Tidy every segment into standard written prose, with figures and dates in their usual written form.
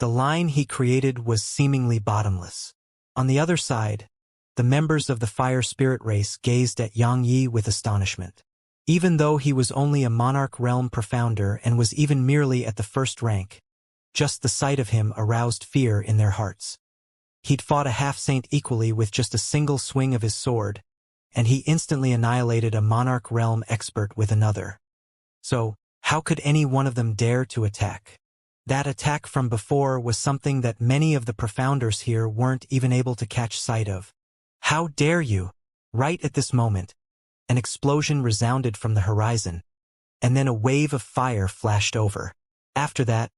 The line he created was seemingly bottomless. On the other side, the members of the fire spirit race gazed at Xianxia with astonishment. Even though he was only a monarch realm profounder and was even merely at the first rank, just the sight of him aroused fear in their hearts. He'd fought a half-saint equally with just a single swing of his sword, and he instantly annihilated a monarch realm expert with another. So, how could any one of them dare to attack? That attack from before was something that many of the profounders here weren't even able to catch sight of. How dare you? Right at this moment, an explosion resounded from the horizon, and then a wave of fire flashed over. After that,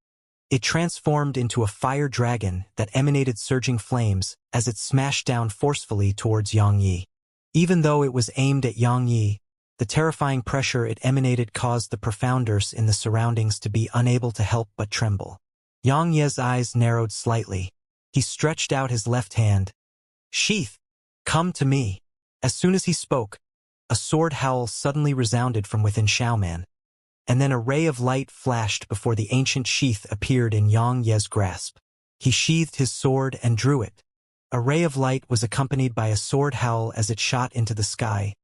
it transformed into a fire dragon that emanated surging flames as it smashed down forcefully towards Xianxia. Even though it was aimed at Xianxia, the terrifying pressure it emanated caused the profounders in the surroundings to be unable to help but tremble. Xianxia's eyes narrowed slightly. He stretched out his left hand. "Sheath, come to me." As soon as he spoke, a sword howl suddenly resounded from within Xiaoman, and then a ray of light flashed before the ancient sheath appeared in Xianxia's grasp. He sheathed his sword and drew it. A ray of light was accompanied by a sword howl as it shot into the sky,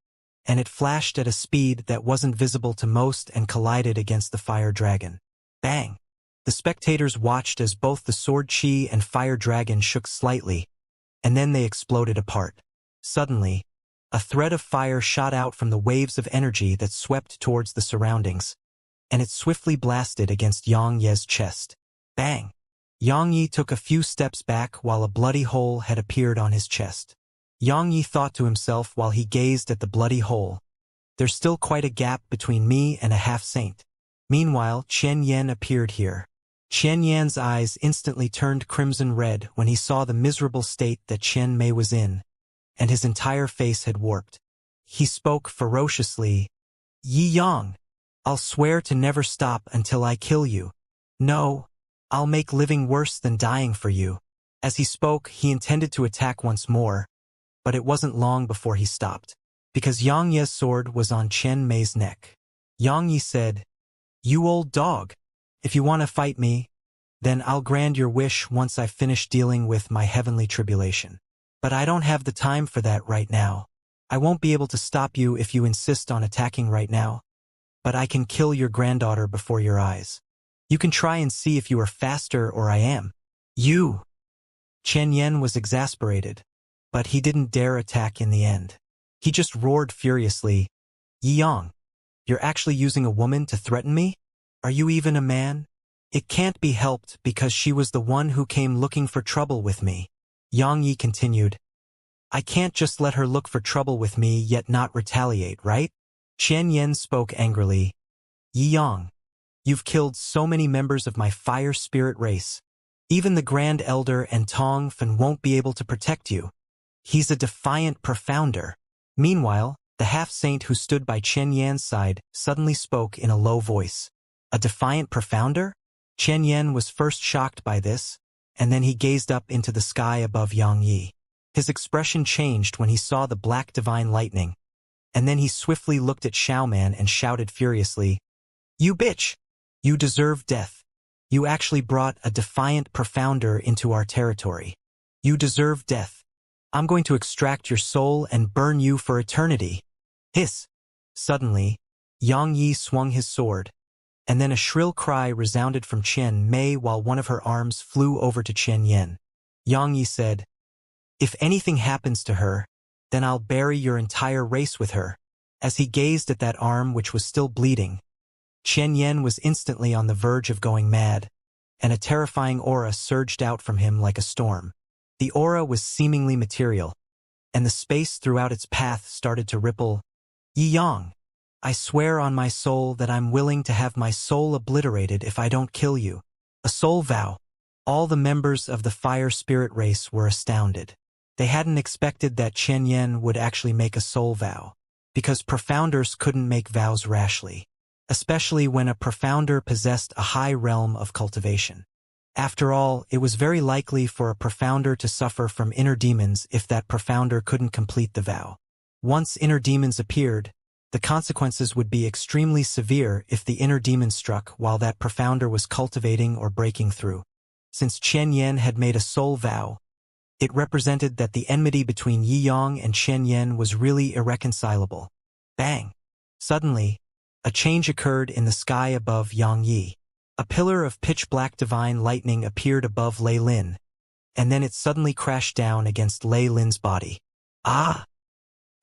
and it flashed at a speed that wasn't visible to most and collided against the fire dragon. Bang! The spectators watched as both the sword chi and fire dragon shook slightly, and then they exploded apart. Suddenly, a thread of fire shot out from the waves of energy that swept towards the surroundings, and it swiftly blasted against Xianxia's chest. Bang! Xianxia took a few steps back while a bloody hole had appeared on his chest. Xianxia thought to himself while he gazed at the bloody hole, "There's still quite a gap between me and a half-saint." Meanwhile, Chen Yan appeared here. Chen Yan's eyes instantly turned crimson red when he saw the miserable state that Chen Mei was in, and his entire face had warped. He spoke ferociously, "Yi Yang, I'll swear to never stop until I kill you. No, I'll make living worse than dying for you." As he spoke, he intended to attack once more, but it wasn't long before he stopped, because Xianxia's sword was on Chen Mei's neck. Xianxia said, "You old dog, if you want to fight me, then I'll grant your wish once I finish dealing with my heavenly tribulation. But I don't have the time for that right now. I won't be able to stop you if you insist on attacking right now, but I can kill your granddaughter before your eyes. You can try and see if you are faster or I am." "You!" Chen Yan was exasperated, but he didn't dare attack in the end. He just roared furiously, "Yi Yang, you're actually using a woman to threaten me? Are you even a man?" "It can't be helped because she was the one who came looking for trouble with me." Xianxia continued, "I can't just let her look for trouble with me yet not retaliate, right?" Chen Yan spoke angrily, "Yi Yang, you've killed so many members of my fire spirit race. Even the Grand Elder and Tong Fen won't be able to protect you. He's a defiant profounder." Meanwhile, the half-saint who stood by Chen Yan's side suddenly spoke in a low voice. "A defiant profounder?" Chen Yan was first shocked by this, and then he gazed up into the sky above Xianxia. His expression changed when he saw the black divine lightning, and then he swiftly looked at Xiaoman and shouted furiously, "You bitch! You deserve death. You actually brought a defiant profounder into our territory. You deserve death. I'm going to extract your soul and burn you for eternity." Hiss! Suddenly, Xianxia swung his sword, and then a shrill cry resounded from Chen Mei while one of her arms flew over to Chen Yan. Xianxia said, "If anything happens to her, then I'll bury your entire race with her." As he gazed at that arm which was still bleeding, Chen Yan was instantly on the verge of going mad, and a terrifying aura surged out from him like a storm. The aura was seemingly material, and the space throughout its path started to ripple. "Yi Yang, I swear on my soul that I'm willing to have my soul obliterated if I don't kill you. A soul vow." All the members of the fire spirit race were astounded. They hadn't expected that Chen Yan would actually make a soul vow, because profounders couldn't make vows rashly, especially when a profounder possessed a high realm of cultivation. After all, it was very likely for a profounder to suffer from inner demons if that profounder couldn't complete the vow. Once inner demons appeared, the consequences would be extremely severe if the inner demon struck while that profounder was cultivating or breaking through. Since Qian Yan had made a soul vow, it represented that the enmity between Yi Yang and Qian Yan was really irreconcilable. Bang! Suddenly, a change occurred in the sky above Yang Yi. A pillar of pitch-black divine lightning appeared above Lei Lin, and then it suddenly crashed down against Lei Lin's body. Ah!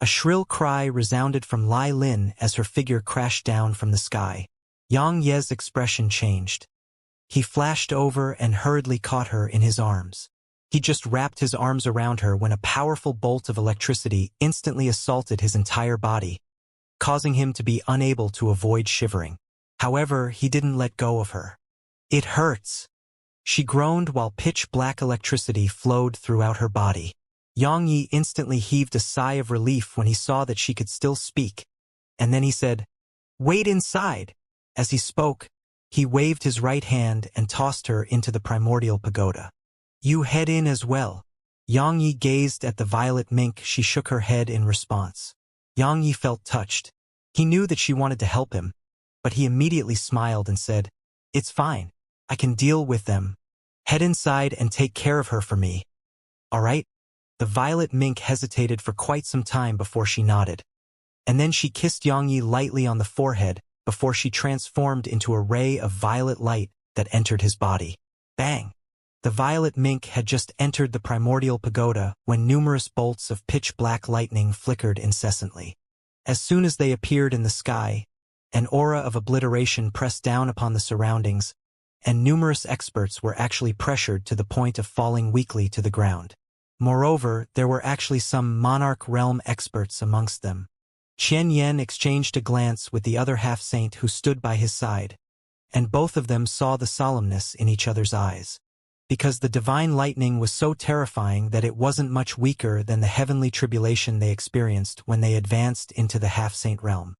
A shrill cry resounded from Lai Lin as her figure crashed down from the sky. Yang Ye's expression changed. He flashed over and hurriedly caught her in his arms. He just wrapped his arms around her when a powerful bolt of electricity instantly assaulted his entire body, causing him to be unable to avoid shivering. However, he didn't let go of her. "It hurts," she groaned while pitch-black electricity flowed throughout her body. Yang Yi instantly heaved a sigh of relief when he saw that she could still speak, and then he said, "Wait inside." As he spoke, he waved his right hand and tossed her into the primordial pagoda. "You head in as well." Yang Yi gazed at the violet mink. She shook her head in response. Yang Yi felt touched. He knew that she wanted to help him, but he immediately smiled and said, "It's fine. I can deal with them. Head inside and take care of her for me. All right?" The violet mink hesitated for quite some time before she nodded. And then she kissed Yang Yi lightly on the forehead before she transformed into a ray of violet light that entered his body. Bang! The violet mink had just entered the primordial pagoda when numerous bolts of pitch-black lightning flickered incessantly. As soon as they appeared in the sky, an aura of obliteration pressed down upon the surroundings, and numerous experts were actually pressured to the point of falling weakly to the ground. Moreover, there were actually some monarch realm experts amongst them. Qian Yan exchanged a glance with the other half-saint who stood by his side, and both of them saw the solemnness in each other's eyes. Because the divine lightning was so terrifying that it wasn't much weaker than the heavenly tribulation they experienced when they advanced into the half-saint realm.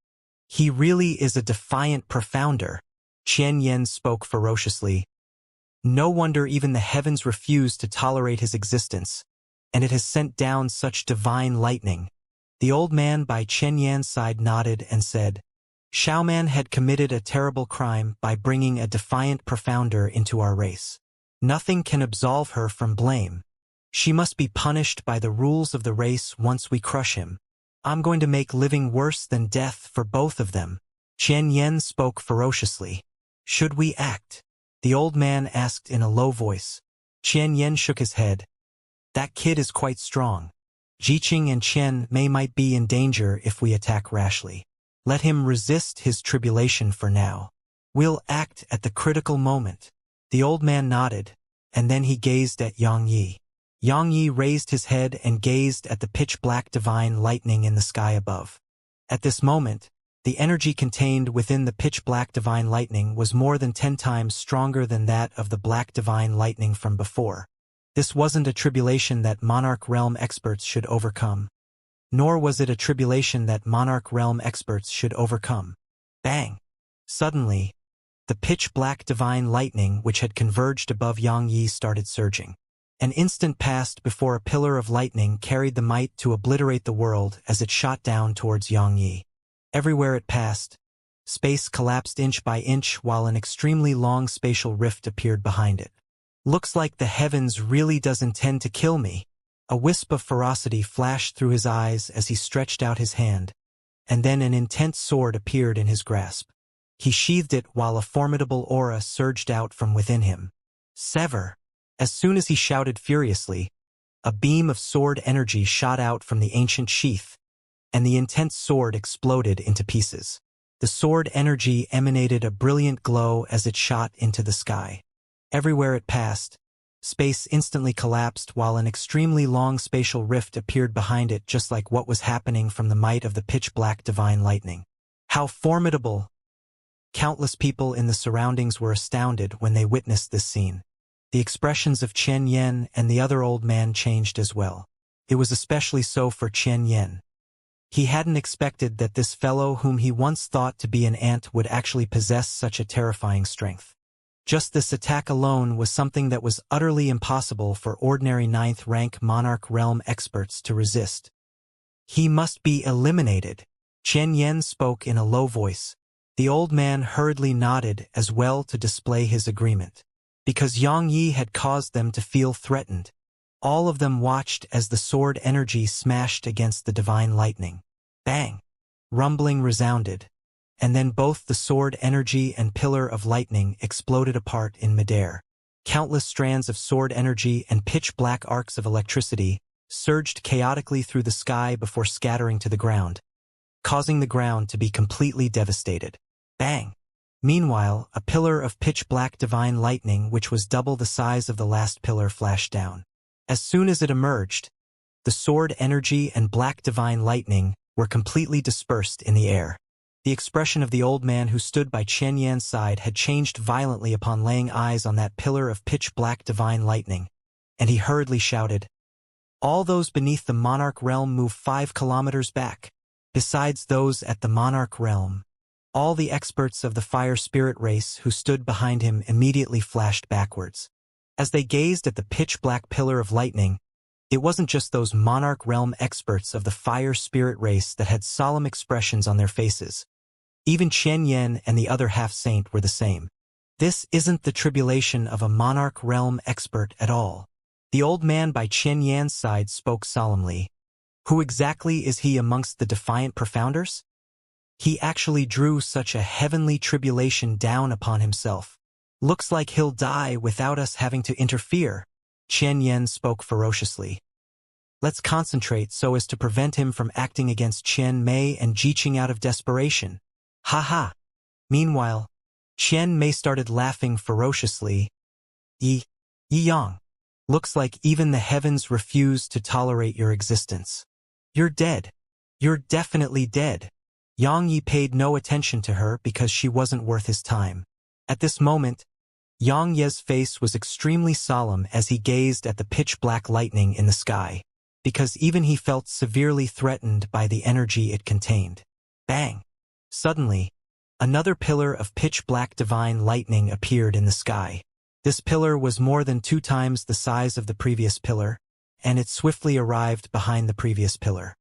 "He really is a defiant profounder," Qian Yan spoke ferociously. "No wonder even the heavens refuse to tolerate his existence, and it has sent down such divine lightning." The old man by Qian Yan's side nodded and said, "Xiaoman had committed a terrible crime by bringing a defiant profounder into our race. Nothing can absolve her from blame. She must be punished by the rules of the race once we crush him. I'm going to make living worse than death for both of them." Qian Yan spoke ferociously. "Should we act?" the old man asked in a low voice. Qian Yan shook his head. "That kid is quite strong. Jiqing and Qian might be in danger if we attack rashly. Let him resist his tribulation for now. We'll act at the critical moment." The old man nodded, and then he gazed at Yang Yi. Yang Yi raised his head and gazed at the pitch-black divine lightning in the sky above. At this moment, the energy contained within the pitch-black divine lightning was more than 10 times stronger than that of the black divine lightning from before. This wasn't a tribulation that Monarch Realm experts should overcome. Nor was it a tribulation that Monarch Realm experts should overcome. Bang! Suddenly, the pitch-black divine lightning which had converged above Yang Yi started surging. An instant passed before a pillar of lightning carried the might to obliterate the world as it shot down towards Yang Yi. Everywhere it passed, space collapsed inch by inch while an extremely long spatial rift appeared behind it. "Looks like the heavens really does intend to kill me." A wisp of ferocity flashed through his eyes as he stretched out his hand, and then an intense sword appeared in his grasp. He sheathed it while a formidable aura surged out from within him. "Sever!" As soon as he shouted furiously, a beam of sword energy shot out from the ancient sheath, and the intense sword exploded into pieces. The sword energy emanated a brilliant glow as it shot into the sky. Everywhere it passed, space instantly collapsed while an extremely long spatial rift appeared behind it, just like what was happening from the might of the pitch-black divine lightning. How formidable! Countless people in the surroundings were astounded when they witnessed this scene. The expressions of Qian Yan and the other old man changed as well. It was especially so for Qian Yan. He hadn't expected that this fellow whom he once thought to be an ant would actually possess such a terrifying strength. Just this attack alone was something that was utterly impossible for ordinary 9th-rank Monarch Realm experts to resist. "He must be eliminated," Qian Yan spoke in a low voice. The old man hurriedly nodded as well to display his agreement. because Yang Yi had caused them to feel threatened. All of them watched as the sword energy smashed against the divine lightning. Bang! Rumbling resounded, and then both the sword energy and pillar of lightning exploded apart in midair. Countless strands of sword energy and pitch-black arcs of electricity surged chaotically through the sky before scattering to the ground, causing the ground to be completely devastated. Bang! Meanwhile, a pillar of pitch-black divine lightning which was double the size of the last pillar flashed down. As soon as it emerged, the sword energy and black divine lightning were completely dispersed in the air. The expression of the old man who stood by Xianxia's side had changed violently upon laying eyes on that pillar of pitch-black divine lightning, and he hurriedly shouted, "All those beneath the monarch realm move 5 kilometers back. Besides those at the monarch realm, all the experts of the fire spirit race who stood behind him immediately flashed backwards. As they gazed at the pitch-black pillar of lightning, it wasn't just those monarch realm experts of the fire spirit race that had solemn expressions on their faces. Even Chen Yen and the other half-saint were the same. This isn't the tribulation of a monarch realm expert at all. The old man by Chen Yan's side spoke solemnly. Who exactly is he amongst the defiant profounders? He actually drew such a heavenly tribulation down upon himself. Looks like he'll die without us having to interfere. Chen Yen spoke ferociously. Let's concentrate so as to prevent him from acting against Chen Mei and Jiqing out of desperation. Ha ha. Meanwhile, Chen Mei started laughing ferociously. Yi Yang. Looks like even the heavens refuse to tolerate your existence. You're dead. You're definitely dead. Yang Yi paid no attention to her because she wasn't worth his time. At this moment, Yang Ye's face was extremely solemn as he gazed at the pitch-black lightning in the sky, because even he felt severely threatened by the energy it contained. Bang! Suddenly, another pillar of pitch-black divine lightning appeared in the sky. This pillar was more than 2 times the size of the previous pillar, and it swiftly arrived behind the previous pillar.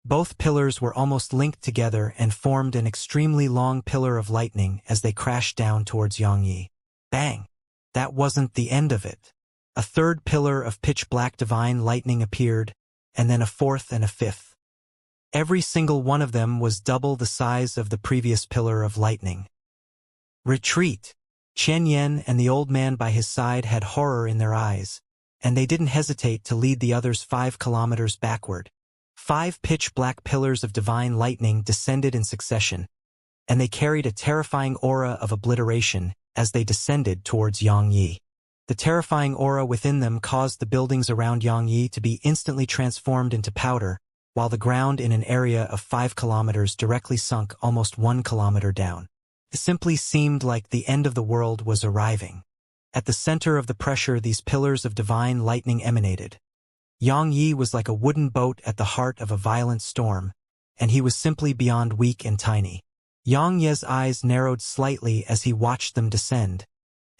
Both pillars were almost linked together and formed an extremely long pillar of lightning as they crashed down towards Yang Yi. Bang! That wasn't the end of it. A third pillar of pitch-black divine lightning appeared, and then a fourth and a fifth. Every single one of them was double the size of the previous pillar of lightning. Retreat! Chen Yen and the old man by his side had horror in their eyes, and they didn't hesitate to lead the others 5 kilometers backward. 5 pitch-black pillars of divine lightning descended in succession, and they carried a terrifying aura of obliteration as they descended towards Yang Yi. The terrifying aura within them caused the buildings around Yang Yi to be instantly transformed into powder, while the ground in an area of 5 kilometers directly sunk almost 1 kilometer down. It simply seemed like the end of the world was arriving. At the center of the pressure these pillars of divine lightning emanated, Yang Yi was like a wooden boat at the heart of a violent storm, and he was simply beyond weak and tiny. Yang Ye's eyes narrowed slightly as he watched them descend,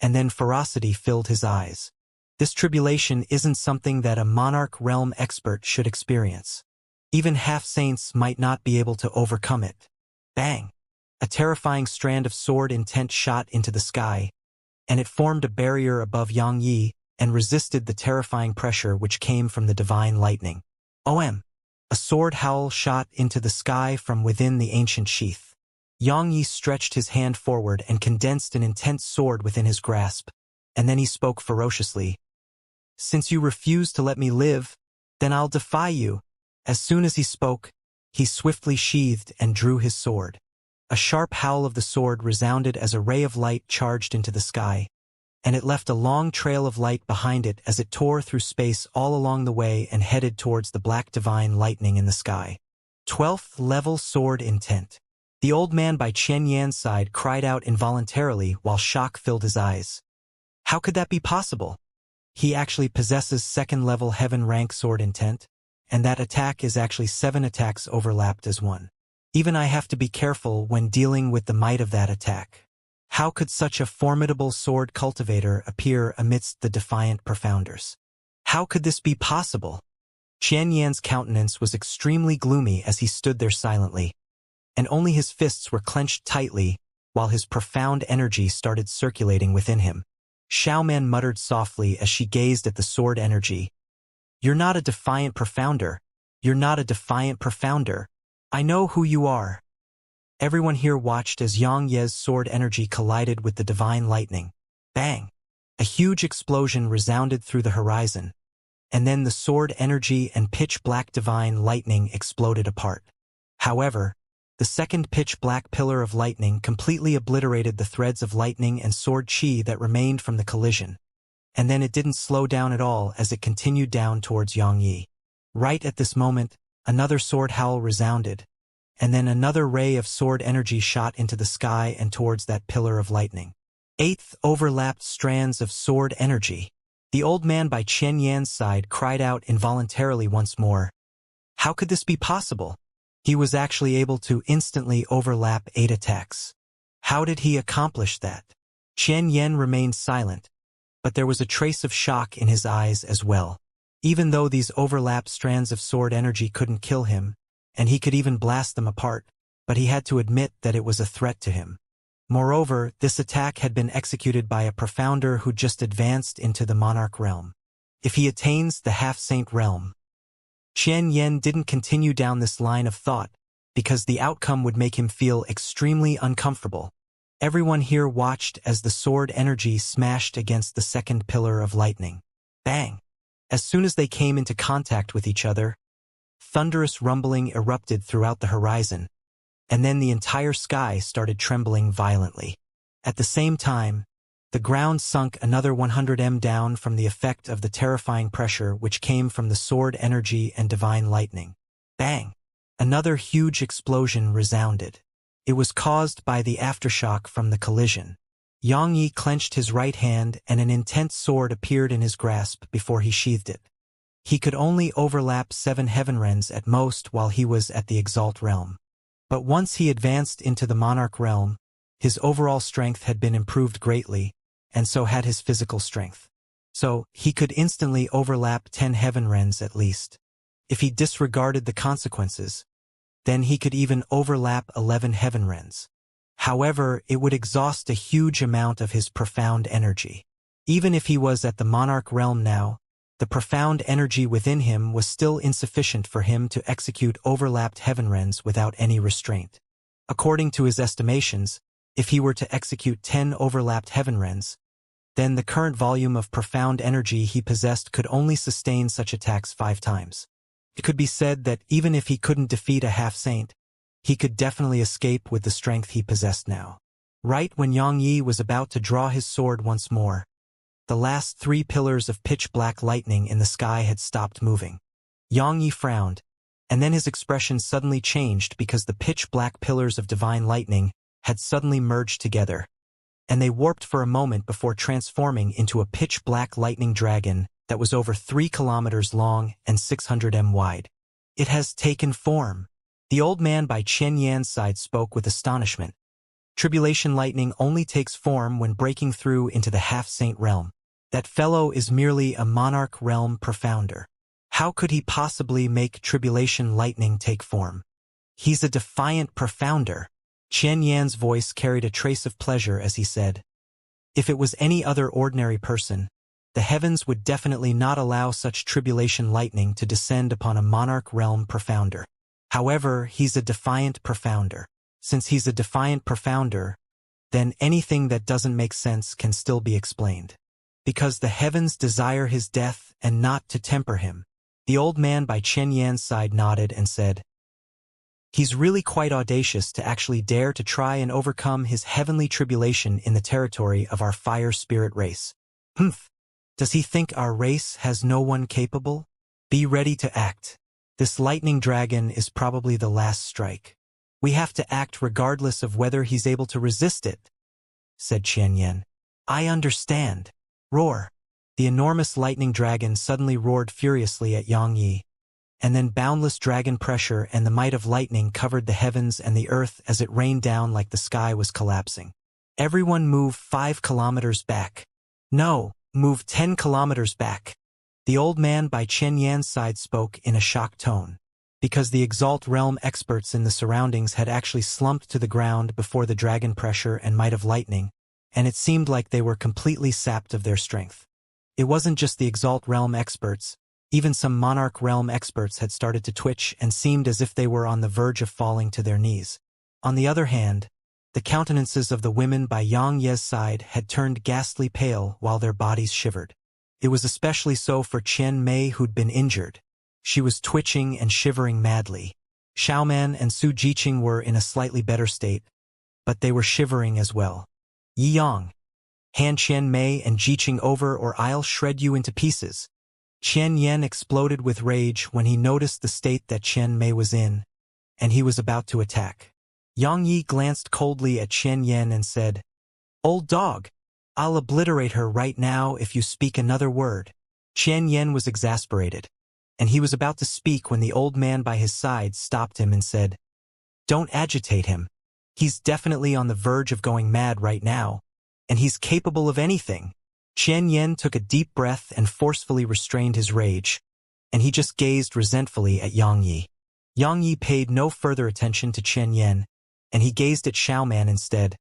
and then ferocity filled his eyes. This tribulation isn't something that a monarch realm expert should experience. Even half-saints might not be able to overcome it. Bang! A terrifying strand of sword intent shot into the sky, and it formed a barrier above Yang Yi and resisted the terrifying pressure which came from the divine lightning. OM! A sword howl shot into the sky from within the ancient sheath. Yang Yi stretched his hand forward and condensed an intense sword within his grasp, and then he spoke ferociously. Since you refuse to let me live, then I'll defy you. As soon as he spoke, he swiftly sheathed and drew his sword. A sharp howl of the sword resounded as a ray of light charged into the sky, and it left a long trail of light behind it as it tore through space all along the way and headed towards the black divine lightning in the sky. 12th level sword intent. The old man by Chen Yan's side cried out involuntarily while shock filled his eyes. How could that be possible? He actually possesses 2nd level heaven rank sword intent, and that attack is actually 7 attacks overlapped as one. Even I have to be careful when dealing with the might of that attack. How could such a formidable sword cultivator appear amidst the defiant profounders? How could this be possible? Chen Yan's countenance was extremely gloomy as he stood there silently, and only his fists were clenched tightly while his profound energy started circulating within him. Xiaoman muttered softly as she gazed at the sword energy. "You're not a defiant profounder. You're not a defiant profounder. I know who you are." Everyone here watched as Yang Ye's sword energy collided with the divine lightning. Bang! A huge explosion resounded through the horizon, and then the sword energy and pitch-black divine lightning exploded apart. However, the second pitch-black pillar of lightning completely obliterated the threads of lightning and sword chi that remained from the collision, and then it didn't slow down at all as it continued down towards Yang Yi. Right at this moment, another sword howl resounded, and then another ray of sword energy shot into the sky and towards that pillar of lightning. Eighth overlapped strands of sword energy. The old man by Chen Yan's side cried out involuntarily once more. How could this be possible? He was actually able to instantly overlap 8 attacks. How did he accomplish that? Chen Yan remained silent, but there was a trace of shock in his eyes as well. Even though these overlapped strands of sword energy couldn't kill him, and he could even blast them apart, but he had to admit that it was a threat to him. Moreover, this attack had been executed by a profounder who just advanced into the monarch realm. If he attains the half-saint realm, Chen Yan didn't continue down this line of thought, because the outcome would make him feel extremely uncomfortable. Everyone here watched as the sword energy smashed against the second pillar of lightning. Bang! As soon as they came into contact with each other, thunderous rumbling erupted throughout the horizon, and then the entire sky started trembling violently. At the same time, the ground sunk another 100 m down from the effect of the terrifying pressure which came from the sword energy and divine lightning. Bang! Another huge explosion resounded. It was caused by the aftershock from the collision. Yang Yi clenched his right hand and an intense sword appeared in his grasp before he sheathed it. He could only overlap 7 heavenrens at most while he was at the Exalt realm. But once he advanced into the Monarch realm, his overall strength had been improved greatly, and so had his physical strength. So, he could instantly overlap 10 heavenrens at least. If he disregarded the consequences, then he could even overlap 11 heavenrens. However, it would exhaust a huge amount of his profound energy. Even if he was at the Monarch realm now, the profound energy within him was still insufficient for him to execute overlapped heavenrens without any restraint. According to his estimations, if he were to execute 10 overlapped heavenrens, then the current volume of profound energy he possessed could only sustain such attacks 5 times. It could be said that even if he couldn't defeat a half-saint, he could definitely escape with the strength he possessed now. Right when Yang Yi was about to draw his sword once more, the last 3 pillars of pitch-black lightning in the sky had stopped moving. Yang Yi frowned, and then his expression suddenly changed because the pitch-black pillars of divine lightning had suddenly merged together, and they warped for a moment before transforming into a pitch-black lightning dragon that was over 3 kilometers long and 600 m wide. It has taken form. The old man by Chen Yan's side spoke with astonishment. Tribulation lightning only takes form when breaking through into the half-saint realm. That fellow is merely a monarch realm profounder. How could he possibly make tribulation lightning take form? He's a defiant profounder. Chen Yan's voice carried a trace of pleasure as he said, "If it was any other ordinary person, the heavens would definitely not allow such tribulation lightning to descend upon a monarch realm profounder. However, he's a defiant profounder. Since he's a defiant profounder, then anything that doesn't make sense can still be explained. Because the heavens desire his death and not to temper him." The old man by Chen Yan's side nodded and said, "He's really quite audacious to actually dare to try and overcome his heavenly tribulation in the territory of our fire spirit race. Humph! Does he think our race has no one capable? Be ready to act. This lightning dragon is probably the last strike. We have to act regardless of whether he's able to resist it," said Chen Yan. "I understand. Roar!" The enormous lightning dragon suddenly roared furiously at Yang Yi, and then boundless dragon pressure and the might of lightning covered the heavens and the earth as it rained down like the sky was collapsing. "Everyone move 5 kilometers back. No, move 10 kilometers back." The old man by Chen Yan's side spoke in a shocked tone, because the Exalt realm experts in the surroundings had actually slumped to the ground before the dragon pressure and might of lightning, and it seemed like they were completely sapped of their strength. It wasn't just the Exalt Realm experts, even some Monarch Realm experts had started to twitch and seemed as if they were on the verge of falling to their knees. On the other hand, the countenances of the women by Yang Ye's side had turned ghastly pale while their bodies shivered. It was especially so for Qian Mei, who'd been injured. She was twitching and shivering madly. Xiaoman and Su Jiqing were in a slightly better state, but they were shivering as well. Yi Yang, hand Qian Mei and Jiqing over or I'll shred you into pieces. Qian Yan exploded with rage when he noticed the state that Qian Mei was in, and he was about to attack. Yang Yi glanced coldly at Qian Yan and said, "Old dog, I'll obliterate her right now if you speak another word." Qian Yan was exasperated, and he was about to speak when the old man by his side stopped him and said, "Don't agitate him. He's definitely on the verge of going mad right now, and he's capable of anything." Qian Yan took a deep breath and forcefully restrained his rage, and he just gazed resentfully at Yang Yi. Yang Yi paid no further attention to Qian Yan, and he gazed at Xiaoman instead.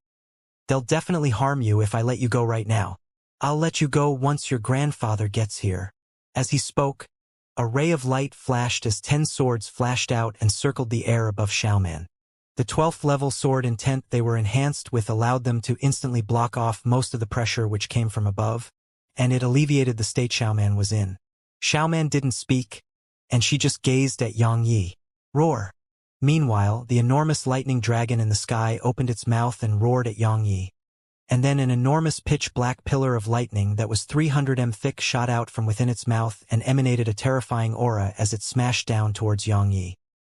"They'll definitely harm you if I let you go right now. I'll let you go once your grandfather gets here." As he spoke, a ray of light flashed as 10 swords flashed out and circled the air above Xiaoman. The 12th level sword intent they were enhanced with allowed them to instantly block off most of the pressure which came from above, and it alleviated the state Xiaoman was in. Xiaoman didn't speak, and she just gazed at Yang Yi. Roar! Meanwhile, the enormous lightning dragon in the sky opened its mouth and roared at Yang Yi. And then an enormous pitch-black pillar of lightning that was 300 m thick shot out from within its mouth and emanated a terrifying aura as it smashed down towards Yang Yi.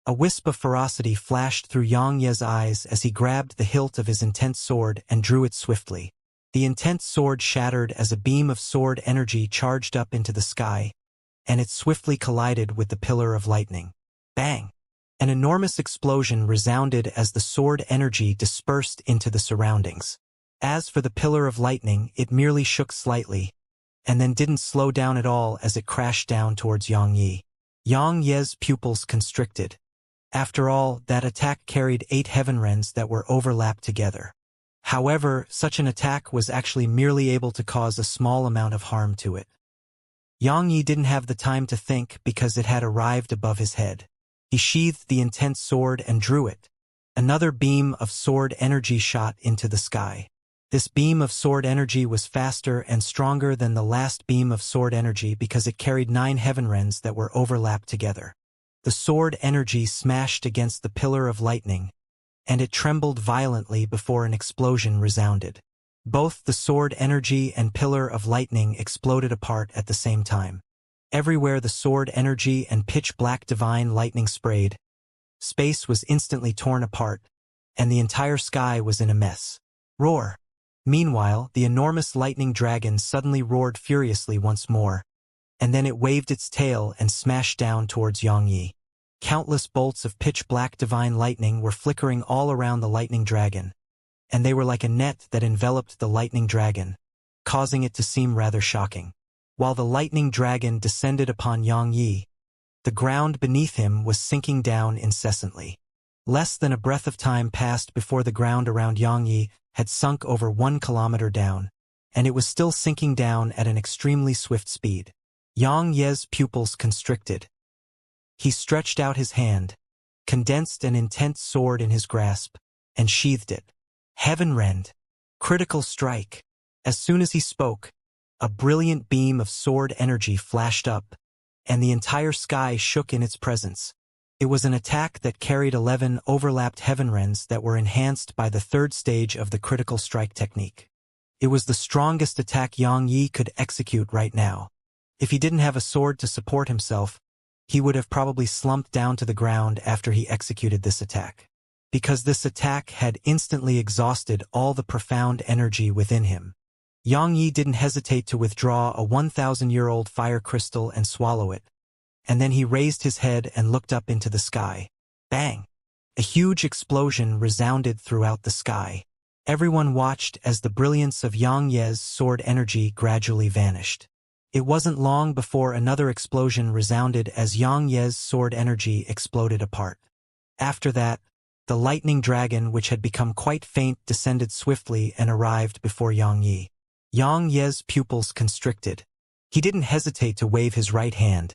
A wisp of ferocity flashed through Yang Ye's eyes as he grabbed the hilt of his intense sword and drew it swiftly. The intense sword shattered as a beam of sword energy charged up into the sky, and it swiftly collided with the pillar of lightning. Bang! An enormous explosion resounded as the sword energy dispersed into the surroundings. As for the pillar of lightning, it merely shook slightly, and then didn't slow down at all as it crashed down towards Yang Yi. Yang Ye's pupils constricted. After all, that attack carried 8 heaven rens that were overlapped together. However, such an attack was actually merely able to cause a small amount of harm to it. Yang Yi didn't have the time to think because it had arrived above his head. He sheathed the intense sword and drew it. Another beam of sword energy shot into the sky. This beam of sword energy was faster and stronger than the last beam of sword energy because it carried 9 heaven rens that were overlapped together. The sword energy smashed against the pillar of lightning, and it trembled violently before an explosion resounded. Both the sword energy and pillar of lightning exploded apart at the same time. Everywhere the sword energy and pitch-black divine lightning sprayed, space was instantly torn apart, and the entire sky was in a mess. Roar! Meanwhile, the enormous lightning dragon suddenly roared furiously once more, and then it waved its tail and smashed down towards Yang Yi. Countless bolts of pitch-black divine lightning were flickering all around the lightning dragon, and they were like a net that enveloped the lightning dragon, causing it to seem rather shocking. While the lightning dragon descended upon Yang Yi, the ground beneath him was sinking down incessantly. Less than a breath of time passed before the ground around Yang Yi had sunk over 1 kilometer down, and it was still sinking down at an extremely swift speed. Yang Ye's pupils constricted. He stretched out his hand, condensed an intense sword in his grasp, and sheathed it. Heaven rend. Critical strike. As soon as he spoke, a brilliant beam of sword energy flashed up, and the entire sky shook in its presence. It was an attack that carried 11 overlapped heaven rens that were enhanced by the 3rd stage of the critical strike technique. It was the strongest attack Yang Yi could execute right now. If he didn't have a sword to support himself, he would have probably slumped down to the ground after he executed this attack. Because this attack had instantly exhausted all the profound energy within him. Yang Yi didn't hesitate to withdraw a 1,000-year-old fire crystal and swallow it, and then he raised his head and looked up into the sky. Bang! A huge explosion resounded throughout the sky. Everyone watched as the brilliance of Yang Ye's sword energy gradually vanished. It wasn't long before another explosion resounded as Yang Ye's sword energy exploded apart. After that, The lightning dragon, which had become quite faint, descended swiftly and arrived before Yang Yi. Yang Ye's pupils constricted. He didn't hesitate to wave his right hand,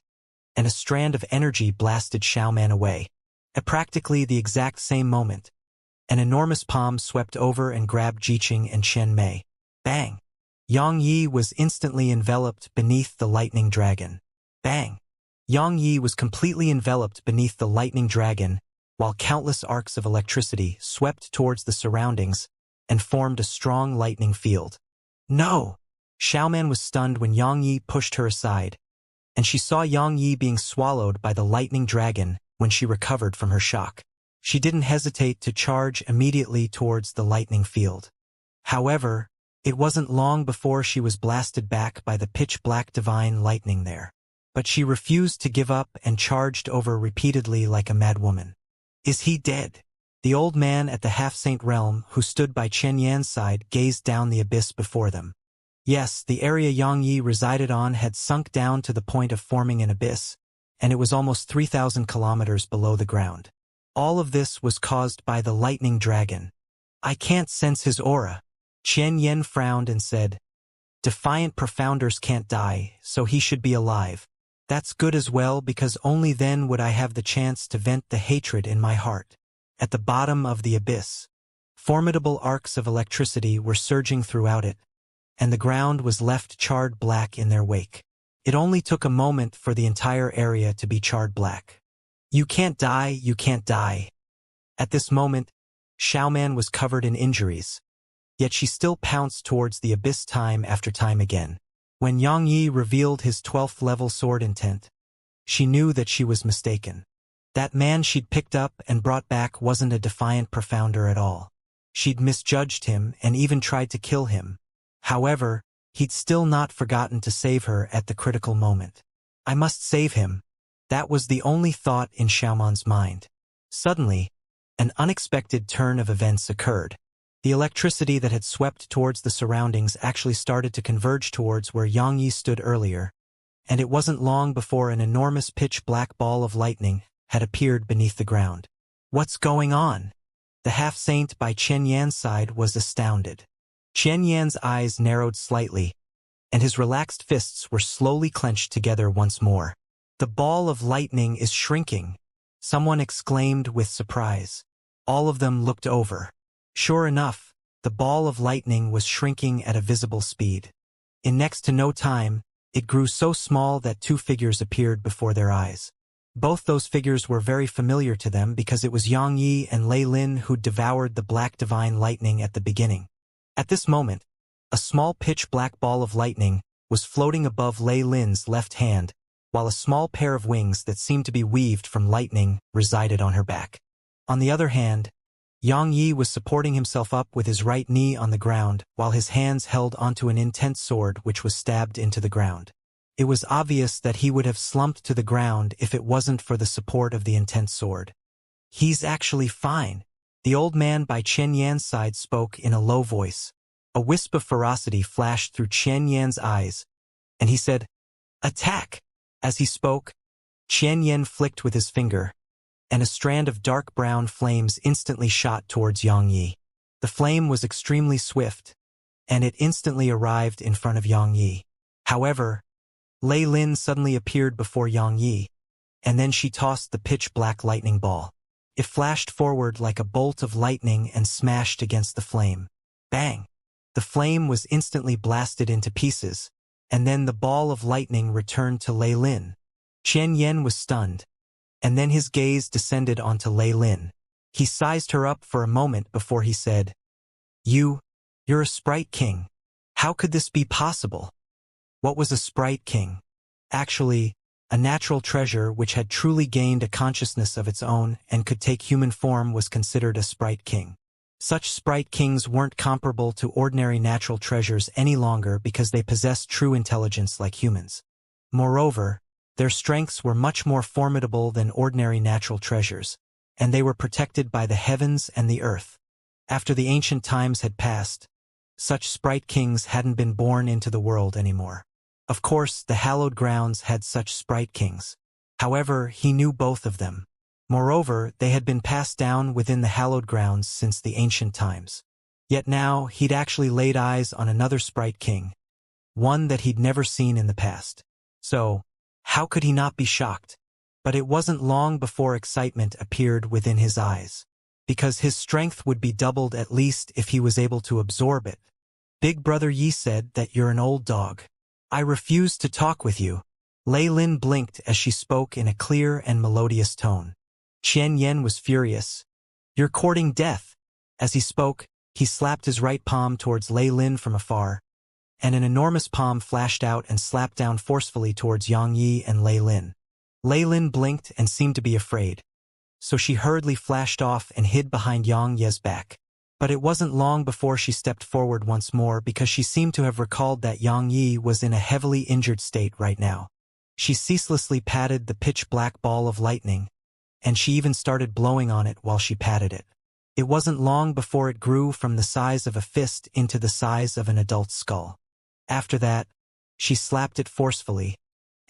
and a strand of energy blasted Xiaoman away. At practically the exact same moment, an enormous palm swept over and grabbed Jiqing and Chen Mei. Bang! Yang Yi was instantly enveloped beneath the lightning dragon. Bang! Yang Yi was completely enveloped beneath the lightning dragon, while countless arcs of electricity swept towards the surroundings and formed a strong lightning field. No! Xiaoman was stunned when Yang Yi pushed her aside, and she saw Yang Yi being swallowed by the lightning dragon when she recovered from her shock. She didn't hesitate to charge immediately towards the lightning field. However, it wasn't long before she was blasted back by the pitch-black divine lightning there. But she refused to give up and charged over repeatedly like a madwoman. Is he dead? The old man at the half-saint realm, who stood by Chen Yan's side, gazed down the abyss before them. Yes, the area Yang Yi resided on had sunk down to the point of forming an abyss, and it was almost 3,000 kilometers below the ground. All of this was caused by the lightning dragon. I can't sense his aura. Chen Yan frowned and said, Defiant profounders can't die, so he should be alive. That's good as well, because only then would I have the chance to vent the hatred in my heart. At the bottom of the abyss, formidable arcs of electricity were surging throughout it, and the ground was left charred black in their wake. It only took a moment for the entire area to be charred black. You can't die, you can't die. At this moment, Xiaoman was covered in injuries, yet she still pounced towards the abyss time after time again. When Yang Yi revealed his 12th level sword intent, she knew that she was mistaken. That man she'd picked up and brought back wasn't a defiant profounder at all. She'd misjudged him and even tried to kill him. However, he'd still not forgotten to save her at the critical moment. I must save him. That was the only thought in Xiaoman's mind. Suddenly, an unexpected turn of events occurred. The electricity that had swept towards the surroundings actually started to converge towards where Yang Yi stood earlier, and it wasn't long before an enormous pitch-black ball of lightning had appeared beneath the ground. What's going on? The half-saint by Chen Yan's side was astounded. Chen Yan's eyes narrowed slightly, and his relaxed fists were slowly clenched together once more. The ball of lightning is shrinking, someone exclaimed with surprise. All of them looked over. Sure enough, the ball of lightning was shrinking at a visible speed. In next to no time, it grew so small that two figures appeared before their eyes. Both those figures were very familiar to them because it was Yang Yi and Lei Lin who devoured the black divine lightning at the beginning. At this moment, a small pitch-black ball of lightning was floating above Lei Lin's left hand, while a small pair of wings that seemed to be weaved from lightning resided on her back. On the other hand, Yang Yi was supporting himself up with his right knee on the ground, while his hands held onto an intense sword which was stabbed into the ground. It was obvious that he would have slumped to the ground if it wasn't for the support of the intense sword. He's actually fine. The old man by Chen Yan's side spoke in a low voice. A wisp of ferocity flashed through Chen Yan's eyes, and he said, Attack! As he spoke, Chen Yan flicked with his finger, and a strand of dark brown flames instantly shot towards Yang Yi. The flame was extremely swift, and it instantly arrived in front of Yang Yi. However, Lei Lin suddenly appeared before Yang Yi, and then she tossed the pitch-black lightning ball. It flashed forward like a bolt of lightning and smashed against the flame. Bang! The flame was instantly blasted into pieces, and then the ball of lightning returned to Lei Lin. Chen Yan was stunned, and then his gaze descended onto Lei Lin. He sized her up for a moment before he said, You're a sprite king. How could this be possible? What was a sprite king? Actually, a natural treasure which had truly gained a consciousness of its own and could take human form was considered a sprite king. Such sprite kings weren't comparable to ordinary natural treasures any longer because they possessed true intelligence like humans. Moreover, their strengths were much more formidable than ordinary natural treasures, and they were protected by the heavens and the earth. After the ancient times had passed, such sprite kings hadn't been born into the world anymore. Of course, the hallowed grounds had such sprite kings. However, he knew both of them. Moreover, they had been passed down within the hallowed grounds since the ancient times. Yet now, he'd actually laid eyes on another sprite king, one that he'd never seen in the past. So, how could he not be shocked? But it wasn't long before excitement appeared within his eyes, because his strength would be doubled at least if he was able to absorb it. Big Brother Yi said that you're an old dog. I refuse to talk with you. Lei Lin blinked as she spoke in a clear and melodious tone. Xianxia was furious. You're courting death. As he spoke, he slapped his right palm towards Lei Lin from afar, and an enormous palm flashed out and slapped down forcefully towards Yang Yi and Lei Lin. Lei Lin blinked and seemed to be afraid, so she hurriedly flashed off and hid behind Yang Ye's back. But it wasn't long before she stepped forward once more because she seemed to have recalled that Yang Yi was in a heavily injured state right now. She ceaselessly patted the pitch-black ball of lightning, and she even started blowing on it while she patted it. It wasn't long before it grew from the size of a fist into the size of an adult's skull. After that, she slapped it forcefully,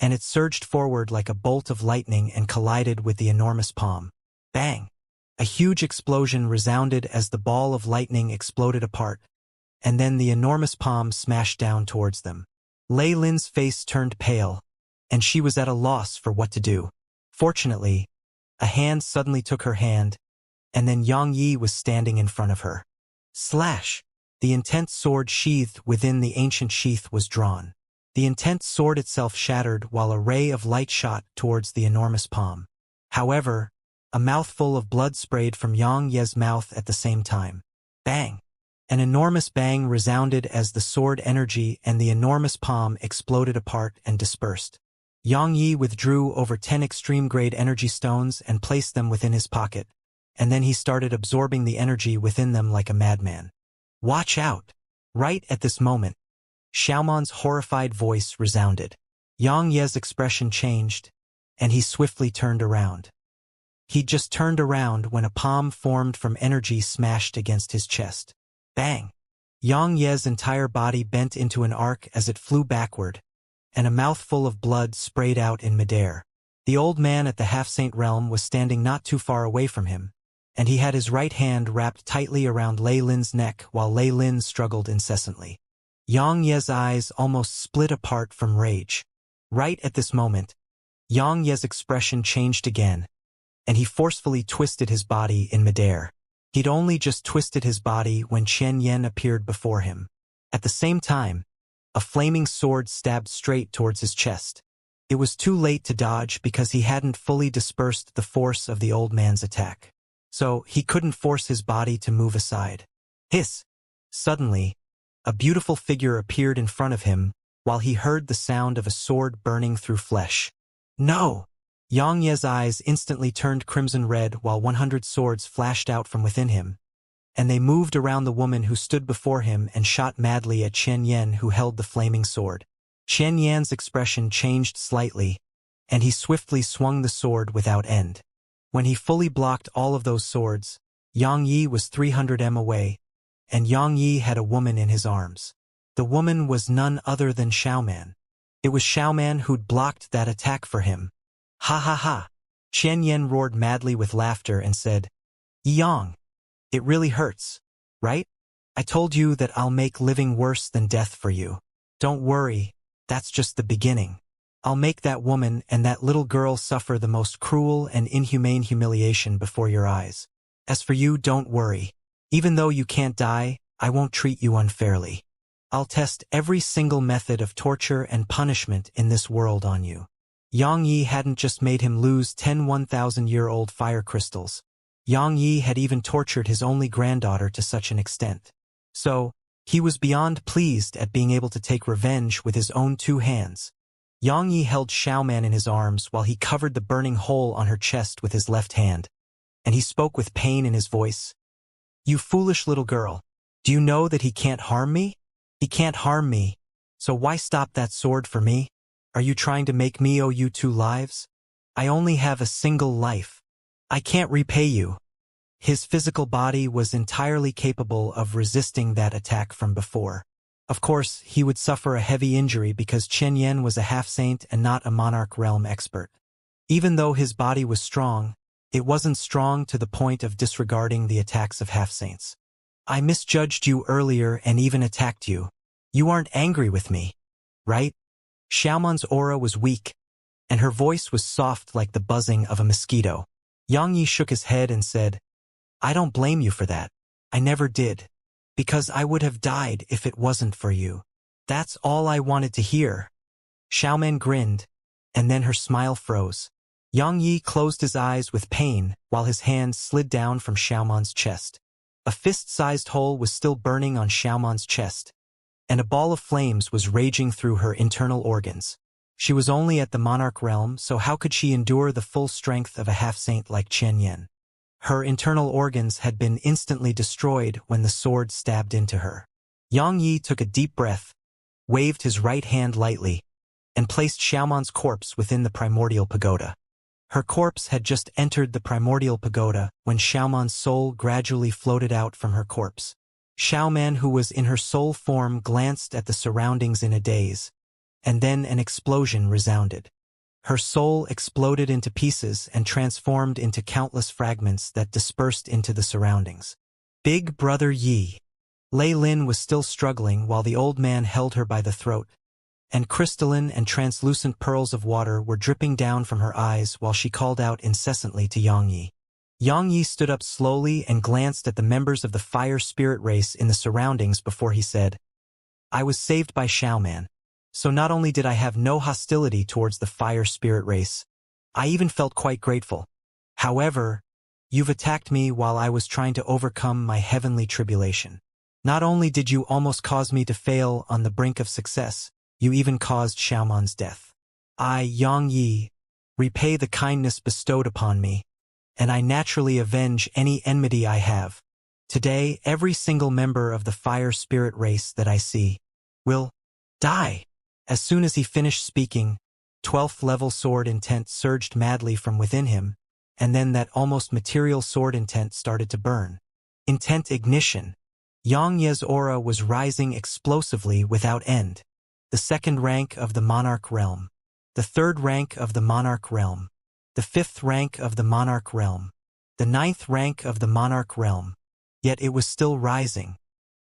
and it surged forward like a bolt of lightning and collided with the enormous palm. Bang! A huge explosion resounded as the ball of lightning exploded apart, and then the enormous palm smashed down towards them. Lei Lin's face turned pale, and she was at a loss for what to do. Fortunately, a hand suddenly took her hand, and then Yang Yi was standing in front of her. Slash! The intense sword sheathed within the ancient sheath was drawn. The intense sword itself shattered while a ray of light shot towards the enormous palm. However, a mouthful of blood sprayed from Yang Ye's mouth at the same time. Bang! An enormous bang resounded as the sword energy and the enormous palm exploded apart and dispersed. Yang Yi withdrew over 10 extreme-grade energy stones and placed them within his pocket, and then he started absorbing the energy within them like a madman. Watch out! Right at this moment, Xiaoman's horrified voice resounded. Yang Ye's expression changed, and he swiftly turned around. He'd just turned around when a palm formed from energy smashed against his chest. Bang! Yang Ye's entire body bent into an arc as it flew backward, and a mouthful of blood sprayed out in midair. The old man at the half-saint realm was standing not too far away from him, and he had his right hand wrapped tightly around Lei Lin's neck while Lei Lin struggled incessantly. Yang Ye's eyes almost split apart from rage. Right at this moment, Yang Ye's expression changed again, and he forcefully twisted his body in midair. He'd only just twisted his body when Xianxia appeared before him. At the same time, a flaming sword stabbed straight towards his chest. It was too late to dodge because he hadn't fully dispersed the force of the old man's attack, so he couldn't force his body to move aside. Hiss! Suddenly, a beautiful figure appeared in front of him while he heard the sound of a sword burning through flesh. No! Yang Ye's eyes instantly turned crimson red while 100 swords flashed out from within him, and they moved around the woman who stood before him and shot madly at Xianxia who held the flaming sword. Xianxia's expression changed slightly, and he swiftly swung the sword without end. When he fully blocked all of those swords, Yang Yi was 300 m away, and Yang Yi had a woman in his arms. The woman was none other than Xiaoman. It was Xiaoman who'd blocked that attack for him. Ha ha ha! Xianxia roared madly with laughter and said, Yang, it really hurts, right? I told you that I'll make living worse than death for you. Don't worry, that's just the beginning. I'll make that woman and that little girl suffer the most cruel and inhumane humiliation before your eyes. As for you, don't worry. Even though you can't die, I won't treat you unfairly. I'll test every single method of torture and punishment in this world on you. Yang Yi hadn't just made him lose 10 1,000-year-old fire crystals. Yang Yi had even tortured his only granddaughter to such an extent. So, he was beyond pleased at being able to take revenge with his own 2 hands. Yang Yi held Xiaoman in his arms while he covered the burning hole on her chest with his left hand, and he spoke with pain in his voice. You foolish little girl, do you know that he can't harm me? He can't harm me, so why stop that sword for me? Are you trying to make me owe you 2 lives? I only have a single life. I can't repay you. His physical body was entirely capable of resisting that attack from before. Of course, he would suffer a heavy injury because Xianxia was a half-saint and not a monarch realm expert. Even though his body was strong, It wasn't strong to the point of disregarding the attacks of half-saints. I misjudged you earlier and even attacked you. You aren't angry with me, right? Xiaoman's aura was weak, and her voice was soft like the buzzing of a mosquito. Yang Yi shook his head and said, I don't blame you for that. I never did. Because I would have died if it wasn't for you. That's all I wanted to hear. Xiaoman grinned, and then her smile froze. Yang Yi closed his eyes with pain while his hand slid down from Xiaoman's chest. A fist-sized hole was still burning on Xiaoman's chest, and a ball of flames was raging through her internal organs. She was only at the monarch realm, so how could she endure the full strength of a half-saint like Chen Yan? Her internal organs had been instantly destroyed when the sword stabbed into her. Yang Yi took a deep breath, waved his right hand lightly, and placed Xiaoman's corpse within the primordial pagoda. Her corpse had just entered the primordial pagoda when Xiaoman's soul gradually floated out from her corpse. Xiaoman, who was in her soul form, glanced at the surroundings in a daze, and then an explosion resounded. Her soul exploded into pieces and transformed into countless fragments that dispersed into the surroundings. Big Brother Yi. Lei Lin was still struggling while the old man held her by the throat, and crystalline and translucent pearls of water were dripping down from her eyes while she called out incessantly to Yang Yi. Yang Yi stood up slowly and glanced at the members of the fire spirit race in the surroundings before he said, I was saved by Xiaoman. So not only did I have no hostility towards the fire spirit race, I even felt quite grateful. However, you've attacked me while I was trying to overcome my heavenly tribulation. Not only did you almost cause me to fail on the brink of success, you even caused Xiaoman's death. I, Yang Yi, repay the kindness bestowed upon me, and I naturally avenge any enmity I have. Today, every single member of the fire spirit race that I see will die. As soon as he finished speaking, 12th level sword intent surged madly from within him, and then that almost material sword intent started to burn. Intent ignition. Yang Ye's aura was rising explosively without end. The second rank of the monarch realm. The third rank of the monarch realm. The fifth rank of the monarch realm. The ninth rank of the monarch realm. Yet it was still rising.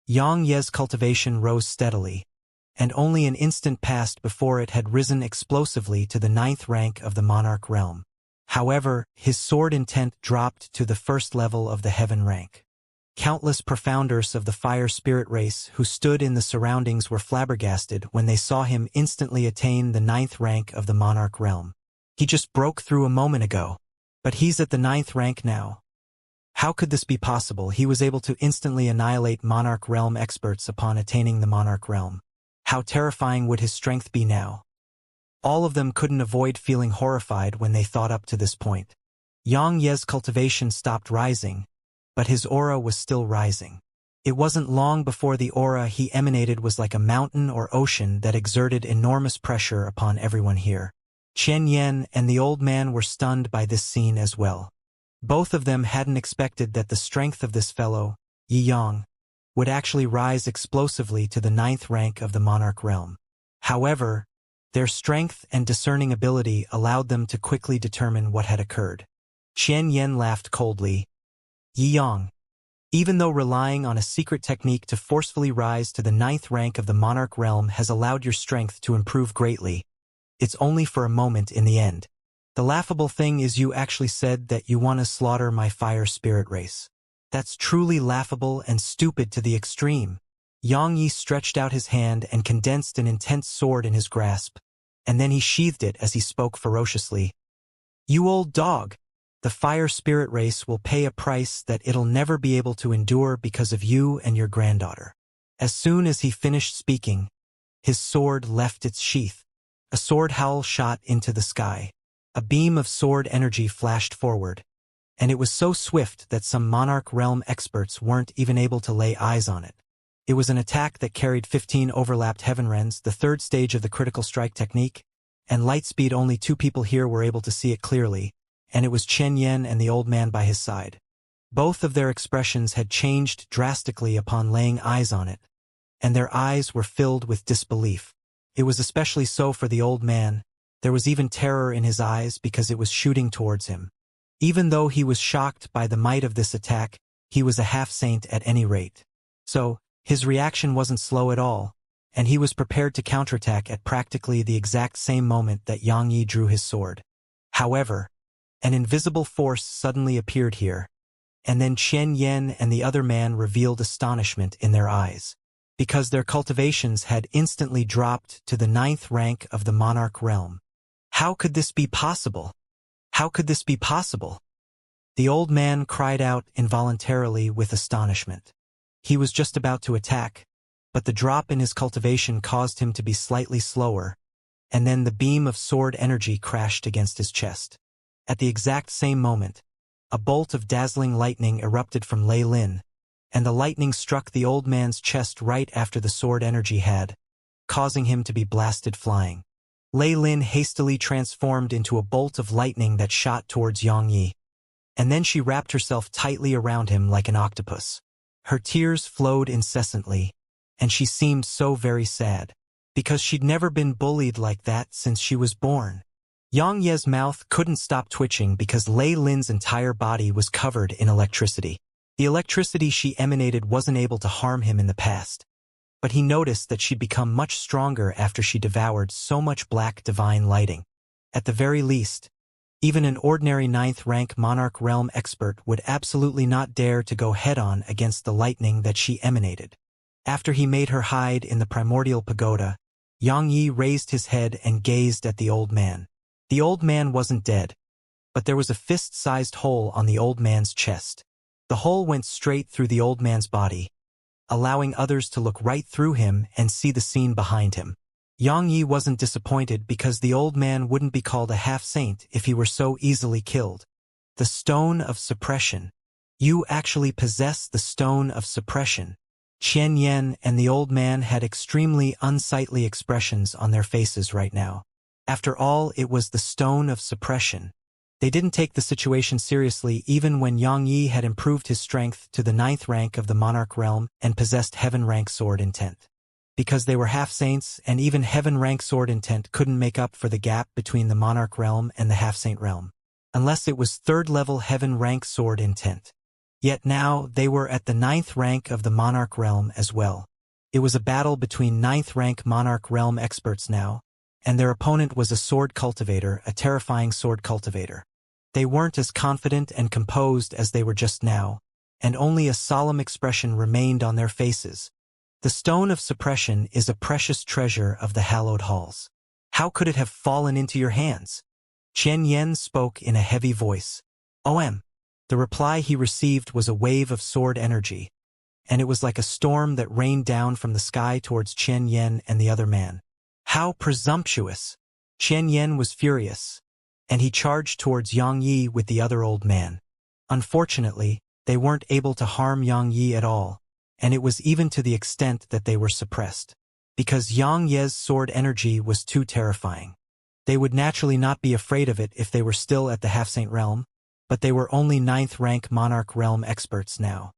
Yang Ye's cultivation rose steadily, and only an instant passed before it had risen explosively to the ninth rank of the monarch realm. However, his sword intent dropped to the first level of the heaven rank. Countless profounders of the fire spirit race who stood in the surroundings were flabbergasted when they saw him instantly attain the ninth rank of the monarch realm. He just broke through a moment ago, but he's at the ninth rank now. How could this be possible? He was able to instantly annihilate monarch realm experts upon attaining the monarch realm. How terrifying would his strength be now? All of them couldn't avoid feeling horrified when they thought up to this point. Yang Ye's cultivation stopped rising, but his aura was still rising. It wasn't long before the aura he emanated was like a mountain or ocean that exerted enormous pressure upon everyone here. Chen Yan and the old man were stunned by this scene as well. Both of them hadn't expected that the strength of this fellow, Yi Yang, would actually rise explosively to the ninth rank of the monarch realm. However, their strength and discerning ability allowed them to quickly determine what had occurred. Chen Yan laughed coldly. Yi Yang, even though relying on a secret technique to forcefully rise to the ninth rank of the monarch realm has allowed your strength to improve greatly, it's only for a moment in the end. The laughable thing is you actually said that you want to slaughter my fire spirit race. That's truly laughable and stupid to the extreme. Yang Yi stretched out his hand and condensed an intense sword in his grasp, and then he sheathed it as he spoke ferociously. You old dog! The fire spirit race will pay a price that it'll never be able to endure because of you and your granddaughter. As soon as he finished speaking, his sword left its sheath. A sword howl shot into the sky. A beam of sword energy flashed forward, and it was so swift that some monarch realm experts weren't even able to lay eyes on it. It was an attack that carried 15 overlapped heavenrens, the third stage of the critical strike technique, and light speed. Only two people here were able to see it clearly, and it was Chen Yan and the old man by his side. Both of their expressions had changed drastically upon laying eyes on it, and their eyes were filled with disbelief. It was especially so for the old man. There was even terror in his eyes because it was shooting towards him. Even though he was shocked by the might of this attack, he was a half-saint at any rate. So, his reaction wasn't slow at all, and he was prepared to counterattack at practically the exact same moment that Xianxia drew his sword. However, an invisible force suddenly appeared here, and then Chen Yen and the other man revealed astonishment in their eyes, because their cultivations had instantly dropped to the 9th rank of the monarch realm. How could this be possible? How could this be possible? The old man cried out involuntarily with astonishment. He was just about to attack, but the drop in his cultivation caused him to be slightly slower, and then the beam of sword energy crashed against his chest. At the exact same moment, a bolt of dazzling lightning erupted from Lei Lin, and the lightning struck the old man's chest right after the sword energy had, causing him to be blasted flying. Lei Lin hastily transformed into a bolt of lightning that shot towards Xianxia, and then she wrapped herself tightly around him like an octopus. Her tears flowed incessantly, and she seemed so very sad, because she'd never been bullied like that since she was born. Xianxia's mouth couldn't stop twitching because Lei Lin's entire body was covered in electricity. The electricity she emanated wasn't able to harm him in the past, but he noticed that she'd become much stronger after she devoured so much black divine lighting. At the very least, even an ordinary 9th rank monarch realm expert would absolutely not dare to go head-on against the lightning that she emanated. After he made her hide in the primordial pagoda, Xianxia raised his head and gazed at the old man. The old man wasn't dead, but there was a fist-sized hole on the old man's chest. The hole went straight through the old man's body, allowing others to look right through him and see the scene behind him. Xianxia wasn't disappointed because the old man wouldn't be called a half-saint if he were so easily killed. The Stone of Suppression. You actually possess the Stone of Suppression. Chen Yen and the old man had extremely unsightly expressions on their faces right now. After all, it was the Stone of Suppression. They didn't take the situation seriously even when Xianxia had improved his strength to the 9th rank of the monarch realm and possessed heaven-rank sword intent. Because they were half-saints, and even heaven-rank sword intent couldn't make up for the gap between the monarch realm and the half-saint realm, unless it was 3rd-level heaven-rank sword intent. Yet now they were at the 9th rank of the monarch realm as well. It was a battle between 9th rank monarch realm experts now, and their opponent was a sword cultivator, a terrifying sword cultivator. They weren't as confident and composed as they were just now, and only a solemn expression remained on their faces. The Stone of Suppression is a precious treasure of the hallowed halls. How could it have fallen into your hands? Chen Yen spoke in a heavy voice. The reply he received was a wave of sword energy, and it was like a storm that rained down from the sky towards Chen Yen and the other man. How presumptuous! Chen Yen was furious, and he charged towards Xianxia with the other old man. Unfortunately, they weren't able to harm Xianxia at all, and it was even to the extent that they were suppressed, because Xianxia's sword energy was too terrifying. They would naturally not be afraid of it if they were still at the half-saint realm, but they were only 9th rank monarch realm experts now.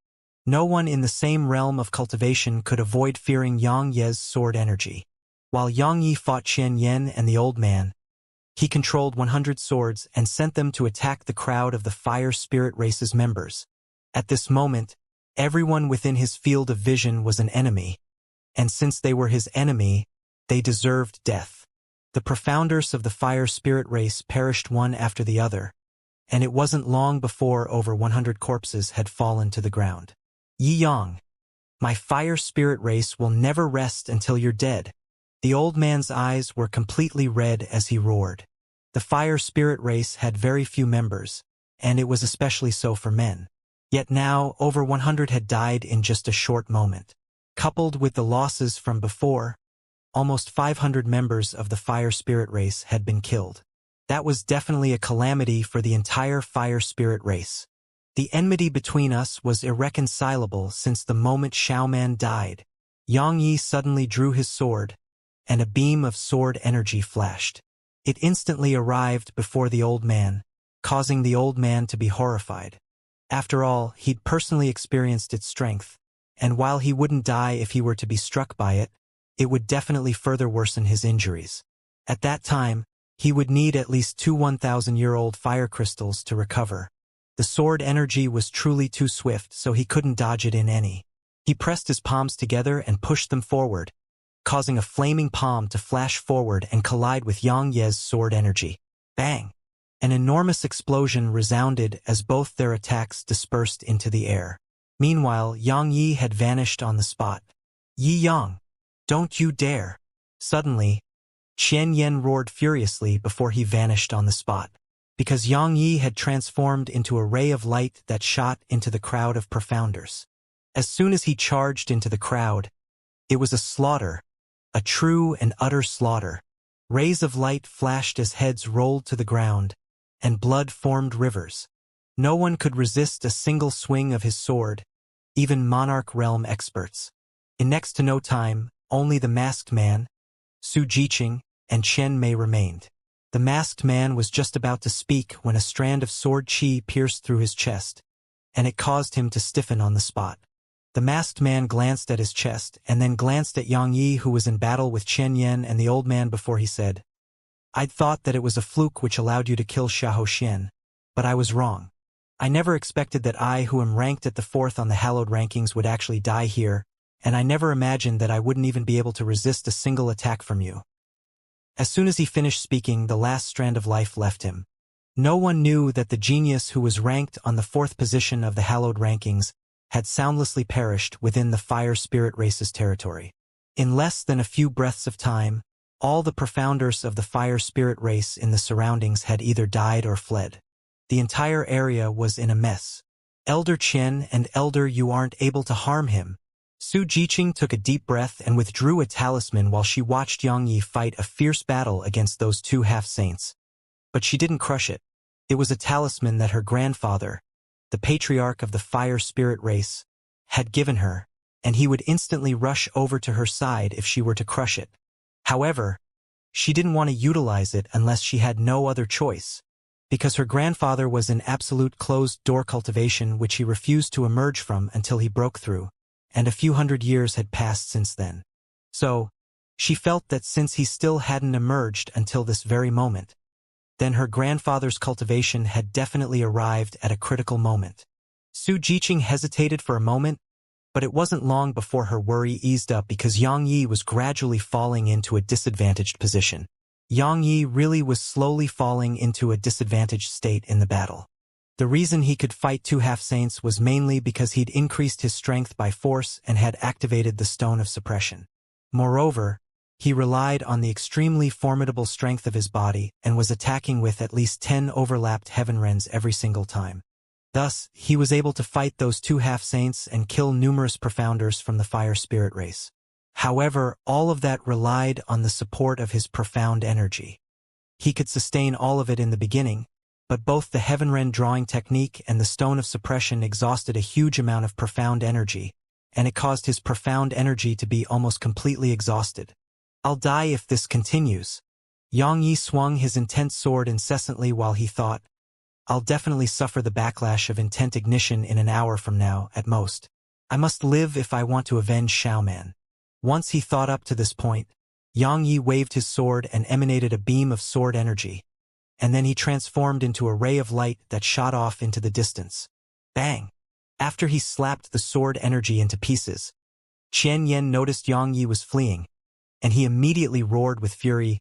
No one in the same realm of cultivation could avoid fearing Xianxia's sword energy. While Xianxia fought Chen Yen and the old man, he controlled 100 swords and sent them to attack the crowd of the fire spirit race's members. At this moment, everyone within his field of vision was an enemy, and since they were his enemy, they deserved death. The profounders of the fire spirit race perished one after the other, and it wasn't long before over 100 corpses had fallen to the ground. Yi Yang, my fire spirit race will never rest until you're dead. The old man's eyes were completely red as he roared. The fire spirit race had very few members, and it was especially so for men. Yet now, over 100 had died in just a short moment. Coupled with the losses from before, almost 500 members of the fire spirit race had been killed. That was definitely a calamity for the entire fire spirit race. The enmity between us was irreconcilable since the moment Xiaoman died. Xianxia suddenly drew his sword, and a beam of sword energy flashed. It instantly arrived before the old man, causing the old man to be horrified. After all, he'd personally experienced its strength, and while he wouldn't die if he were to be struck by it, it would definitely further worsen his injuries. At that time, he would need at least 2 1,000-year-old fire crystals to recover. The sword energy was truly too swift, so he couldn't dodge it in any. He pressed his palms together and pushed them forward, causing a flaming palm to flash forward and collide with Xianxia's sword energy. Bang! An enormous explosion resounded as both their attacks dispersed into the air. Meanwhile, Yang Yi had vanished on the spot. Yi Yang! Don't you dare! Suddenly, Qian Yen roared furiously before he vanished on the spot. Because Yang Yi had transformed into a ray of light that shot into the crowd of profounders. As soon as he charged into the crowd, it was a slaughter, a true and utter slaughter. Rays of light flashed as heads rolled to the ground, and blood formed rivers. No one could resist a single swing of his sword, even Monarch Realm experts. In next to no time, only the masked man, Su Jiqing, and Chen Mei remained. The masked man was just about to speak when a strand of sword chi pierced through his chest, and it caused him to stiffen on the spot. The masked man glanced at his chest and then glanced at Yang Yi, who was in battle with Chen Yen and the old man, before he said, "I'd thought that it was a fluke which allowed you to kill Xiahou Xian, but I was wrong. I never expected that I, who am ranked at the 4th on the hallowed rankings, would actually die here, and I never imagined that I wouldn't even be able to resist a single attack from you." As soon as he finished speaking, the last strand of life left him. No one knew that the genius who was ranked on the 4th position of the hallowed rankings had soundlessly perished within the fire spirit race's territory. In less than a few breaths of time, all the profounders of the fire spirit race in the surroundings had either died or fled. The entire area was in a mess. "Elder Chen and Elder, you aren't able to harm him." Su Jiqing took a deep breath and withdrew a talisman while she watched Yang Yi fight a fierce battle against those two half-saints. But she didn't crush it. It was a talisman that her grandfather, the patriarch of the fire spirit race, had given her, and he would instantly rush over to her side if she were to crush it. However, she didn't want to utilize it unless she had no other choice, because her grandfather was in absolute closed-door cultivation which he refused to emerge from until he broke through, and a few hundred years had passed since then. So, she felt that since he still hadn't emerged until this very moment, then her grandfather's cultivation had definitely arrived at a critical moment. Su Jiqing hesitated for a moment, but it wasn't long before her worry eased up because Yang Yi was gradually falling into a disadvantaged position. Yang Yi really was slowly falling into a disadvantaged state in the battle. The reason he could fight two half-saints was mainly because he'd increased his strength by force and had activated the Stone of Suppression. Moreover, he relied on the extremely formidable strength of his body and was attacking with at least 10 overlapped heaven rens every single time. Thus, he was able to fight those two half-saints and kill numerous profounders from the fire spirit race. However, all of that relied on the support of his profound energy. He could sustain all of it in the beginning, but both the heaven ren drawing technique and the Stone of Suppression exhausted a huge amount of profound energy, and it caused his profound energy to be almost completely exhausted. "I'll die if this continues." Yang Yi swung his intense sword incessantly while he thought, "I'll definitely suffer the backlash of intent ignition in an hour from now, at most. I must live if I want to avenge Xiaoman." Once he thought up to this point, Yang Yi waved his sword and emanated a beam of sword energy, and then he transformed into a ray of light that shot off into the distance. Bang! After he slapped the sword energy into pieces, Chen Yen noticed Yang Yi was fleeing, and he immediately roared with fury,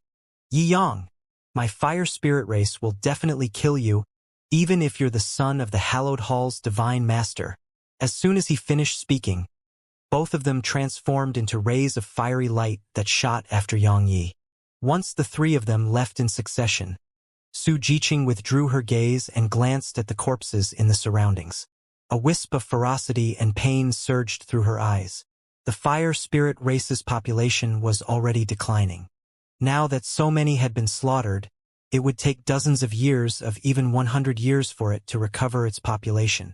"Yi Yang, my fire spirit race will definitely kill you, even if you're the son of the Hallowed Hall's divine master." As soon as he finished speaking, both of them transformed into rays of fiery light that shot after Yang Yi. Once the three of them left in succession, Su Jiqing withdrew her gaze and glanced at the corpses in the surroundings. A wisp of ferocity and pain surged through her eyes. The fire spirit race's population was already declining. Now that so many had been slaughtered, it would take dozens of years of even 100 years for it to recover its population.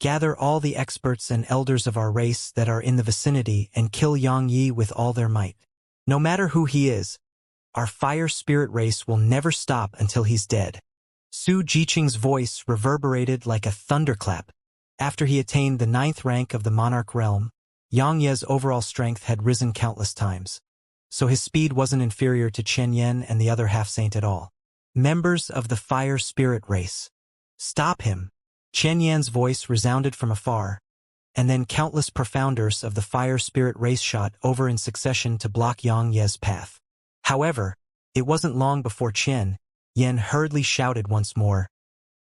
Gather all the experts and elders of our race that are in the vicinity and kill Yang Yi with all their might. No matter who he is, our fire spirit race will never stop until he's dead. Su Jiqing's voice reverberated like a thunderclap. After he attained the 9th rank of the Monarch Realm, Yang Ye's overall strength had risen countless times, so his speed wasn't inferior to Chen Yen and the other half-saint at all. "Members of the fire spirit race, stop him!" Chen Yan's voice resounded from afar, and then countless profounders of the fire spirit race shot over in succession to block Yang Ye's path. However, it wasn't long before Chen Yan hurriedly shouted once more,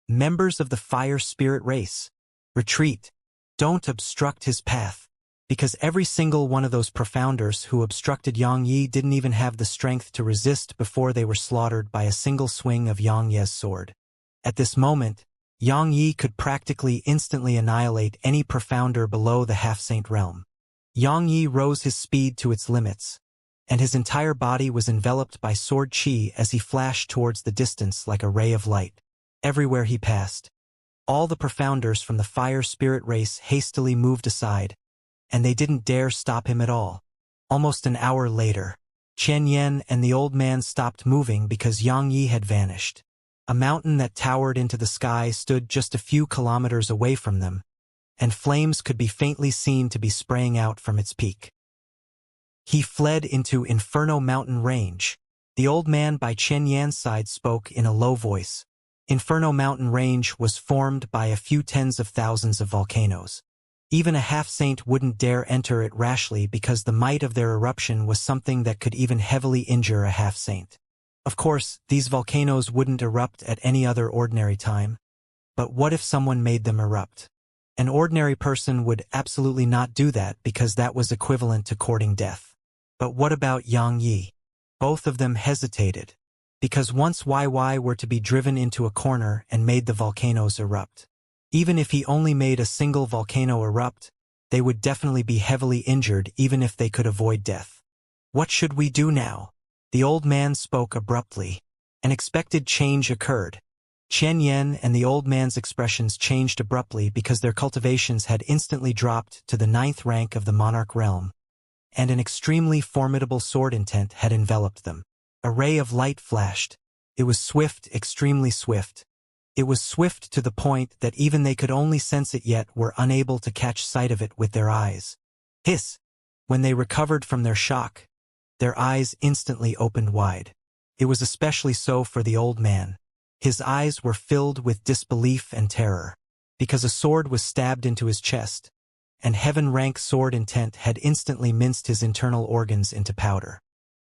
"Members of the fire spirit race, retreat! Don't obstruct his path!" Because every single one of those profounders who obstructed Yang Yi didn't even have the strength to resist before they were slaughtered by a single swing of Yang Ye's sword. At this moment, Yang Yi could practically instantly annihilate any profounder below the half-saint realm. Yang Yi rose his speed to its limits, and his entire body was enveloped by sword qi as he flashed towards the distance like a ray of light. Everywhere he passed, all the profounders from the fire spirit race hastily moved aside, and they didn't dare stop him at all. Almost an hour later, Chen Yan and the old man stopped moving because Yang Yi had vanished. A mountain that towered into the sky stood just a few kilometers away from them, and flames could be faintly seen to be spraying out from its peak. He fled into Inferno Mountain Range. The old man by Chen Yan's side spoke in a low voice. Inferno Mountain Range was formed by a few tens of thousands of volcanoes. Even a half-saint wouldn't dare enter it rashly because the might of their eruption was something that could even heavily injure a half-saint. Of course, these volcanoes wouldn't erupt at any other ordinary time. But what if someone made them erupt? An ordinary person would absolutely not do that because that was equivalent to courting death. But what about Yang Yi? Both of them hesitated, because once YY were to be driven into a corner and made the volcanoes erupt, even if he only made a single volcano erupt, they would definitely be heavily injured even if they could avoid death. What should we do now? The old man spoke abruptly. An expected change occurred. Chen Yan and the old man's expressions changed abruptly because their cultivations had instantly dropped to the 9th rank of the monarch realm, and an extremely formidable sword intent had enveloped them. A ray of light flashed. It was swift, extremely swift. It was swift to the point that even they could only sense it yet were unable to catch sight of it with their eyes. Hiss! When they recovered from their shock, their eyes instantly opened wide. It was especially so for the old man. His eyes were filled with disbelief and terror, because a sword was stabbed into his chest, and heaven-rank sword intent had instantly minced his internal organs into powder.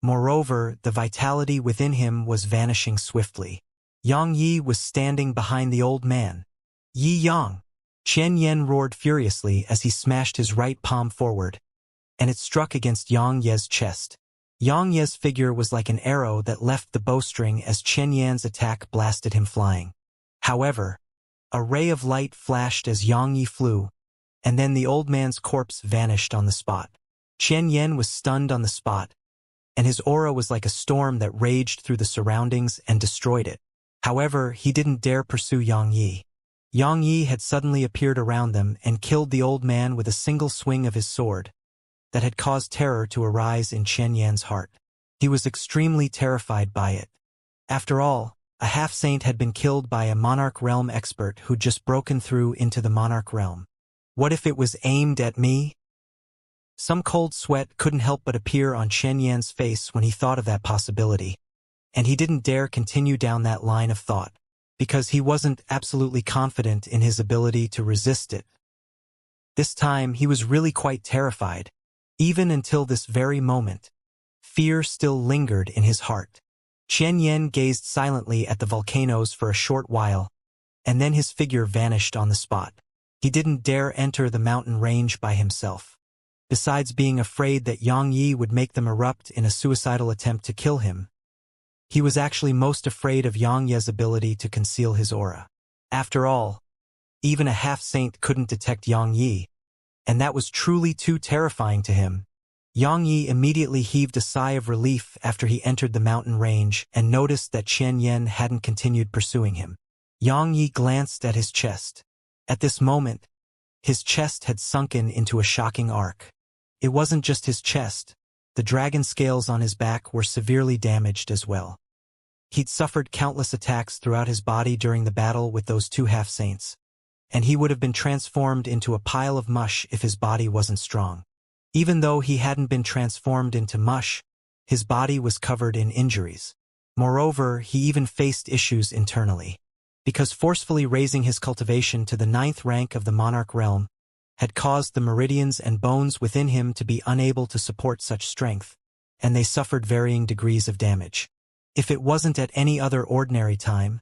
Moreover, the vitality within him was vanishing swiftly. Yang Yi was standing behind the old man. "Yi Yang!" Chen Yan roared furiously as he smashed his right palm forward, and it struck against Yang Ye's chest. Yang Ye's figure was like an arrow that left the bowstring as Chen Yan's attack blasted him flying. However, a ray of light flashed as Yang Yi flew, and then the old man's corpse vanished on the spot. Chen Yan was stunned on the spot, and his aura was like a storm that raged through the surroundings and destroyed it. However, he didn't dare pursue Yang Yi. Yang Yi had suddenly appeared around them and killed the old man with a single swing of his sword that had caused terror to arise in Chen Yan's heart. He was extremely terrified by it. After all, a half-saint had been killed by a monarch realm expert who'd just broken through into the monarch realm. What if it was aimed at me? Some cold sweat couldn't help but appear on Chen Yan's face when he thought of that possibility, and he didn't dare continue down that line of thought, because he wasn't absolutely confident in his ability to resist it. This time he was really quite terrified. Even until this very moment, fear still lingered in his heart. Chen Yan gazed silently at the volcanoes for a short while, and then his figure vanished on the spot. He didn't dare enter the mountain range by himself. Besides being afraid that Yang Yi would make them erupt in a suicidal attempt to kill him, he was actually most afraid of Yang Ye's ability to conceal his aura. After all, even a half-saint couldn't detect Yang Yi, and that was truly too terrifying to him. Yang Yi immediately heaved a sigh of relief after he entered the mountain range and noticed that Chen Yan hadn't continued pursuing him. Yang Yi glanced at his chest. At this moment, his chest had sunken into a shocking arc. It wasn't just his chest. The dragon scales on his back were severely damaged as well. He'd suffered countless attacks throughout his body during the battle with those two half-saints, and he would have been transformed into a pile of mush if his body wasn't strong. Even though he hadn't been transformed into mush, his body was covered in injuries. Moreover, he even faced issues internally. because forcefully raising his cultivation to the 9th rank of the monarch realm had caused the meridians and bones within him to be unable to support such strength, and they suffered varying degrees of damage. If it wasn't at any other ordinary time,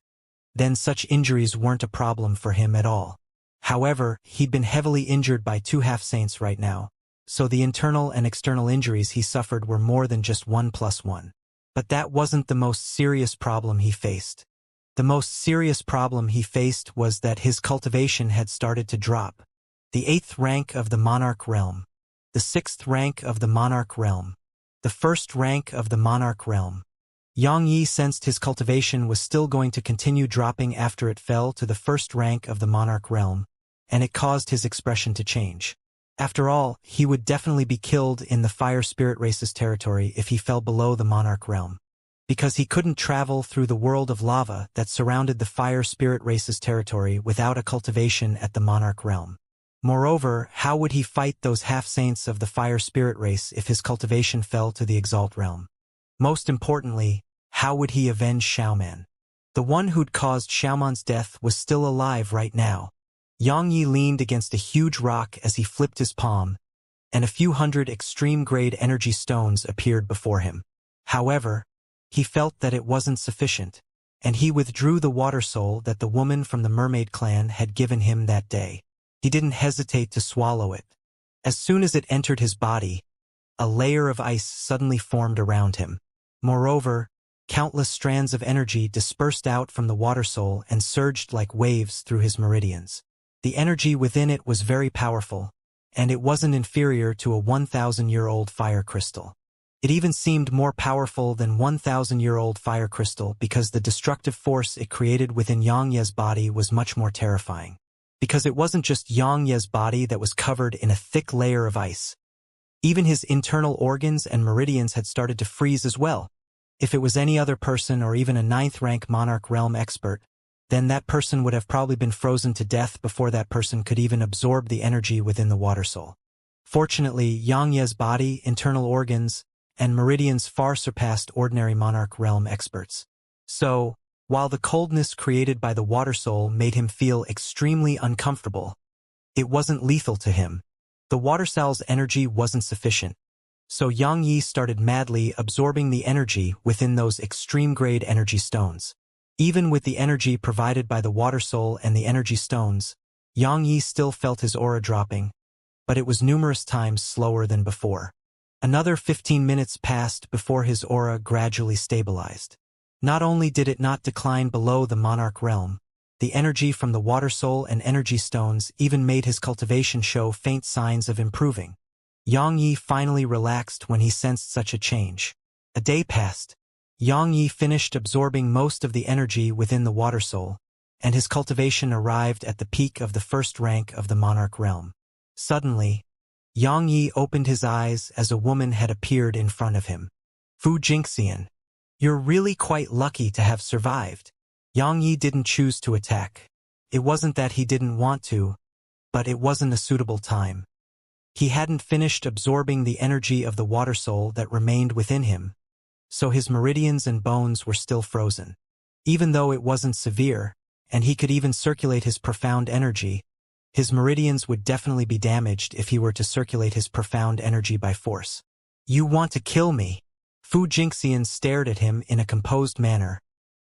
then such injuries weren't a problem for him at all. However, he'd been heavily injured by 2 half-saints right now, so the internal and external injuries he suffered were more than just 1+1. But that wasn't the most serious problem he faced. The most serious problem he faced was that his cultivation had started to drop. The 8th rank of the monarch realm, the 6th rank of the monarch realm, the 1st rank of the monarch realm. Yang Yi sensed his cultivation was still going to continue dropping after it fell to the 1st rank of the monarch realm, and it caused his expression to change. After all, he would definitely be killed in the fire spirit race's territory if he fell below the monarch realm, because he couldn't travel through the world of lava that surrounded the fire spirit race's territory without a cultivation at the monarch realm. Moreover, how would he fight those half-saints of the fire spirit race if his cultivation fell to the exalt realm? Most importantly, how would he avenge Xiaoman? The one who'd caused Xiaoman's death was still alive right now. Yang Yi leaned against a huge rock as he flipped his palm, and a few hundred extreme-grade energy stones appeared before him. However, he felt that it wasn't sufficient, and he withdrew the water soul that the woman from the mermaid clan had given him that day. He didn't hesitate to swallow it. As soon as it entered his body, a layer of ice suddenly formed around him. Moreover, countless strands of energy dispersed out from the water soul and surged like waves through his meridians. The energy within it was very powerful, and it wasn't inferior to a 1,000-year-old fire crystal. It even seemed more powerful than 1,000-year-old fire crystal because the destructive force it created within Yang Ye's body was much more terrifying. Because it wasn't just Yang Ye's body that was covered in a thick layer of ice. Even his internal organs and meridians had started to freeze as well. If it was any other person or even a 9th-rank monarch realm expert, then that person would have probably been frozen to death before that person could even absorb the energy within the water soul. Fortunately, Yang Ye's body, internal organs, and meridians far surpassed ordinary monarch realm experts. So, while the coldness created by the water soul made him feel extremely uncomfortable, it wasn't lethal to him. The water soul's energy wasn't sufficient, so Yang Yi started madly absorbing the energy within those extreme-grade energy stones. Even with the energy provided by the water soul and the energy stones, Yang Yi still felt his aura dropping, but it was numerous times slower than before. Another 15 minutes passed before his aura gradually stabilized. Not only did it not decline below the monarch realm, the energy from the water soul and energy stones even made his cultivation show faint signs of improving. Yang Yi finally relaxed when he sensed such a change. A day passed. Yang Yi finished absorbing most of the energy within the water soul, and his cultivation arrived at the peak of the 1st rank of the monarch realm. Suddenly, Yang Yi opened his eyes as a woman had appeared in front of him. Fu Jingxian, you're really quite lucky to have survived. Yang Yi didn't choose to attack. It wasn't that he didn't want to, but it wasn't a suitable time. He hadn't finished absorbing the energy of the water soul that remained within him, so his meridians and bones were still frozen. Even though it wasn't severe, and he could even circulate his profound energy, his meridians would definitely be damaged if he were to circulate his profound energy by force. You want to kill me? Fu Jingxian stared at him in a composed manner,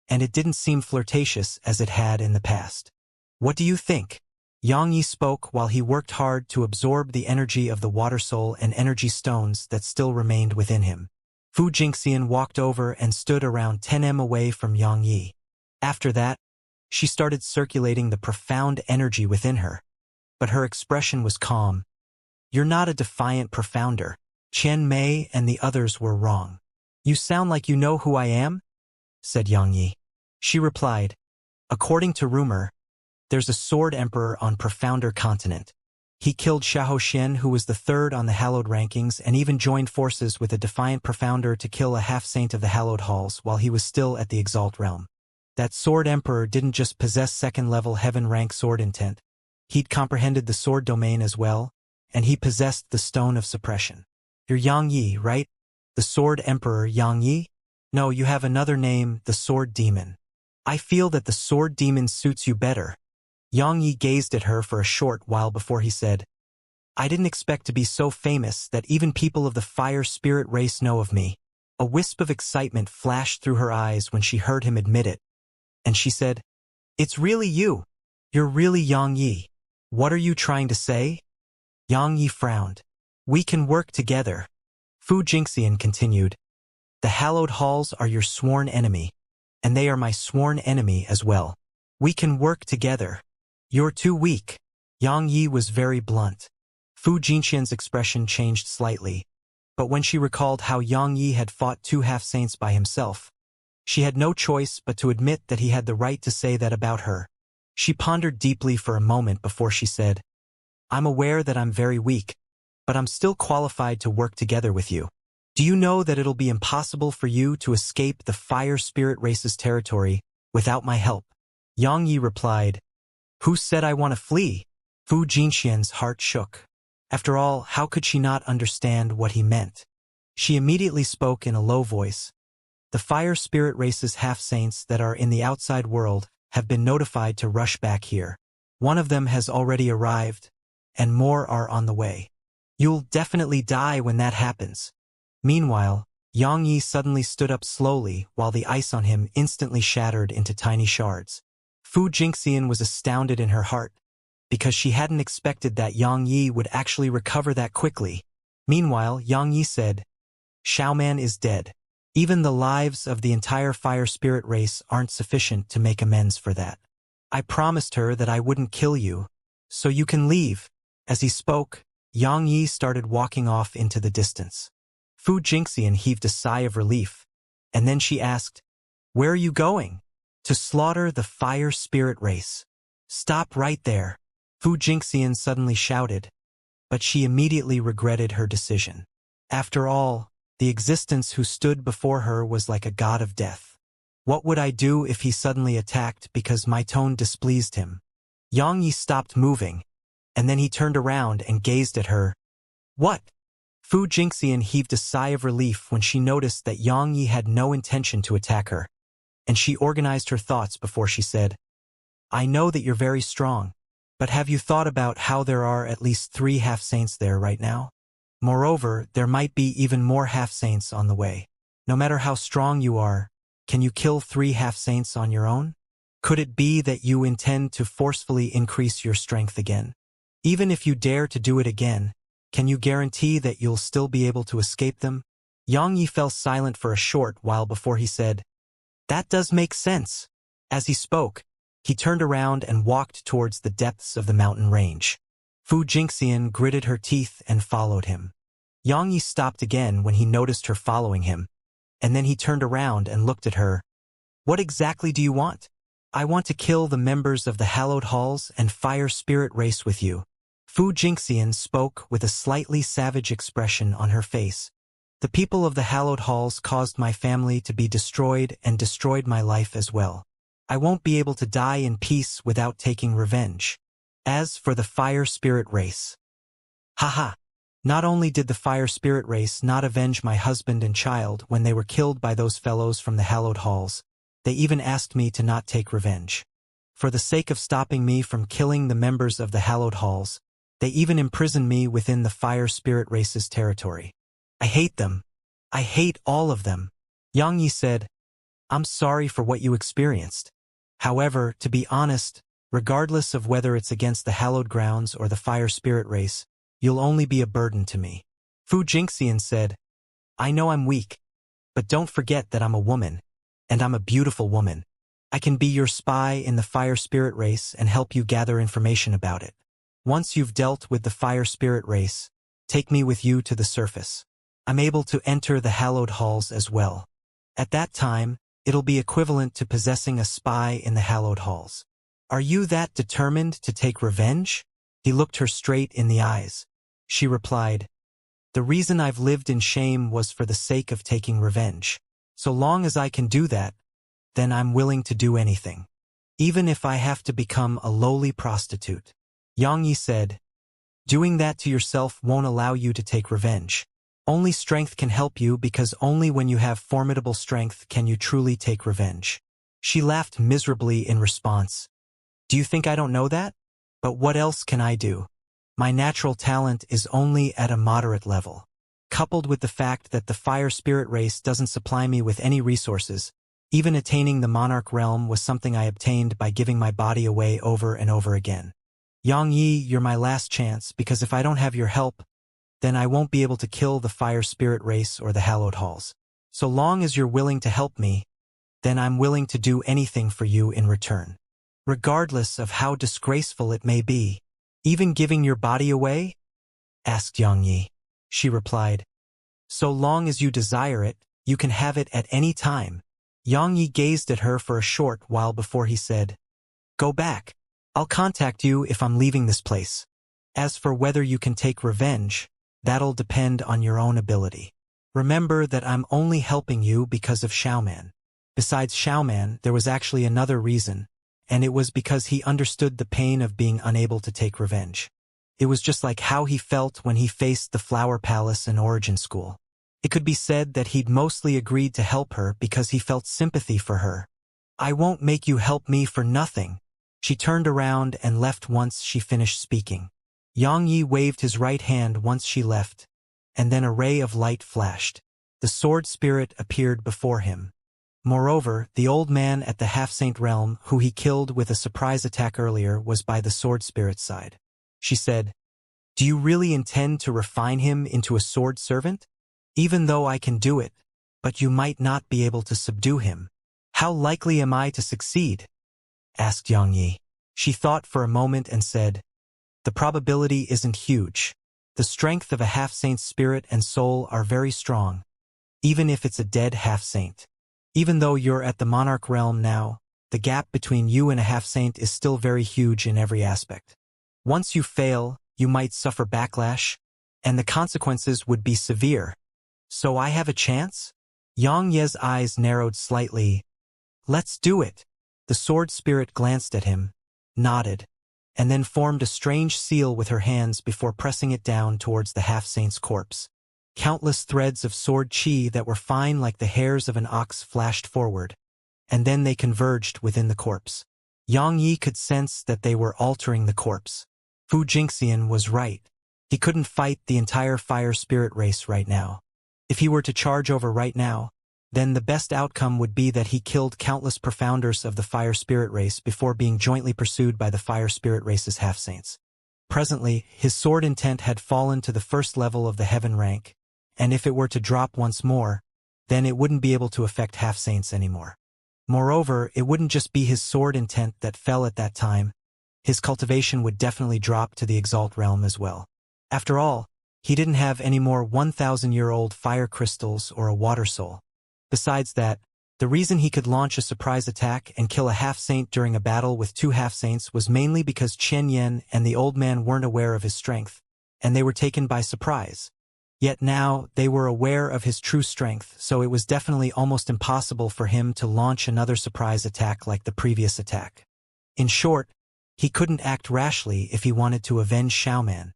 and it didn't seem flirtatious as it had in the past. What do you think? Yang Yi spoke while he worked hard to absorb the energy of the water soul and energy stones that still remained within him. Fu Jingxian walked over and stood around 10 m away from Yang Yi. After that, she started circulating the profound energy within her. But her expression was calm. You're not a defiant profounder. Qian Mei and the others were wrong. You sound like you know who I am? Said Yang Yi. She replied, according to rumor, there's a sword emperor on Profounder Continent. He killed Xiahou Xian, who was the 3rd on the hallowed rankings, and even joined forces with a defiant profounder to kill a half-saint of the hallowed halls while he was still at the Exalt realm. That sword emperor didn't just possess 2nd-level heaven rank sword intent. He'd comprehended the sword domain as well, and he possessed the stone of suppression. You're Yang Yi, right? The sword emperor Yang Yi? No, you have another name, the sword demon. I feel that the sword demon suits you better. Xianxia gazed at her for a short while before he said, I didn't expect to be so famous that even people of the fire spirit race know of me. A wisp of excitement flashed through her eyes when she heard him admit it, and she said, It's really you. You're really Xianxia. What are you trying to say? Xianxia frowned. We can work together. Fu Jingxian continued. The hallowed halls are your sworn enemy, and they are my sworn enemy as well. We can work together. You're too weak. Xianxia was very blunt. Fu Jingxian's expression changed slightly, but when she recalled how Xianxia had fought 2 half-saints by himself, she had no choice but to admit that he had the right to say that about her. She pondered deeply for a moment before she said, I'm aware that I'm very weak, but I'm still qualified to work together with you. Do you know that it'll be impossible for you to escape the fire spirit race's territory without my help? Xianxia replied, Who said I want to flee? Fu Jingxian's heart shook. After all, how could she not understand what he meant? She immediately spoke in a low voice. The fire spirit race's half-saints that are in the outside world have been notified to rush back here. One of them has already arrived, and more are on the way. You'll definitely die when that happens. Meanwhile, Xianxia suddenly stood up slowly while the ice on him instantly shattered into tiny shards. Fu Jingxian was astounded in her heart, because she hadn't expected that Xianxia would actually recover that quickly. Meanwhile, Xianxia said, Xiaoman is dead. Even the lives of the entire fire spirit race aren't sufficient to make amends for that. I promised her that I wouldn't kill you, so you can leave. As he spoke, Xianxia started walking off into the distance. Fu Jingxian heaved a sigh of relief, and then she asked, Where are you going? To slaughter the fire spirit race. Stop right there. Fu Jingxian suddenly shouted, but she immediately regretted her decision. After all, the existence who stood before her was like a god of death. What would I do if he suddenly attacked because my tone displeased him? Xianxia stopped moving, and then he turned around and gazed at her. What? Fu Jingxian heaved a sigh of relief when she noticed that Xianxia had no intention to attack her, and she organized her thoughts before she said, I know that you're very strong, but have you thought about how there are at least 3 half-saints there right now? Moreover, there might be even more half-saints on the way. No matter how strong you are, can you kill 3 half-saints on your own? Could it be that you intend to forcefully increase your strength again? Even if you dare to do it again, can you guarantee that you'll still be able to escape them? Xianxia fell silent for a short while before he said, That does make sense. As he spoke, he turned around and walked towards the depths of the mountain range. Fu Jingxian gritted her teeth and followed him. Xianxia stopped again when he noticed her following him, and then he turned around and looked at her. What exactly do you want? I want to kill the members of the hallowed halls and fire spirit race with you. Fu Jingxian spoke with a slightly savage expression on her face. The people of the hallowed halls caused my family to be destroyed and destroyed my life as well. I won't be able to die in peace without taking revenge. As for the fire spirit race. Haha. Not only did the fire spirit race not avenge my husband and child when they were killed by those fellows from the hallowed halls, they even asked me to not take revenge. For the sake of stopping me from killing the members of the hallowed halls, they even imprisoned me within the fire spirit race's territory. I hate them. I hate all of them. Xianxia said, I'm sorry for what you experienced. However, to be honest, regardless of whether it's against the hallowed grounds or the fire spirit race, you'll only be a burden to me. Fu Jingxian said, I know I'm weak, but don't forget that I'm a woman, and I'm a beautiful woman. I can be your spy in the fire spirit race and help you gather information about it. Once you've dealt with the fire spirit race, take me with you to the surface. I'm able to enter the hallowed halls as well. At that time, it'll be equivalent to possessing a spy in the hallowed halls. Are you that determined to take revenge? He looked her straight in the eyes. She replied, The reason I've lived in shame was for the sake of taking revenge. So long as I can do that, then I'm willing to do anything. Even if I have to become a lowly prostitute. Xianxia said, Doing that to yourself won't allow you to take revenge. Only strength can help you because only when you have formidable strength can you truly take revenge. She laughed miserably in response. Do you think I don't know that? But what else can I do? My natural talent is only at a moderate level. Coupled with the fact that the fire spirit race doesn't supply me with any resources, even attaining the monarch realm was something I obtained by giving my body away over and over again. Yang Yi, you're my last chance, because if I don't have your help, then I won't be able to kill the fire spirit race or the hallowed halls. So long as you're willing to help me, then I'm willing to do anything for you in return. Regardless of how disgraceful it may be. Even giving your body away? Asked Yang Yi. She replied, so long as you desire it, you can have it at any time. Yang Yi gazed at her for a short while before he said, go back. I'll contact you if I'm leaving this place. As for whether you can take revenge, that'll depend on your own ability. Remember that I'm only helping you because of Xiaoman. Besides Xiaoman, there was actually another reason, and it was because he understood the pain of being unable to take revenge. It was just like how he felt when he faced the Flower Palace in Origin School. It could be said that he'd mostly agreed to help her because he felt sympathy for her. I won't make you help me for nothing. She turned around and left once she finished speaking. Yang Yi waved his right hand once she left, and then a ray of light flashed. The sword spirit appeared before him. Moreover, the old man at the half-saint realm who he killed with a surprise attack earlier was by the sword spirit's side. She said, do you really intend to refine him into a sword servant? Even though I can do it, but you might not be able to subdue him. How likely am I to succeed? Asked Yang Yi. She thought for a moment and said, the probability isn't huge. The strength of a half-saint's spirit and soul are very strong, even if it's a dead half-saint. Even though you're at the monarch realm now, the gap between you and a half-saint is still very huge in every aspect. Once you fail, you might suffer backlash, and the consequences would be severe. So I have a chance? Yang Ye's eyes narrowed slightly. Let's do it. The sword spirit glanced at him, nodded, and then formed a strange seal with her hands before pressing it down towards the half-saint's corpse. Countless threads of sword chi that were fine like the hairs of an ox flashed forward, and then they converged within the corpse. Yang Yi could sense that they were altering the corpse. Fu Jingxian was right. He couldn't fight the entire fire spirit race right now. If he were to charge over right now, then the best outcome would be that he killed countless profounders of the fire spirit race before being jointly pursued by the fire spirit race's half-saints. Presently, his sword intent had fallen to the first level of the heaven rank, and if it were to drop once more, then it wouldn't be able to affect half-saints anymore. Moreover, it wouldn't just be his sword intent that fell at that time. His cultivation would definitely drop to the exalt realm as well. After all, he didn't have any more 1,000-year-old fire crystals or a water soul. Besides that, the reason he could launch a surprise attack and kill a half-saint during a battle with two half-saints was mainly because Chen Yan and the old man weren't aware of his strength, and they were taken by surprise. Yet now, they were aware of his true strength, so it was definitely almost impossible for him to launch another surprise attack like the previous attack. In short, he couldn't act rashly if he wanted to avenge Xiaoman.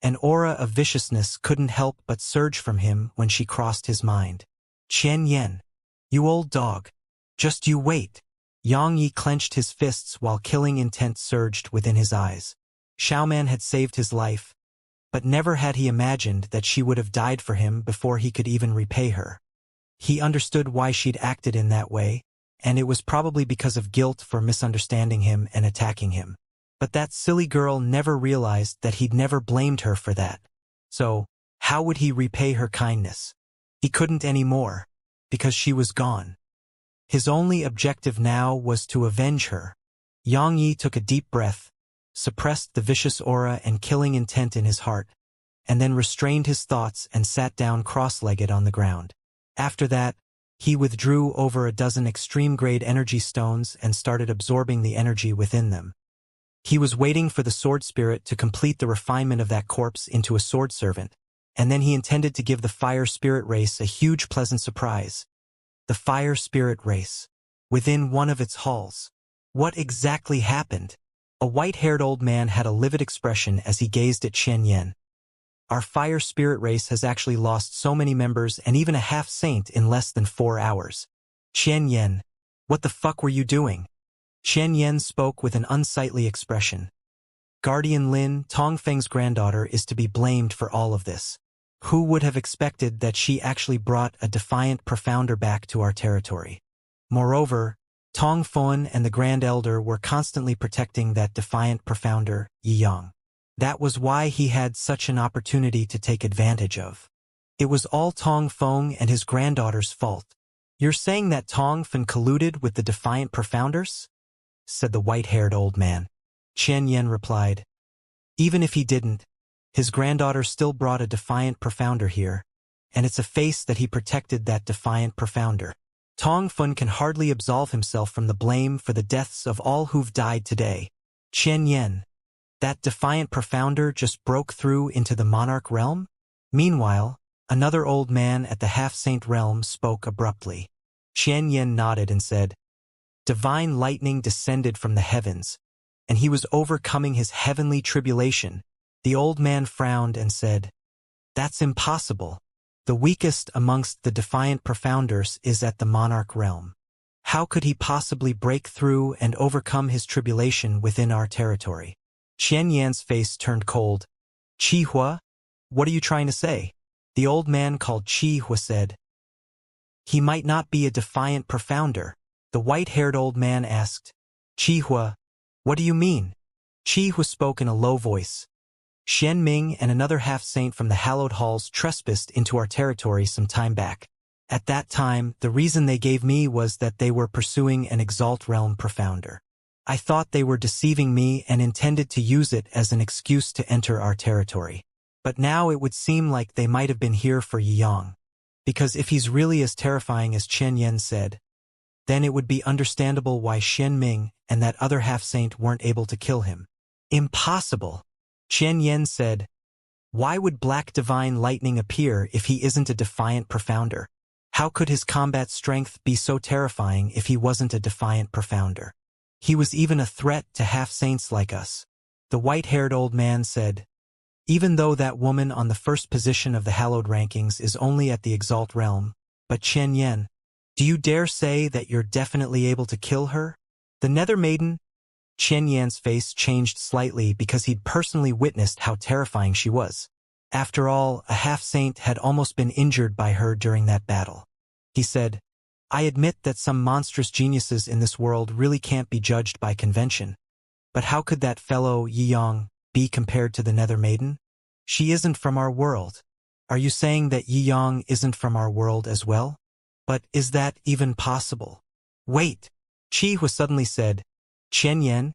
An aura of viciousness couldn't help but surge from him when she crossed his mind. Chen Yan, you old dog. Just you wait. Yang Yi clenched his fists while killing intent surged within his eyes. Xiaoman had saved his life, but never had he imagined that she would have died for him before he could even repay her. He understood why she'd acted in that way, and it was probably because of guilt for misunderstanding him and attacking him. But that silly girl never realized that he'd never blamed her for that. So, how would he repay her kindness? He couldn't anymore, because she was gone. His only objective now was to avenge her. Yang Yi took a deep breath, suppressed the vicious aura and killing intent in his heart, and then restrained his thoughts and sat down cross-legged on the ground. After that, he withdrew over a dozen extreme-grade energy stones and started absorbing the energy within them. He was waiting for the sword spirit to complete the refinement of that corpse into a sword servant, and then he intended to give the fire spirit race a huge pleasant surprise. The fire spirit race. Within one of its halls. What exactly happened? A white-haired old man had a livid expression as he gazed at Chen Yan. Our fire spirit race has actually lost so many members and even a half-saint in less than 4 hours. Chen Yan, What the fuck were you doing? Xianxia spoke with an unsightly expression. Guardian Lin, Tongfeng's granddaughter, is to be blamed for all of this. Who would have expected that she actually brought a defiant profounder back to our territory? Moreover, Tongfen and the Grand Elder were constantly protecting that defiant profounder, Yiyang. That was why he had such an opportunity to take advantage of. It was all Tongfeng and his granddaughter's fault. You're saying that Tongfen colluded with the defiant profounders? Said the white-haired old man. Xianxia replied. Even if he didn't, his granddaughter still brought a defiant profounder here, and it's a face that he protected that defiant profounder. Tongfen can hardly absolve himself from the blame for the deaths of all who've died today. Xianxia, that defiant profounder just broke through into the monarch realm? Meanwhile, another old man at the half-saint realm spoke abruptly. Xianxia nodded and said, Divine lightning descended from the heavens, and he was overcoming his heavenly tribulation. The old man frowned and said, That's impossible. The weakest amongst the defiant profounders is at the monarch realm. How could he possibly break through and overcome his tribulation within our territory? Xianxia's face turned cold. Qihua? What are you trying to say? The old man called Qihua said. He might not be a defiant profounder. The white-haired old man asked. Qihua, what do you mean? Qihua spoke in a low voice. Xianming and another half-saint from the hallowed halls trespassed into our territory some time back. At that time, the reason they gave me was that they were pursuing an exalt realm profounder. I thought they were deceiving me and intended to use it as an excuse to enter our territory. But now it would seem like they might have been here for Yiyang. Because if he's really as terrifying as Chen said, then it would be understandable why Xianming and that other half-saint weren't able to kill him. Impossible! Chen said. Why would black divine lightning appear if he isn't a defiant profounder? How could his combat strength be so terrifying if he wasn't a defiant profounder? He was even a threat to half-saints like us. The white-haired old man said. Even though that woman on the first position of the hallowed rankings is only at the exalt realm, but Chen, do you dare say that you're definitely able to kill her? The Nether Maiden? Chen face changed slightly because he'd personally witnessed how terrifying she was. After all, a half-saint had almost been injured by her during that battle. He said, I admit that some monstrous geniuses in this world really can't be judged by convention. But how could that fellow Yiyang be compared to the Nether Maiden? She isn't from our world. Are you saying that Yiyang isn't from our world as well? But is that even possible? Wait! Qihua suddenly said, Chen,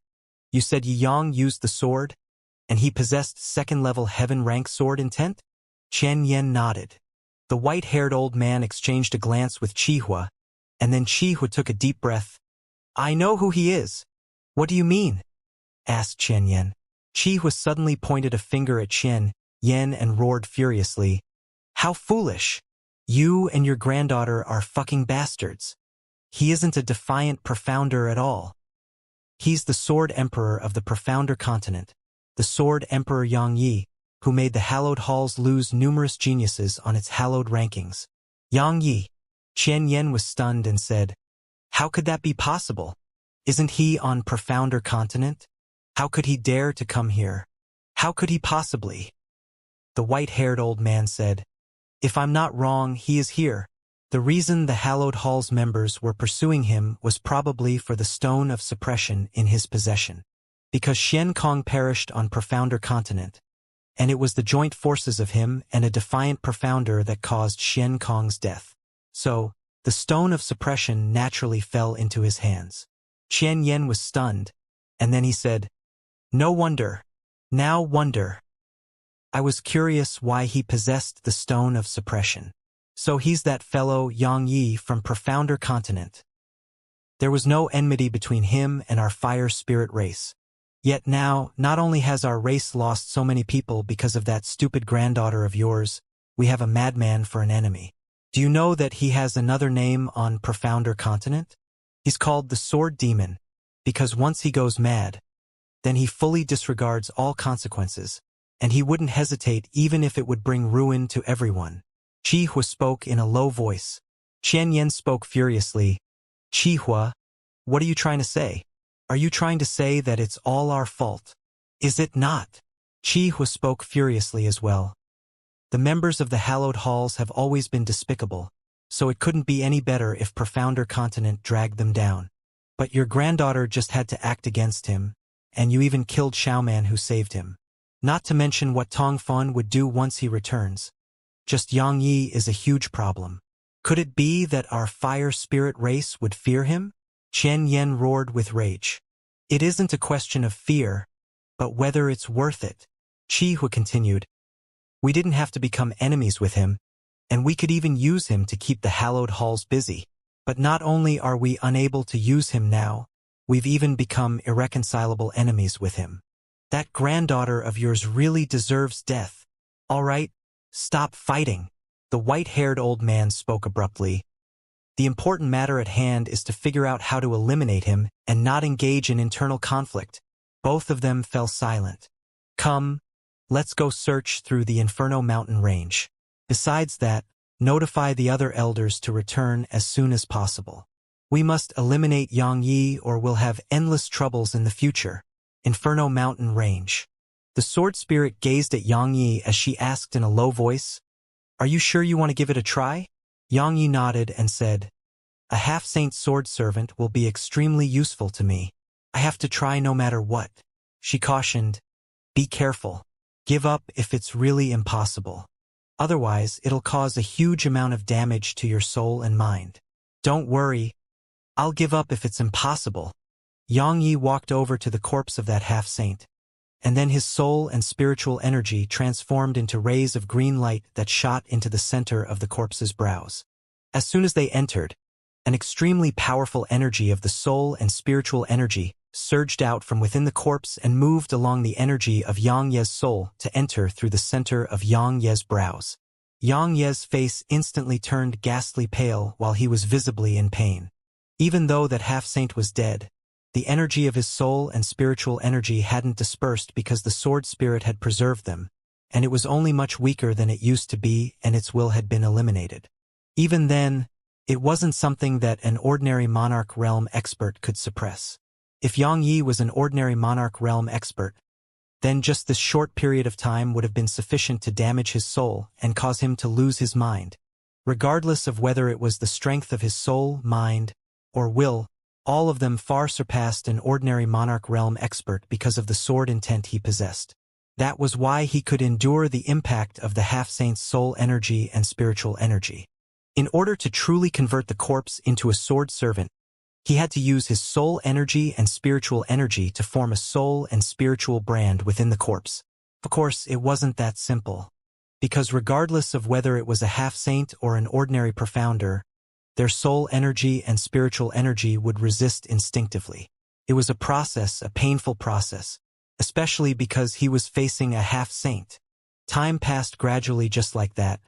you said Yiyang used the sword, and he possessed second-level heaven-rank sword intent? Chen nodded. The white-haired old man exchanged a glance with Qihua, and then Qihua took a deep breath. I know who he is. What do you mean? Asked Chen. Qihua suddenly pointed a finger at Chen and roared furiously. How foolish! You and your granddaughter are fucking bastards. He isn't a defiant profounder at all. He's the Sword Emperor of the Profounder Continent, the Sword Emperor Yang Yi, who made the hallowed halls lose numerous geniuses on its hallowed rankings. Yang Yi. Chen was stunned and said, How could that be possible? Isn't he on Profounder Continent? How could he dare to come here? How could he possibly? The white-haired old man said, If I'm not wrong, he is here. The reason the Hallowed Hall's members were pursuing him was probably for the Stone of Suppression in his possession. Because Xian Kong perished on Profounder Continent, and it was the joint forces of him and a defiant profounder that caused Xian Kong's death. So, the Stone of Suppression naturally fell into his hands. Chen was stunned, and then he said, No wonder. Now wonder. I was curious why he possessed the Stone of Suppression. So he's that fellow Yang Yi from Profounder Continent. There was no enmity between him and our fire spirit race. Yet now, not only has our race lost so many people because of that stupid granddaughter of yours, we have a madman for an enemy. Do you know that he has another name on Profounder Continent? He's called the Sword Demon, because once he goes mad, then he fully disregards all consequences, and he wouldn't hesitate even if it would bring ruin to everyone. Qihua spoke in a low voice. Chen spoke furiously. Qihua, What are you trying to say? Are you trying to say that it's all our fault? Is it not? Qi Hu spoke furiously as well. The members of the hallowed halls have always been despicable, so it couldn't be any better if Profounder Continent dragged them down. But your granddaughter just had to act against him, and you even killed Xiaoman who saved him. Not to mention what Tongfan would do once he returns. Just Yang Yi is a huge problem. Could it be that our fire spirit race would fear him? Chen Yen roared with rage. It isn't a question of fear, but whether it's worth it. Qi Hu continued. We didn't have to become enemies with him, and we could even use him to keep the hallowed halls busy. But not only are we unable to use him now, we've even become irreconcilable enemies with him. That granddaughter of yours really deserves death. All right, stop fighting. The white-haired old man spoke abruptly. The important matter at hand is to figure out how to eliminate him and not engage in internal conflict. Both of them fell silent. Come, let's go search through the Inferno mountain range. Besides that, notify the other elders to return as soon as possible. We must eliminate Yang Yi or we'll have endless troubles in the future. Inferno mountain range. The sword spirit gazed at Yang Yi as she asked in a low voice, Are you sure you want to give it a try? Yang Yi nodded and said, A half-saint sword servant will be extremely useful to me. I have to try no matter what. She cautioned, Be careful. Give up if it's really impossible. Otherwise, it'll cause a huge amount of damage to your soul and mind. Don't worry. I'll give up if it's impossible. Yang Yi walked over to the corpse of that half-saint, and then his soul and spiritual energy transformed into rays of green light that shot into the center of the corpse's brows. As soon as they entered, an extremely powerful energy of the soul and spiritual energy surged out from within the corpse and moved along the energy of Yang Ye's soul to enter through the center of Yang Ye's brows. Yang Ye's face instantly turned ghastly pale while he was visibly in pain. Even though that half-saint was dead, the energy of his soul and spiritual energy hadn't dispersed because the sword spirit had preserved them, and it was only much weaker than it used to be and its will had been eliminated. Even then, it wasn't something that an ordinary Monarch Realm expert could suppress. If Yang Yi was an ordinary Monarch Realm expert, then just this short period of time would have been sufficient to damage his soul and cause him to lose his mind. Regardless of whether it was the strength of his soul, mind, or will, all of them far surpassed an ordinary Monarch Realm expert because of the sword intent he possessed. That was why he could endure the impact of the half-saint's soul energy and spiritual energy. In order to truly convert the corpse into a sword servant, he had to use his soul energy and spiritual energy to form a soul and spiritual brand within the corpse. Of course, it wasn't that simple, because regardless of whether it was a half-saint or an ordinary profounder, their soul energy and spiritual energy would resist instinctively. It was a process, a painful process, especially because he was facing a half-saint. Time passed gradually just like that,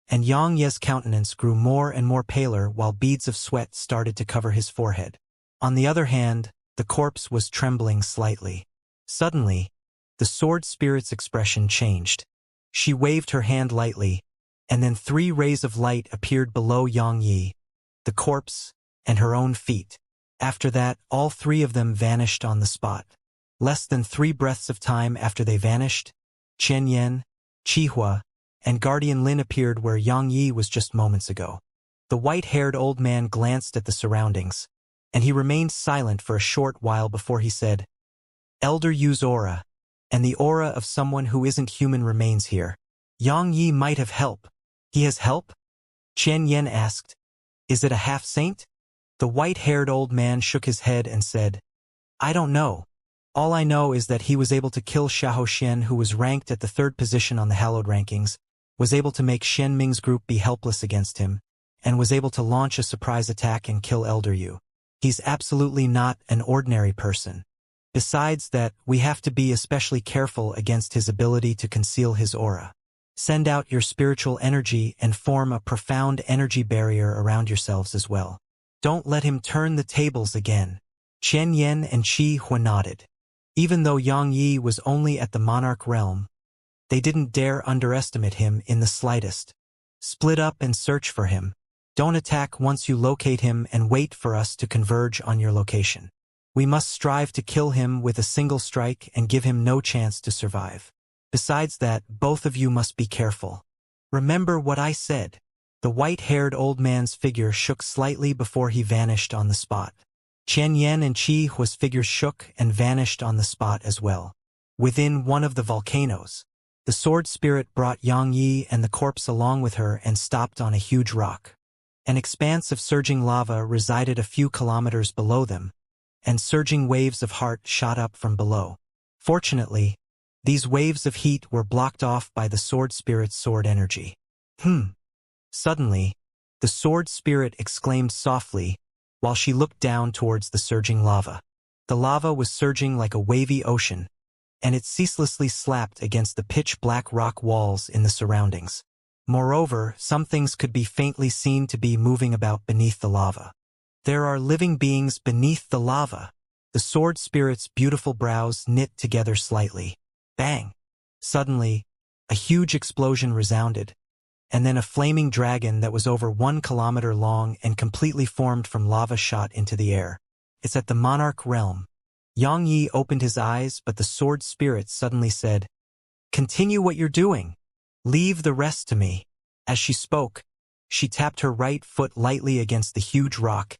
and Yang Ye's countenance grew more and more paler while beads of sweat started to cover his forehead. On the other hand, the corpse was trembling slightly. Suddenly, the sword spirit's expression changed. She waved her hand lightly, and then 3 rays of light appeared below Yang Yi, the corpse, and her own feet. After that, all 3 of them vanished on the spot. Less than 3 breaths of time after they vanished, Chen Yen, Qi Hua, and Guardian Lin appeared where Yang Yi was just moments ago. The white-haired old man glanced at the surroundings, and he remained silent for a short while before he said, Elder Yu's aura, and the aura of someone who isn't human remains here. Yang Yi might have help. He has help? Chen Yen asked. Is it a half-saint? The white-haired old man shook his head and said, I don't know. All I know is that he was able to kill Xiahou Xian, who was ranked at the 3rd position on the Hallowed rankings, was able to make Shen Ming's group be helpless against him, and was able to launch a surprise attack and kill Elder Yu. He's absolutely not an ordinary person. Besides that, we have to be especially careful against his ability to conceal his aura. Send out your spiritual energy and form a profound energy barrier around yourselves as well. Don't let him turn the tables again. Chen Yen and Qi Hua nodded. Even though Yang Yi was only at the Monarch Realm, they didn't dare underestimate him in the slightest. Split up and search for him. Don't attack once you locate him and wait for us to converge on your location. We must strive to kill him with a single strike and give him no chance to survive. Besides that, both of you must be careful. Remember what I said." The white-haired old man's figure shook slightly before he vanished on the spot. Chen Yan and Qi Hua's figures shook and vanished on the spot as well. Within one of the volcanoes, the sword spirit brought Yang Yi and the corpse along with her and stopped on a huge rock. An expanse of surging lava resided a few kilometers below them, and surging waves of heat shot up from below. Fortunately, these waves of heat were blocked off by the sword spirit's sword energy. Suddenly, the sword spirit exclaimed softly while she looked down towards the surging lava. The lava was surging like a wavy ocean, and it ceaselessly slapped against the pitch-black rock walls in the surroundings. Moreover, some things could be faintly seen to be moving about beneath the lava. There are living beings beneath the lava. The sword spirit's beautiful brows knit together slightly. Bang! Suddenly, a huge explosion resounded, and then a flaming dragon that was over 1 kilometer long and completely formed from lava shot into the air. "It's at the monarch realm." Yang Yi opened his eyes, but the sword spirit suddenly said, "Continue what you're doing. Leave the rest to me." As she spoke, she tapped her right foot lightly against the huge rock,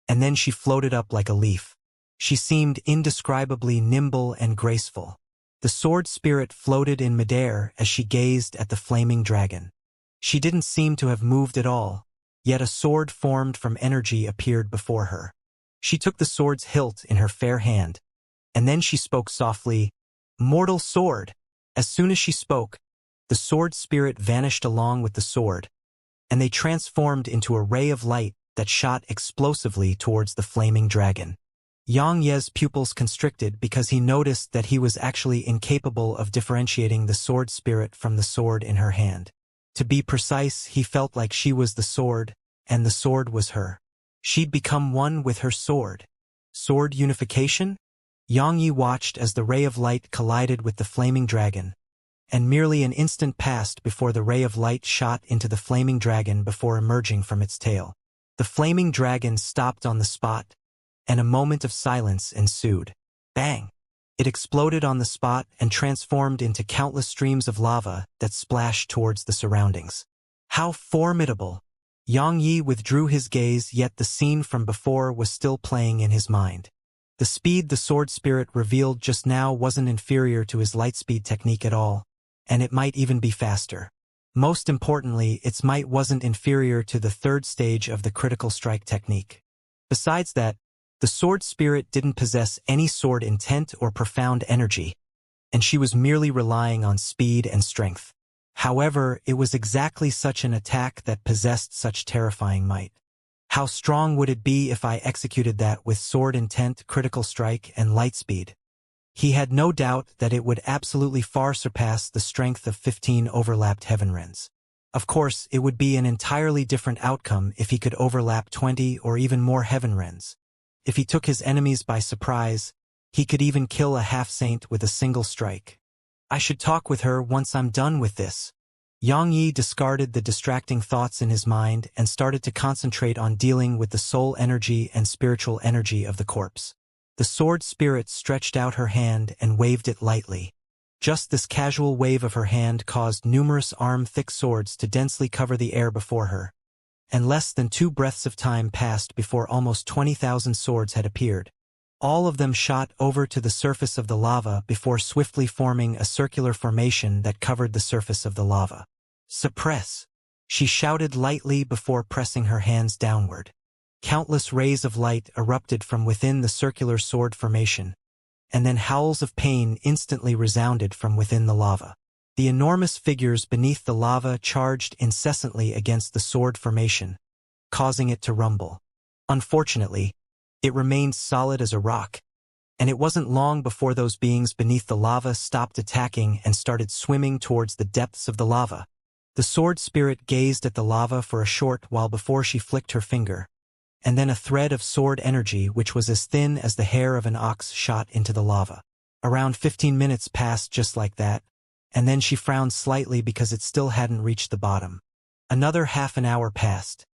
and then she floated up like a leaf. She seemed indescribably nimble and graceful. The sword spirit floated in midair as she gazed at the flaming dragon. She didn't seem to have moved at all, yet a sword formed from energy appeared before her. She took the sword's hilt in her fair hand, and then she spoke softly, "Mortal sword." As soon as she spoke, the sword spirit vanished along with the sword, and they transformed into a ray of light that shot explosively towards the flaming dragon. Yang Ye's pupils constricted because he noticed that he was actually incapable of differentiating the sword spirit from the sword in her hand. To be precise, he felt like she was the sword, and the sword was her. She'd become one with her sword. Sword unification? Yang Yi watched as the ray of light collided with the flaming dragon, and merely an instant passed before the ray of light shot into the flaming dragon before emerging from its tail. The flaming dragon stopped on the spot, and a moment of silence ensued. Bang! It exploded on the spot and transformed into countless streams of lava that splashed towards the surroundings. How formidable! Yang Yi withdrew his gaze, yet the scene from before was still playing in his mind. The speed the sword spirit revealed just now wasn't inferior to his lightspeed technique at all, and it might even be faster. Most importantly, its might wasn't inferior to the third stage of the critical strike technique. Besides that, the sword spirit didn't possess any sword intent or profound energy, and she was merely relying on speed and strength. However, it was exactly such an attack that possessed such terrifying might. How strong would it be if I executed that with sword intent, critical strike, and lightspeed? He had no doubt that it would absolutely far surpass the strength of 15 overlapped heaven rends. Of course, it would be an entirely different outcome if he could overlap 20 or even more heaven rends. If he took his enemies by surprise, he could even kill a half-saint with a single strike. I should talk with her once I'm done with this. Yang Yi discarded the distracting thoughts in his mind and started to concentrate on dealing with the soul energy and spiritual energy of the corpse. The sword spirit stretched out her hand and waved it lightly. Just this casual wave of her hand caused numerous arm-thick swords to densely cover the air before her, and less than 2 breaths of time passed before almost 20,000 swords had appeared. All of them shot over to the surface of the lava before swiftly forming a circular formation that covered the surface of the lava. "Suppress!" she shouted lightly before pressing her hands downward. Countless rays of light erupted from within the circular sword formation, and then howls of pain instantly resounded from within the lava. The enormous figures beneath the lava charged incessantly against the sword formation, causing it to rumble. Unfortunately, it remained solid as a rock, and it wasn't long before those beings beneath the lava stopped attacking and started swimming towards the depths of the lava. The sword spirit gazed at the lava for a short while before she flicked her finger, and then a thread of sword energy which was as thin as the hair of an ox shot into the lava. Around 15 minutes passed just like that, and then she frowned slightly because it still hadn't reached the bottom. Another half an hour passed,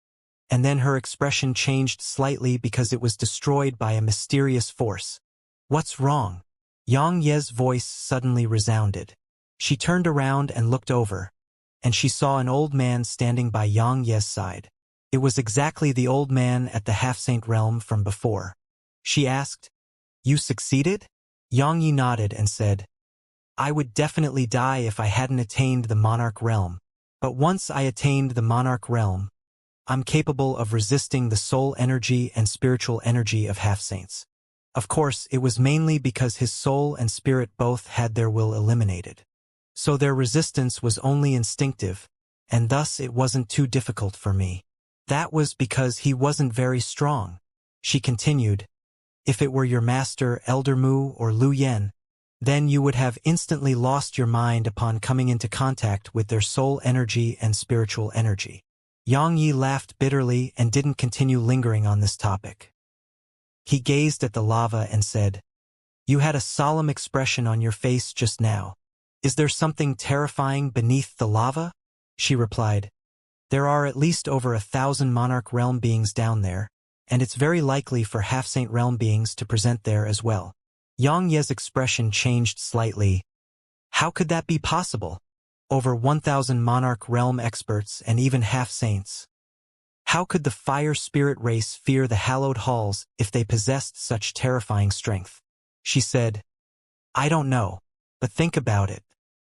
and then her expression changed slightly because it was destroyed by a mysterious force. "What's wrong?" Yang Ye's voice suddenly resounded. She turned around and looked over, and she saw an old man standing by Yang Ye's side. It was exactly the old man at the half-saint realm from before. She asked, "You succeeded?" Yang Yi nodded and said, "I would definitely die if I hadn't attained the monarch realm. But once I attained the monarch realm, I'm capable of resisting the soul energy and spiritual energy of half-saints." Of course, it was mainly because his soul and spirit both had their will eliminated. So their resistance was only instinctive, and thus it wasn't too difficult for me. That was because he wasn't very strong. She continued, "If it were your master, Elder Mu or Lu Yen, then you would have instantly lost your mind upon coming into contact with their soul energy and spiritual energy." Yang Yi laughed bitterly and didn't continue lingering on this topic. He gazed at the lava and said, "You had a solemn expression on your face just now. Is there something terrifying beneath the lava?" She replied, "There are at least over 1,000 monarch realm beings down there, and it's very likely for half-saint realm beings to present there as well." Yang Ye's expression changed slightly. How could that be possible? Over 1,000 monarch realm experts and even half-saints. How could the fire spirit race fear the hallowed halls if they possessed such terrifying strength? She said, "I don't know, but think about it.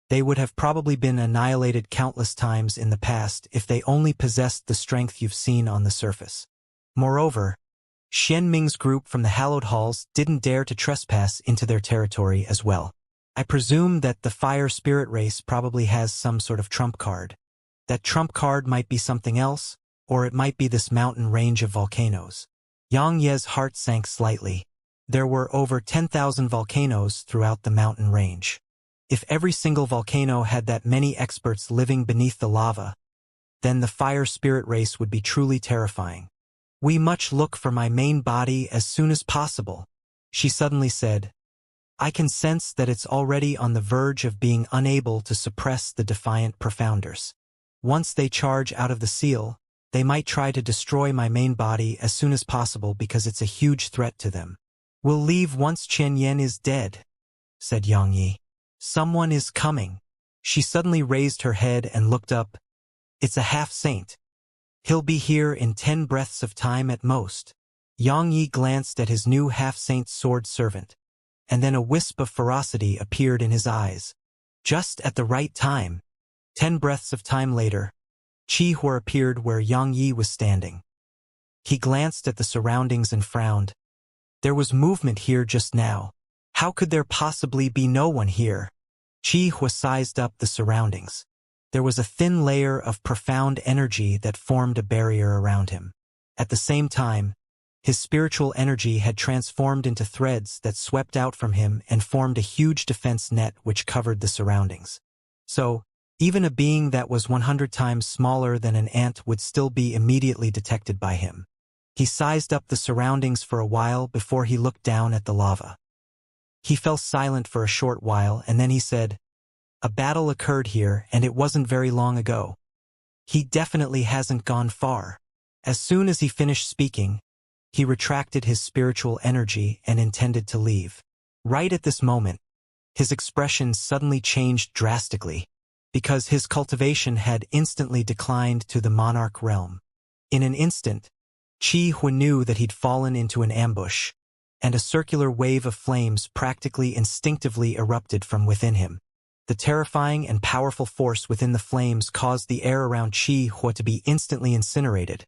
They would have probably been annihilated countless times in the past if they only possessed the strength you've seen on the surface." Moreover, Xian Ming's group from the hallowed halls didn't dare to trespass into their territory as well. I presume that the fire spirit race probably has some sort of trump card. That trump card might be something else, or it might be this mountain range of volcanoes. Yang Ye's heart sank slightly. There were over 10,000 volcanoes throughout the mountain range. If every single volcano had that many experts living beneath the lava, then the fire spirit race would be truly terrifying. "We must look for my main body as soon as possible," she suddenly said. "I can sense that it's already on the verge of being unable to suppress the defiant profounders. Once they charge out of the seal, they might try to destroy my main body as soon as possible because it's a huge threat to them." "We'll leave once Chen Yan is dead," said Yang Yi. "Someone is coming." She suddenly raised her head and looked up. "It's a half-saint. He'll be here in 10 breaths of time at most." Yang Yi glanced at his new half-saint sword servant, and then a wisp of ferocity appeared in his eyes. Just at the right time, 10 breaths of time later, Qi Hua appeared where Yang Yi was standing. He glanced at the surroundings and frowned. There was movement here just now. How could there possibly be no one here? Qi Hua sized up the surroundings. There was a thin layer of profound energy that formed a barrier around him. At the same time, his spiritual energy had transformed into threads that swept out from him and formed a huge defense net which covered the surroundings. So, even a being that was 100 times smaller than an ant would still be immediately detected by him. He sized up the surroundings for a while before he looked down at the lava. He fell silent for a short while and then he said, "A battle occurred here and it wasn't very long ago. He definitely hasn't gone far." As soon as he finished speaking, he retracted his spiritual energy and intended to leave. Right at this moment, his expression suddenly changed drastically, because his cultivation had instantly declined to the monarch realm. In an instant, Qi Hua knew that he'd fallen into an ambush, and a circular wave of flames practically instinctively erupted from within him. The terrifying and powerful force within the flames caused the air around Qi Hua to be instantly incinerated,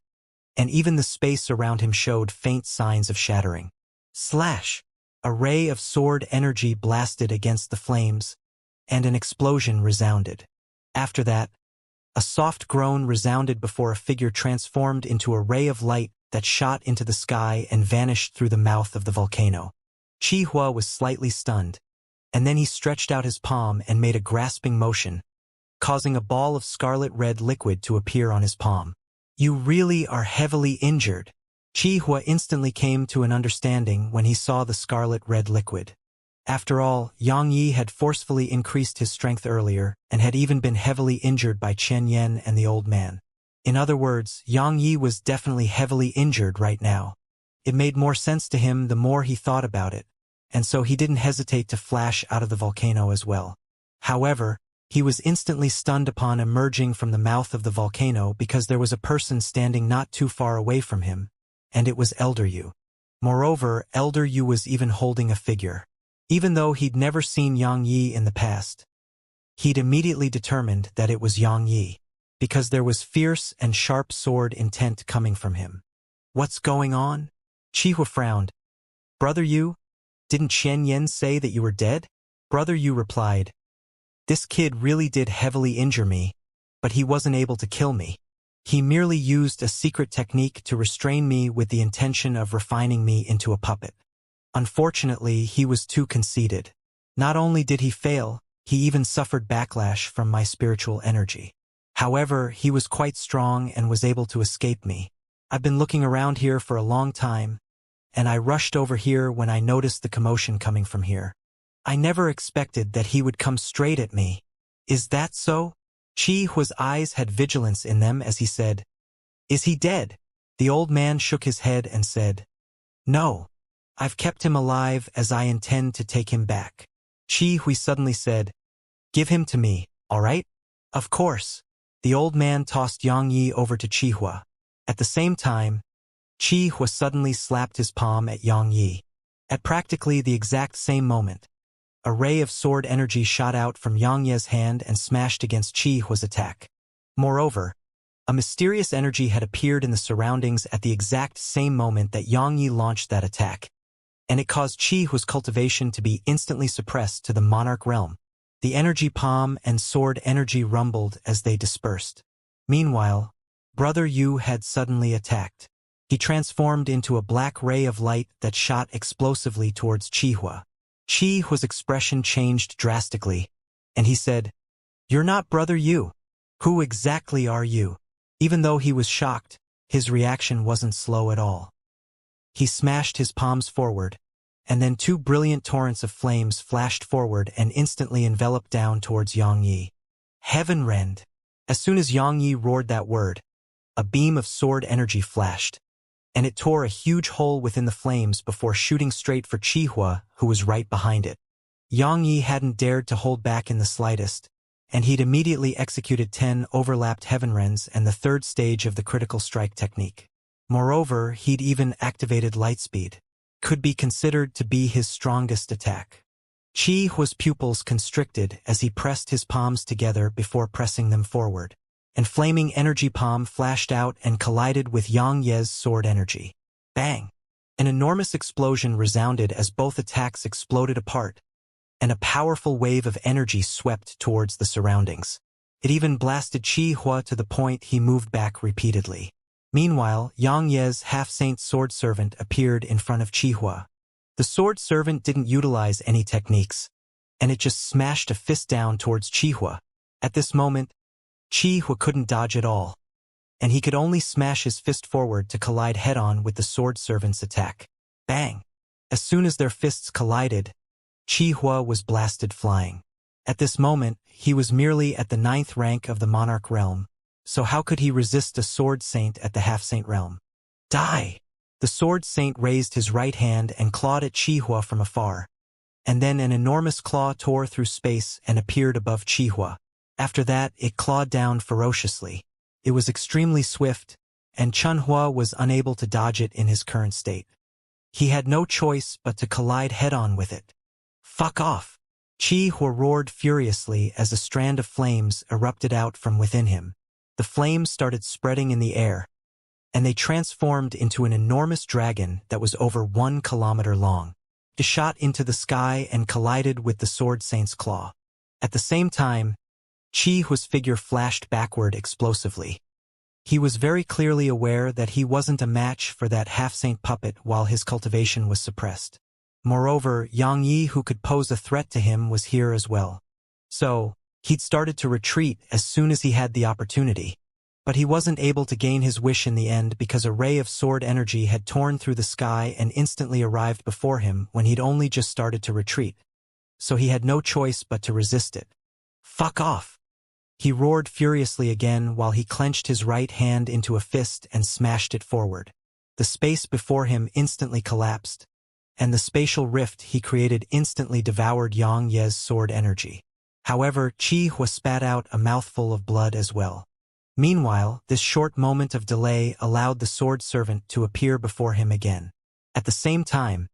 and even the space around him showed faint signs of shattering. Slash! A ray of sword energy blasted against the flames, and an explosion resounded. After that, a soft groan resounded before a figure transformed into a ray of light that shot into the sky and vanished through the mouth of the volcano. Qi Hua was slightly stunned, and then he stretched out his palm and made a grasping motion, causing a ball of scarlet-red liquid to appear on his palm. "You really are heavily injured." Qi Hua instantly came to an understanding when he saw the scarlet-red liquid. After all, Yang Yi had forcefully increased his strength earlier and had even been heavily injured by Chen Yan and the old man. In other words, Yang Yi was definitely heavily injured right now. It made more sense to him the more he thought about it, and so he didn't hesitate to flash out of the volcano as well. However, he was instantly stunned upon emerging from the mouth of the volcano because there was a person standing not too far away from him, and it was Elder Yu. Moreover, Elder Yu was even holding a figure. Even though he'd never seen Yang Yi in the past, he'd immediately determined that it was Yang Yi, because there was fierce and sharp sword intent coming from him. What's going on? Qihua frowned. Brother Yu, didn't Xian Yan say that you were dead? Brother Yu replied, this kid really did heavily injure me, but he wasn't able to kill me. He merely used a secret technique to restrain me with the intention of refining me into a puppet. Unfortunately, he was too conceited. Not only did he fail, he even suffered backlash from my spiritual energy. However, he was quite strong and was able to escape me. I've been looking around here for a long time, and I rushed over here when I noticed the commotion coming from here. I never expected that he would come straight at me. Is that so? Hua's eyes had vigilance in them as he said, is he dead? The old man shook his head and said, no. I've kept him alive as I intend to take him back. Hui suddenly said, give him to me, all right? Of course. The old man tossed Yang Yi over to Qihua. At the same time, Qihua suddenly slapped his palm at Yang Yi. At practically the exact same moment, a ray of sword energy shot out from Yang Yi's hand and smashed against Qihua's attack. Moreover, a mysterious energy had appeared in the surroundings at the exact same moment that Yang Yi launched that attack, and it caused Qihua's cultivation to be instantly suppressed to the monarch realm. The energy palm and sword energy rumbled as they dispersed. Meanwhile, Brother Yu had suddenly attacked. He transformed into a black ray of light that shot explosively towards Qihua. Qihua's expression changed drastically, and he said, you're not Brother Yu. Who exactly are you? Even though he was shocked, his reaction wasn't slow at all. He smashed his palms forward, and then two brilliant torrents of flames flashed forward and instantly enveloped down towards Yang Yi. Heavenrend! As soon as Yang Yi roared that word, a beam of sword energy flashed, and it tore a huge hole within the flames before shooting straight for Qihua, who was right behind it. Yang Yi hadn't dared to hold back in the slightest, and he'd immediately executed 10 overlapped Heavenrends and the third stage of the critical strike technique. Moreover, he'd even activated Lightspeed. Could be considered to be his strongest attack. Qihua's pupils constricted as he pressed his palms together before pressing them forward. And flaming energy palm flashed out and collided with Yang Yi's sword energy. Bang! An enormous explosion resounded as both attacks exploded apart, and a powerful wave of energy swept towards the surroundings. It even blasted Qihua to the point he moved back repeatedly. Meanwhile, Yang Yi's half-saint sword servant appeared in front of Qihua. The sword servant didn't utilize any techniques, and it just smashed a fist down towards Qihua. At this moment, Qihua couldn't dodge at all, and he could only smash his fist forward to collide head-on with the sword servant's attack. Bang! As soon as their fists collided, Qihua was blasted flying. At this moment, he was merely at the 9th rank of the monarch realm, so how could he resist a sword saint at the half-saint realm? Die! The sword saint raised his right hand and clawed at Qihua from afar, and then an enormous claw tore through space and appeared above Qihua. After that, it clawed down ferociously. It was extremely swift, and Chunhua was unable to dodge it in his current state. He had no choice but to collide head-on with it. Fuck off! Qihua roared furiously as a strand of flames erupted out from within him. The flames started spreading in the air, and they transformed into an enormous dragon that was over 1 kilometer long. It shot into the sky and collided with the sword saint's claw. At the same time, Qihua's figure flashed backward explosively. He was very clearly aware that he wasn't a match for that half-saint puppet while his cultivation was suppressed. Moreover, Yang Yi, who could pose a threat to him, was here as well. So, he'd started to retreat as soon as he had the opportunity. But he wasn't able to gain his wish in the end because a ray of sword energy had torn through the sky and instantly arrived before him when he'd only just started to retreat. So he had no choice but to resist it. Fuck off! He roared furiously again while he clenched his right hand into a fist and smashed it forward. The space before him instantly collapsed, and the spatial rift he created instantly devoured Yang Ye's sword energy. However, Qi Hua spat out a mouthful of blood as well. Meanwhile, this short moment of delay allowed the sword servant to appear before him again. At the same time,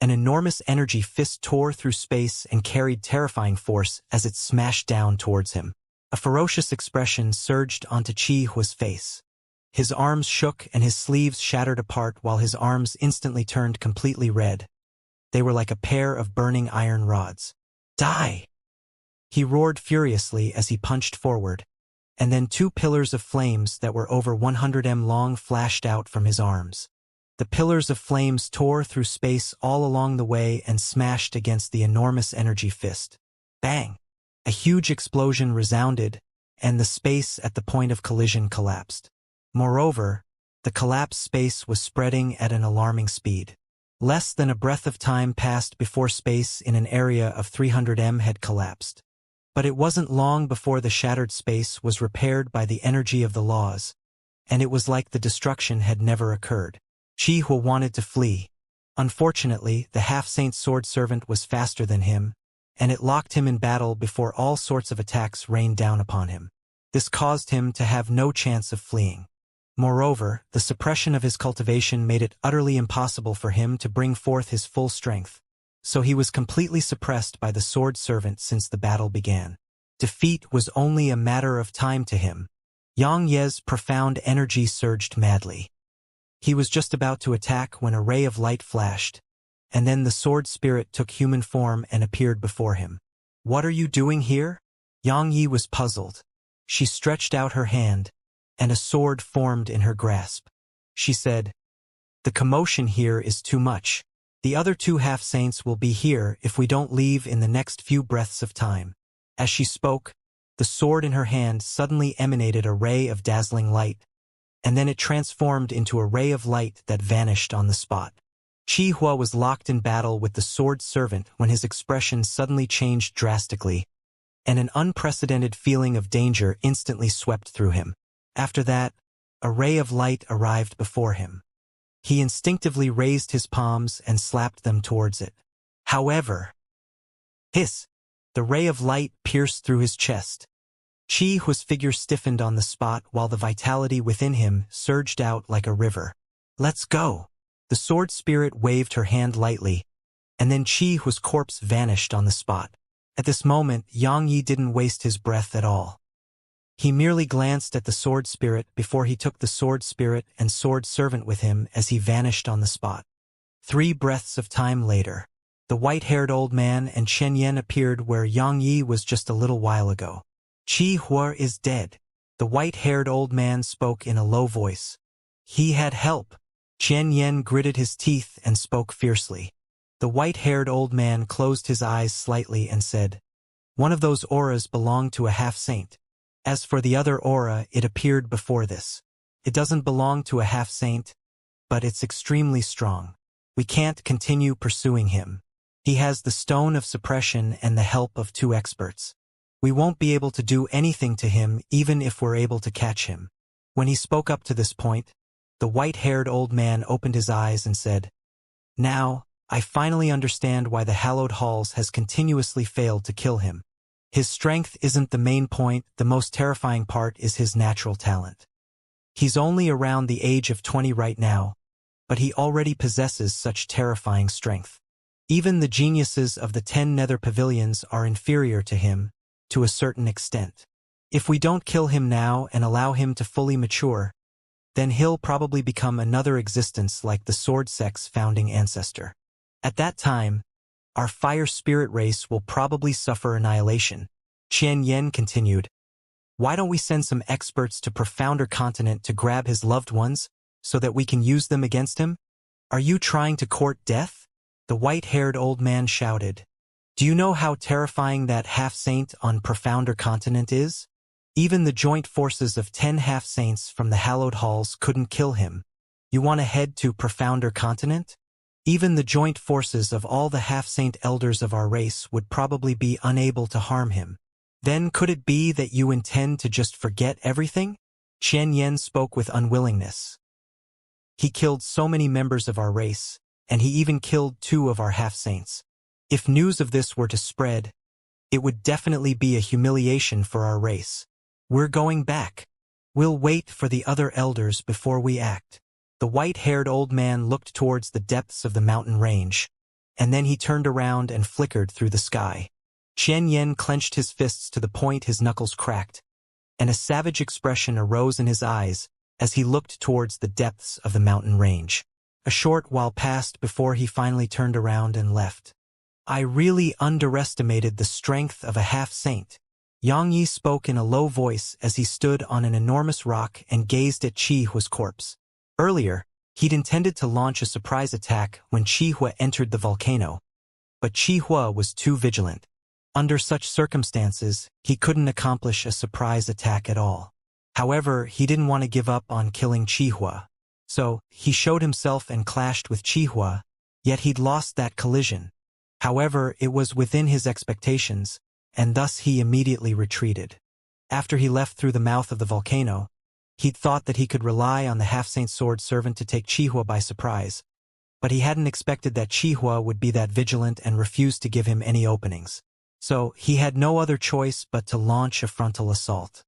an enormous energy fist tore through space and carried terrifying force as it smashed down towards him. A ferocious expression surged onto Qi Hua's face. His arms shook and his sleeves shattered apart while his arms instantly turned completely red. They were like a pair of burning iron rods. Die! He roared furiously as he punched forward, and then two pillars of flames that were over 100 m long flashed out from his arms. The pillars of flames tore through space all along the way and smashed against the enormous energy fist. Bang! A huge explosion resounded, and the space at the point of collision collapsed. Moreover, the collapsed space was spreading at an alarming speed. Less than a breath of time passed before space in an area of 300 m had collapsed. But it wasn't long before the shattered space was repaired by the energy of the laws, and it was like the destruction had never occurred. Qi Hua wanted to flee. Unfortunately, the half-saint sword servant was faster than him, and it locked him in battle before all sorts of attacks rained down upon him. This caused him to have no chance of fleeing. Moreover, the suppression of his cultivation made it utterly impossible for him to bring forth his full strength, so he was completely suppressed by the sword servant since the battle began. Defeat was only a matter of time to him. Yang Ye's profound energy surged madly. He was just about to attack when a ray of light flashed, and then the sword spirit took human form and appeared before him. "What are you doing here?" Yang Yi was puzzled. She stretched out her hand, and a sword formed in her grasp. She said, "The commotion here is too much. The other two half-saints will be here if we don't leave in the next few breaths of time." As she spoke, the sword in her hand suddenly emanated a ray of dazzling light, and then it transformed into a ray of light that vanished on the spot. Qi Hua was locked in battle with the sword servant when his expression suddenly changed drastically, and an unprecedented feeling of danger instantly swept through him. After that, a ray of light arrived before him. He instinctively raised his palms and slapped them towards it. However, hiss! The ray of light pierced through his chest. Qi Hua's figure stiffened on the spot while the vitality within him surged out like a river. "Let's go!" The sword spirit waved her hand lightly, and then Qi Hua's corpse vanished on the spot. At this moment, Yang Yi didn't waste his breath at all. He merely glanced at the sword spirit before he took the sword spirit and sword servant with him as he vanished on the spot. 3 breaths of time later, the white-haired old man and Chen Yan appeared where Yang Yi was just a little while ago. "Qi Hua is dead," the white-haired old man spoke in a low voice. "He had help." Chen Yan gritted his teeth and spoke fiercely. The white-haired old man closed his eyes slightly and said, "One of those auras belonged to a half-saint. As for the other aura, it appeared before this. It doesn't belong to a half-saint, but it's extremely strong. We can't continue pursuing him. He has the stone of suppression and the help of 2 experts. We won't be able to do anything to him even if we're able to catch him." When he spoke up to this point, the white-haired old man opened his eyes and said, "Now, I finally understand why the hallowed halls has continuously failed to kill him. His strength isn't the main point, the most terrifying part is his natural talent. He's only around the age of 20 right now, but he already possesses such terrifying strength. Even the geniuses of the 10 nether pavilions are inferior to him, to a certain extent. If we don't kill him now and allow him to fully mature, then he'll probably become another existence like the Sword Sect's founding ancestor. At that time, our fire spirit race will probably suffer annihilation." Qian Yen continued, "Why don't we send some experts to Profounder Continent to grab his loved ones, so that we can use them against him? Are you trying to court death?" The white-haired old man shouted. "Do you know how terrifying that half-saint on Profounder Continent is? Even the joint forces of 10 half-saints from the hallowed halls couldn't kill him. You want to head to Profounder Continent? Even the joint forces of all the half-saint elders of our race would probably be unable to harm him. Then could it be that you intend to just forget everything? Xianxia spoke with unwillingness. He killed so many members of our race, and he even killed 2 of our half-saints. If news of this were to spread, it would definitely be a humiliation for our race. We're going back. We'll wait for the other elders before we act. The white-haired old man looked towards the depths of the mountain range, and then he turned around and flickered through the sky. Xianxia clenched his fists to the point his knuckles cracked, and a savage expression arose in his eyes as he looked towards the depths of the mountain range. A short while passed before he finally turned around and left. I really underestimated the strength of a half-saint. Xianxia spoke in a low voice as he stood on an enormous rock and gazed at Qihua's corpse. Earlier, he'd intended to launch a surprise attack when Qihua entered the volcano, but Qihua was too vigilant. Under such circumstances, he couldn't accomplish a surprise attack at all. However, he didn't want to give up on killing Qihua, so he showed himself and clashed with Qihua, yet he'd lost that collision. However, it was within his expectations, and thus he immediately retreated. After he left through the mouth of the volcano, he'd thought that he could rely on the half-saint sword servant to take Qihua by surprise, but he hadn't expected that Qihua would be that vigilant and refuse to give him any openings. So he had no other choice but to launch a frontal assault.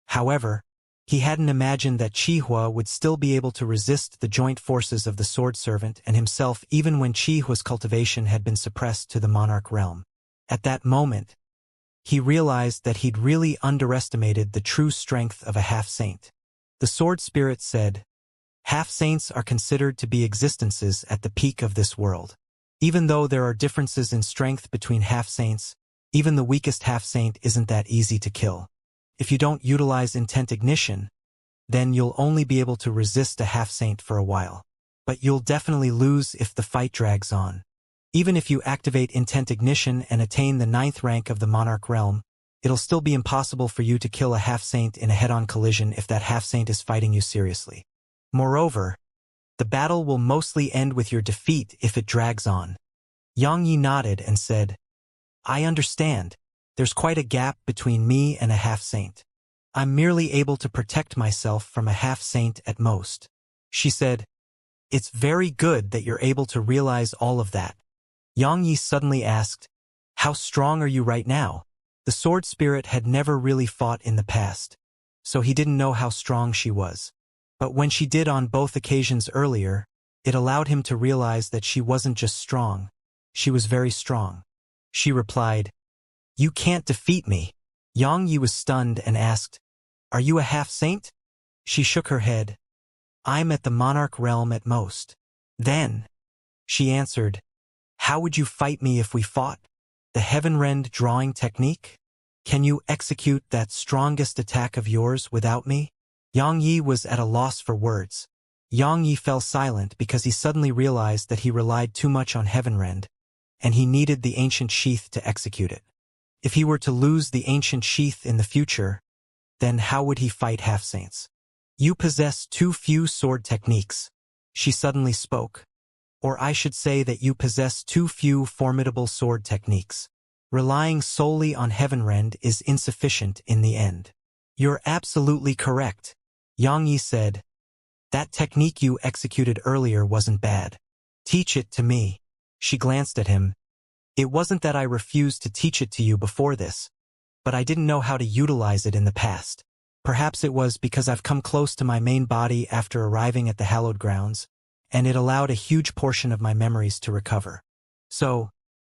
However, he hadn't imagined that Qihua would still be able to resist the joint forces of the sword servant and himself even when Qihua's cultivation had been suppressed to the monarch realm. At that moment, he realized that he'd really underestimated the true strength of a half-saint. The sword spirit said, "Half-saints are considered to be existences at the peak of this world. Even though there are differences in strength between half-saints, even the weakest half-saint isn't that easy to kill. If you don't utilize intent ignition, then you'll only be able to resist a half-saint for a while. But you'll definitely lose if the fight drags on. Even if you activate intent ignition and attain the 9th rank of the monarch realm, it'll still be impossible for you to kill a half-saint in a head-on collision if that half-saint is fighting you seriously. Moreover, the battle will mostly end with your defeat if it drags on." Xianxia nodded and said, "I understand. There's quite a gap between me and a half-saint. I'm merely able to protect myself from a half-saint at most." She said, "It's very good that you're able to realize all of that." Xianxia suddenly asked, "How strong are you right now?" The sword spirit had never really fought in the past, so he didn't know how strong she was. But when she did on both occasions earlier, it allowed him to realize that she wasn't just strong, she was very strong. She replied, "You can't defeat me." Xianxia was stunned and asked, "Are you a half-saint?" She shook her head. "I'm at the monarch realm at most." "Then," she answered, "how would you fight me if we fought? The heaven-rend drawing technique? Can you execute that strongest attack of yours without me?" Xianxia was at a loss for words. Xianxia fell silent because he suddenly realized that he relied too much on heaven-rend, and he needed the ancient sheath to execute it. If he were to lose the ancient sheath in the future, then how would he fight half-saints? "You possess too few sword techniques," she suddenly spoke. "Or I should say that you possess too few formidable sword techniques. Relying solely on heaven-rend is insufficient in the end." "You're absolutely correct," Xianxia said. "That technique you executed earlier wasn't bad. Teach it to me." She glanced at him. "It wasn't that I refused to teach it to you before this, but I didn't know how to utilize it in the past. Perhaps it was because I've come close to my main body after arriving at the hallowed grounds, and it allowed a huge portion of my memories to recover. So,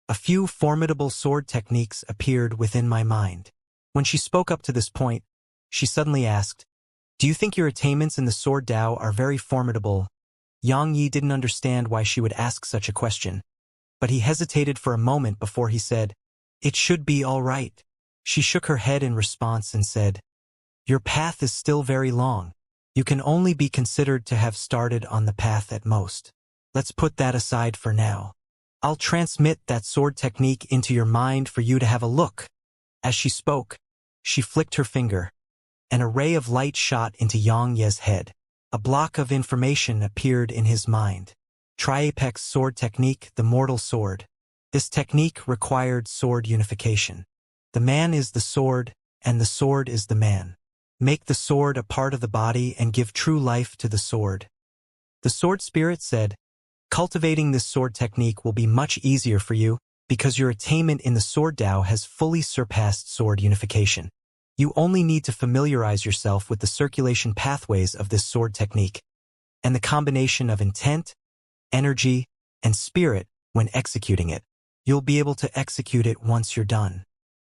a few formidable sword techniques appeared within my mind." When she spoke up to this point, she suddenly asked, "Do you think your attainments in the sword Tao are very formidable?" Xianxia didn't understand why she would ask such a question, but he hesitated for a moment before he said, "It should be all right." She shook her head in response and said, "Your path is still very long. You can only be considered to have started on the path at most. Let's put that aside for now. I'll transmit that sword technique into your mind for you to have a look." As she spoke, she flicked her finger. An array of light shot into Xianxia's head. A block of information appeared in his mind. Triapex sword technique, the mortal sword. This technique required sword unification. The man is the sword, and the sword is the man. Make the sword a part of the body and give true life to the sword. The sword spirit said, cultivating this sword technique will be much easier for you because your attainment in the sword Tao has fully surpassed sword unification. You only need to familiarize yourself with the circulation pathways of this sword technique and the combination of intent, energy, and spirit when executing it. You'll be able to execute it once you're done.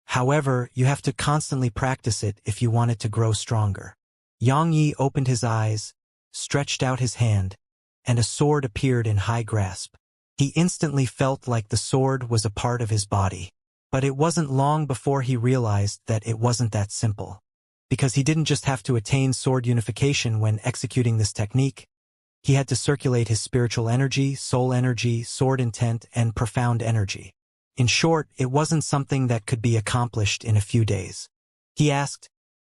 However, you have to constantly practice it if you want it to grow stronger. Xianxia opened his eyes, stretched out his hand, and a sword appeared in high grasp. He instantly felt like the sword was a part of his body. But it wasn't long before he realized that it wasn't that simple. Because he didn't just have to attain sword unification when executing this technique. He had to circulate his spiritual energy, soul energy, sword intent, and profound energy. In short, it wasn't something that could be accomplished in a few days. He asked,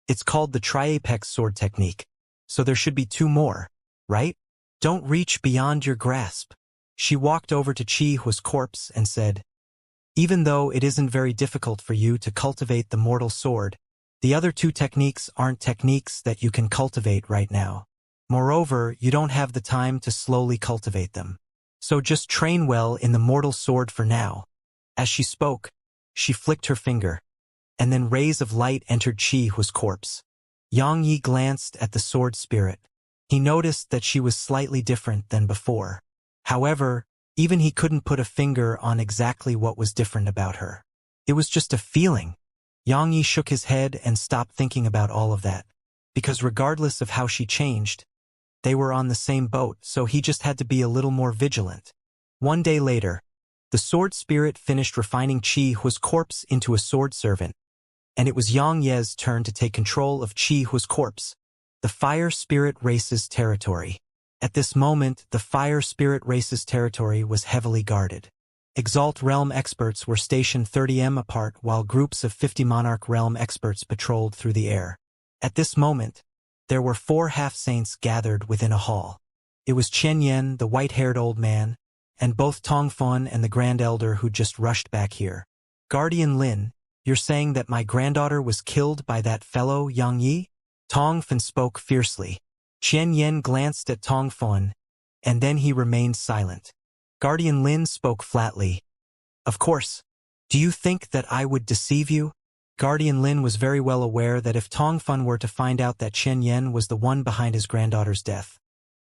"It's called the Triapex sword technique, so there should be 2 more, right? Don't reach beyond your grasp." She walked over to Chihu's corpse and said, "Even though it isn't very difficult for you to cultivate the mortal sword, the other 2 techniques aren't techniques that you can cultivate right now. Moreover, you don't have the time to slowly cultivate them. So just train well in the mortal sword for now." As she spoke, she flicked her finger, and then rays of light entered Chihu's corpse. Xianxia glanced at the sword spirit. He noticed that she was slightly different than before. However, even he couldn't put a finger on exactly what was different about her. It was just a feeling. Xianxia shook his head and stopped thinking about all of that. Because regardless of how she changed, they were on the same boat, so he just had to be a little more vigilant. One day later, the sword spirit finished refining Chihu's corpse into a sword servant, and it was Xianxia's turn to take control of Chihu's corpse, the fire spirit race's territory. At this moment, the fire spirit race's territory was heavily guarded. Exalt realm experts were stationed 30 m apart while groups of 50 monarch realm experts patrolled through the air. At this moment, there were 4 half-saints gathered within a hall. It was Qianyan, the white-haired old man, and both Tongfun and the Grand Elder who just rushed back here. "Guardian Lin, you're saying that my granddaughter was killed by that fellow Xianxia?" Tongfun spoke fiercely. Qianyan glanced at Tongfun, and then he remained silent. Guardian Lin spoke flatly. "Of course. Do you think that I would deceive you?" Guardian Lin was very well aware that if Tongfun were to find out that Qianyan was the one behind his granddaughter's death,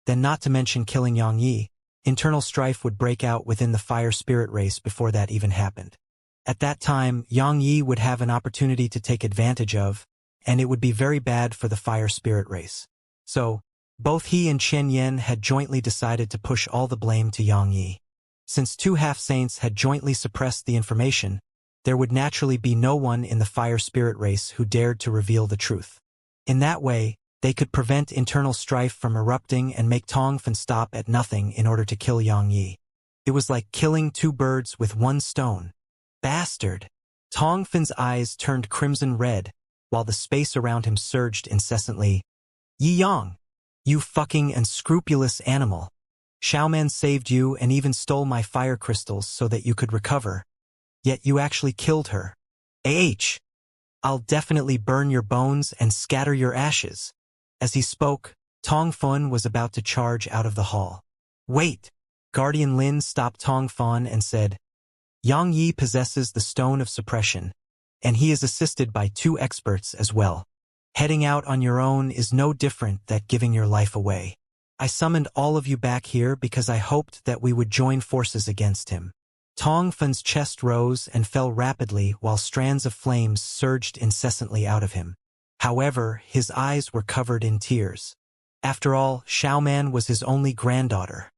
then not to mention killing Xianxia, internal strife would break out within the fire spirit race before that even happened. At that time, Xianxia would have an opportunity to take advantage of, and it would be very bad for the fire spirit race. So, both he and Qianyan had jointly decided to push all the blame to Xianxia. Since 2 half-saints had jointly suppressed the information, there would naturally be no one in the fire spirit race who dared to reveal the truth. In that way, they could prevent internal strife from erupting and make Tongfun stop at nothing in order to kill Xianxia. It was like killing 2 birds with 1 stone. Bastard! Tongfun's eyes turned crimson red, while the space around him surged incessantly. "Yi Yang! You fucking unscrupulous animal! Xiaoman saved you and even stole my fire crystals so that you could recover. Yet you actually killed her. I'll definitely burn your bones and scatter your ashes." As he spoke, Tongfun was about to charge out of the hall. "Wait!" Guardian Lin stopped Tongfun and said, "Xianxia possesses the stone of suppression, and he is assisted by 2 experts as well. Heading out on your own is no different than giving your life away. I summoned all of you back here because I hoped that we would join forces against him." Tongfun's chest rose and fell rapidly while strands of flames surged incessantly out of him. However, his eyes were covered in tears. After all, Xiaoman was his only granddaughter.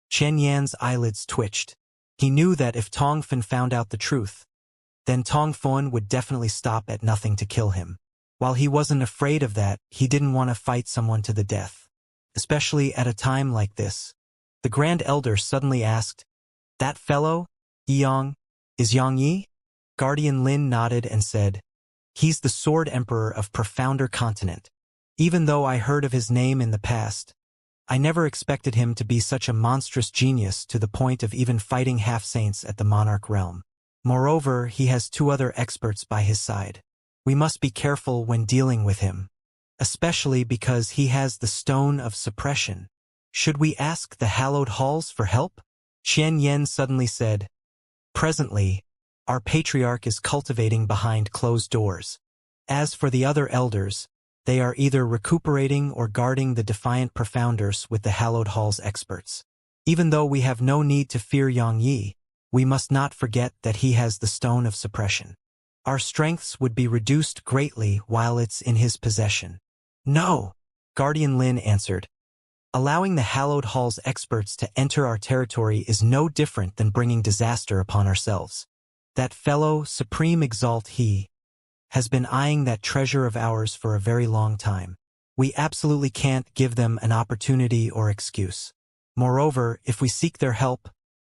Qianyan's eyelids twitched. He knew that if Tongfun found out the truth, then Tongfun would definitely stop at nothing to kill him. While he wasn't afraid of that, he didn't want to fight someone to the death. Especially at a time like this. The Grand Elder suddenly asked, "That fellow, Yang, is Xianxia?" Guardian Lin nodded and said, "He's the Sword Emperor of Profounder Continent. Even though I heard of his name in the past, I never expected him to be such a monstrous genius to the point of even fighting half-saints at the Monarch realm. Moreover, he has two other experts by his side. We must be careful when dealing with him, especially because he has the stone of suppression. Should we ask the hallowed halls for help? Xianxia suddenly said. Presently, our patriarch is cultivating behind closed doors. As for the other elders, they are either recuperating or guarding the defiant profounders with the hallowed halls experts. Even though we have no need to fear Yangyi, we must not forget that he has the stone of suppression. Our strengths would be reduced greatly while it's in his possession. No, Guardian Lin answered. Allowing the hallowed halls experts to enter our territory is no different than bringing disaster upon ourselves. That fellow, Supreme Exalt he, has been eyeing that treasure of ours for a very long time. We absolutely can't give them an opportunity or excuse. Moreover, if we seek their help,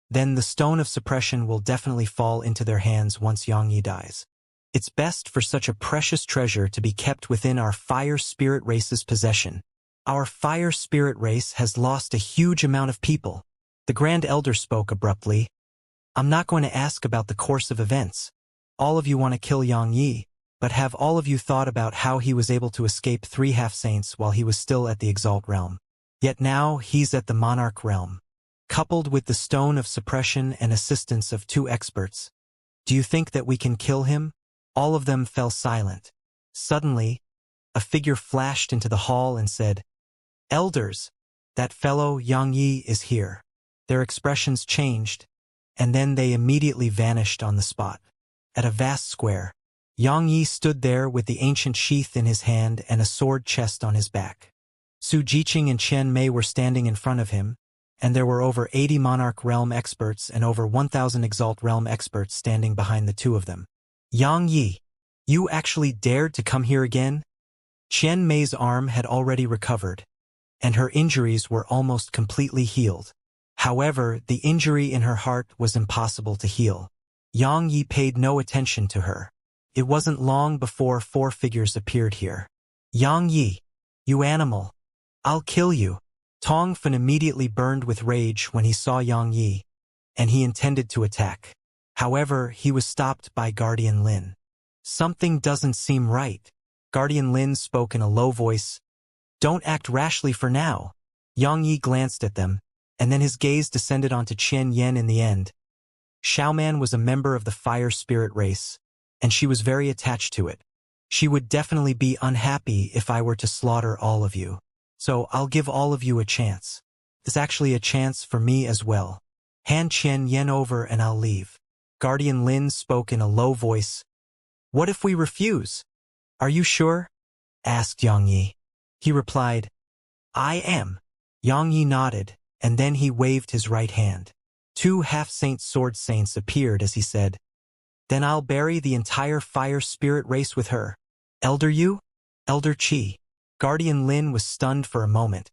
then the stone of suppression will definitely fall into their hands once Yangyi dies. It's best for such a precious treasure to be kept within our fire spirit race's possession. Our fire spirit race has lost a huge amount of people. The Grand Elder spoke abruptly. I'm not going to ask about the course of events. All of you want to kill Yangyi, but have all of you thought about how he was able to escape 3 half-saints while he was still at the Exalt realm? Yet now he's at the Monarch realm. Coupled with the stone of suppression and assistance of 2 experts. Do you think that we can kill him? All of them fell silent. Suddenly, a figure flashed into the hall and said, Elders, that fellow Yangyi is here. Their expressions changed, and then they immediately vanished on the spot. At a vast square, Yangyi stood there with the ancient sheath in his hand and a sword chest on his back. Su Jiqing and Chen Mei were standing in front of him, and there were over 80 Monarch Realm experts and over 1,000 Exalt Realm experts standing behind the 2 of them. Yangyi, you actually dared to come here again? Chen Mei's arm had already recovered, and her injuries were almost completely healed. However, the injury in her heart was impossible to heal. Yangyi paid no attention to her. It wasn't long before 4 figures appeared here. Yangyi, you animal! I'll kill you! Tongfen immediately burned with rage when he saw Yangyi, and he intended to attack. However, he was stopped by Guardian Lin. Something doesn't seem right. Guardian Lin spoke in a low voice. Don't act rashly for now. Yangyi glanced at them, and then his gaze descended onto Qianyan in the end. Xiaoman was a member of the fire spirit race, and she was very attached to it. She would definitely be unhappy if I were to slaughter all of you. So I'll give all of you a chance. It's actually a chance for me as well. Hand Qianyan over and I'll leave. Guardian Lin spoke in a low voice. What if we refuse? Are you sure? Asked Yangyi. He replied, I am. Yangyi nodded, and then he waved his right hand. 2 half-saint sword saints appeared as he said, Then I'll bury the entire fire spirit race with her. Elder Yu? Elder Qi. Guardian Lin was stunned for a moment,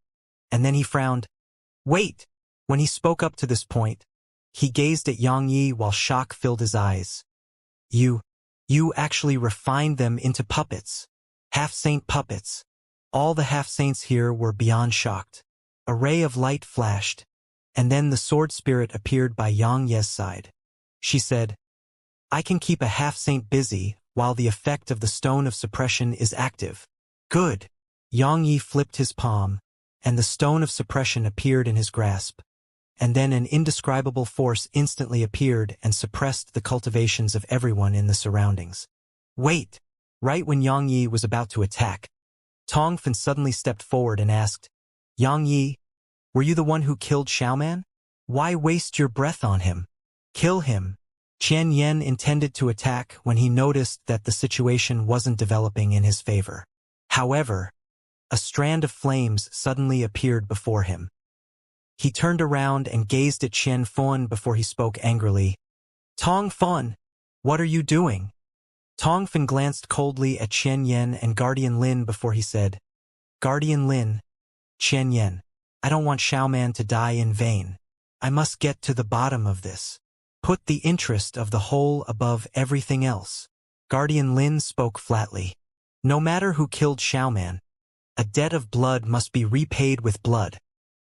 and then he frowned. Wait! When he spoke up to this point, he gazed at Yangyi while shock filled his eyes. You actually refined them into puppets. Half-saint puppets. All the half-saints here were beyond shocked. A ray of light flashed, and then the sword spirit appeared by Yangyi's side. She said, I can keep a half-saint busy while the effect of the stone of suppression is active. Good. Yangyi flipped his palm, and the stone of suppression appeared in his grasp. And then an indescribable force instantly appeared and suppressed the cultivations of everyone in the surroundings. Wait! Right when Yangyi was about to attack, Tongfen suddenly stepped forward and asked, Yangyi, were you the one who killed Xiaoman? Why waste your breath on him? Kill him. Qianyan intended to attack when he noticed that the situation wasn't developing in his favor. However, a strand of flames suddenly appeared before him. He turned around and gazed at Qian Fun before he spoke angrily. Tong Fun, what are you doing? Tongfen glanced coldly at Qianyan and Guardian Lin before he said, Guardian Lin, Qianyan, I don't want Xiaoman to die in vain. I must get to the bottom of this. Put the interest of the whole above everything else. Guardian Lin spoke flatly. No matter who killed Xiaoman, a debt of blood must be repaid with blood.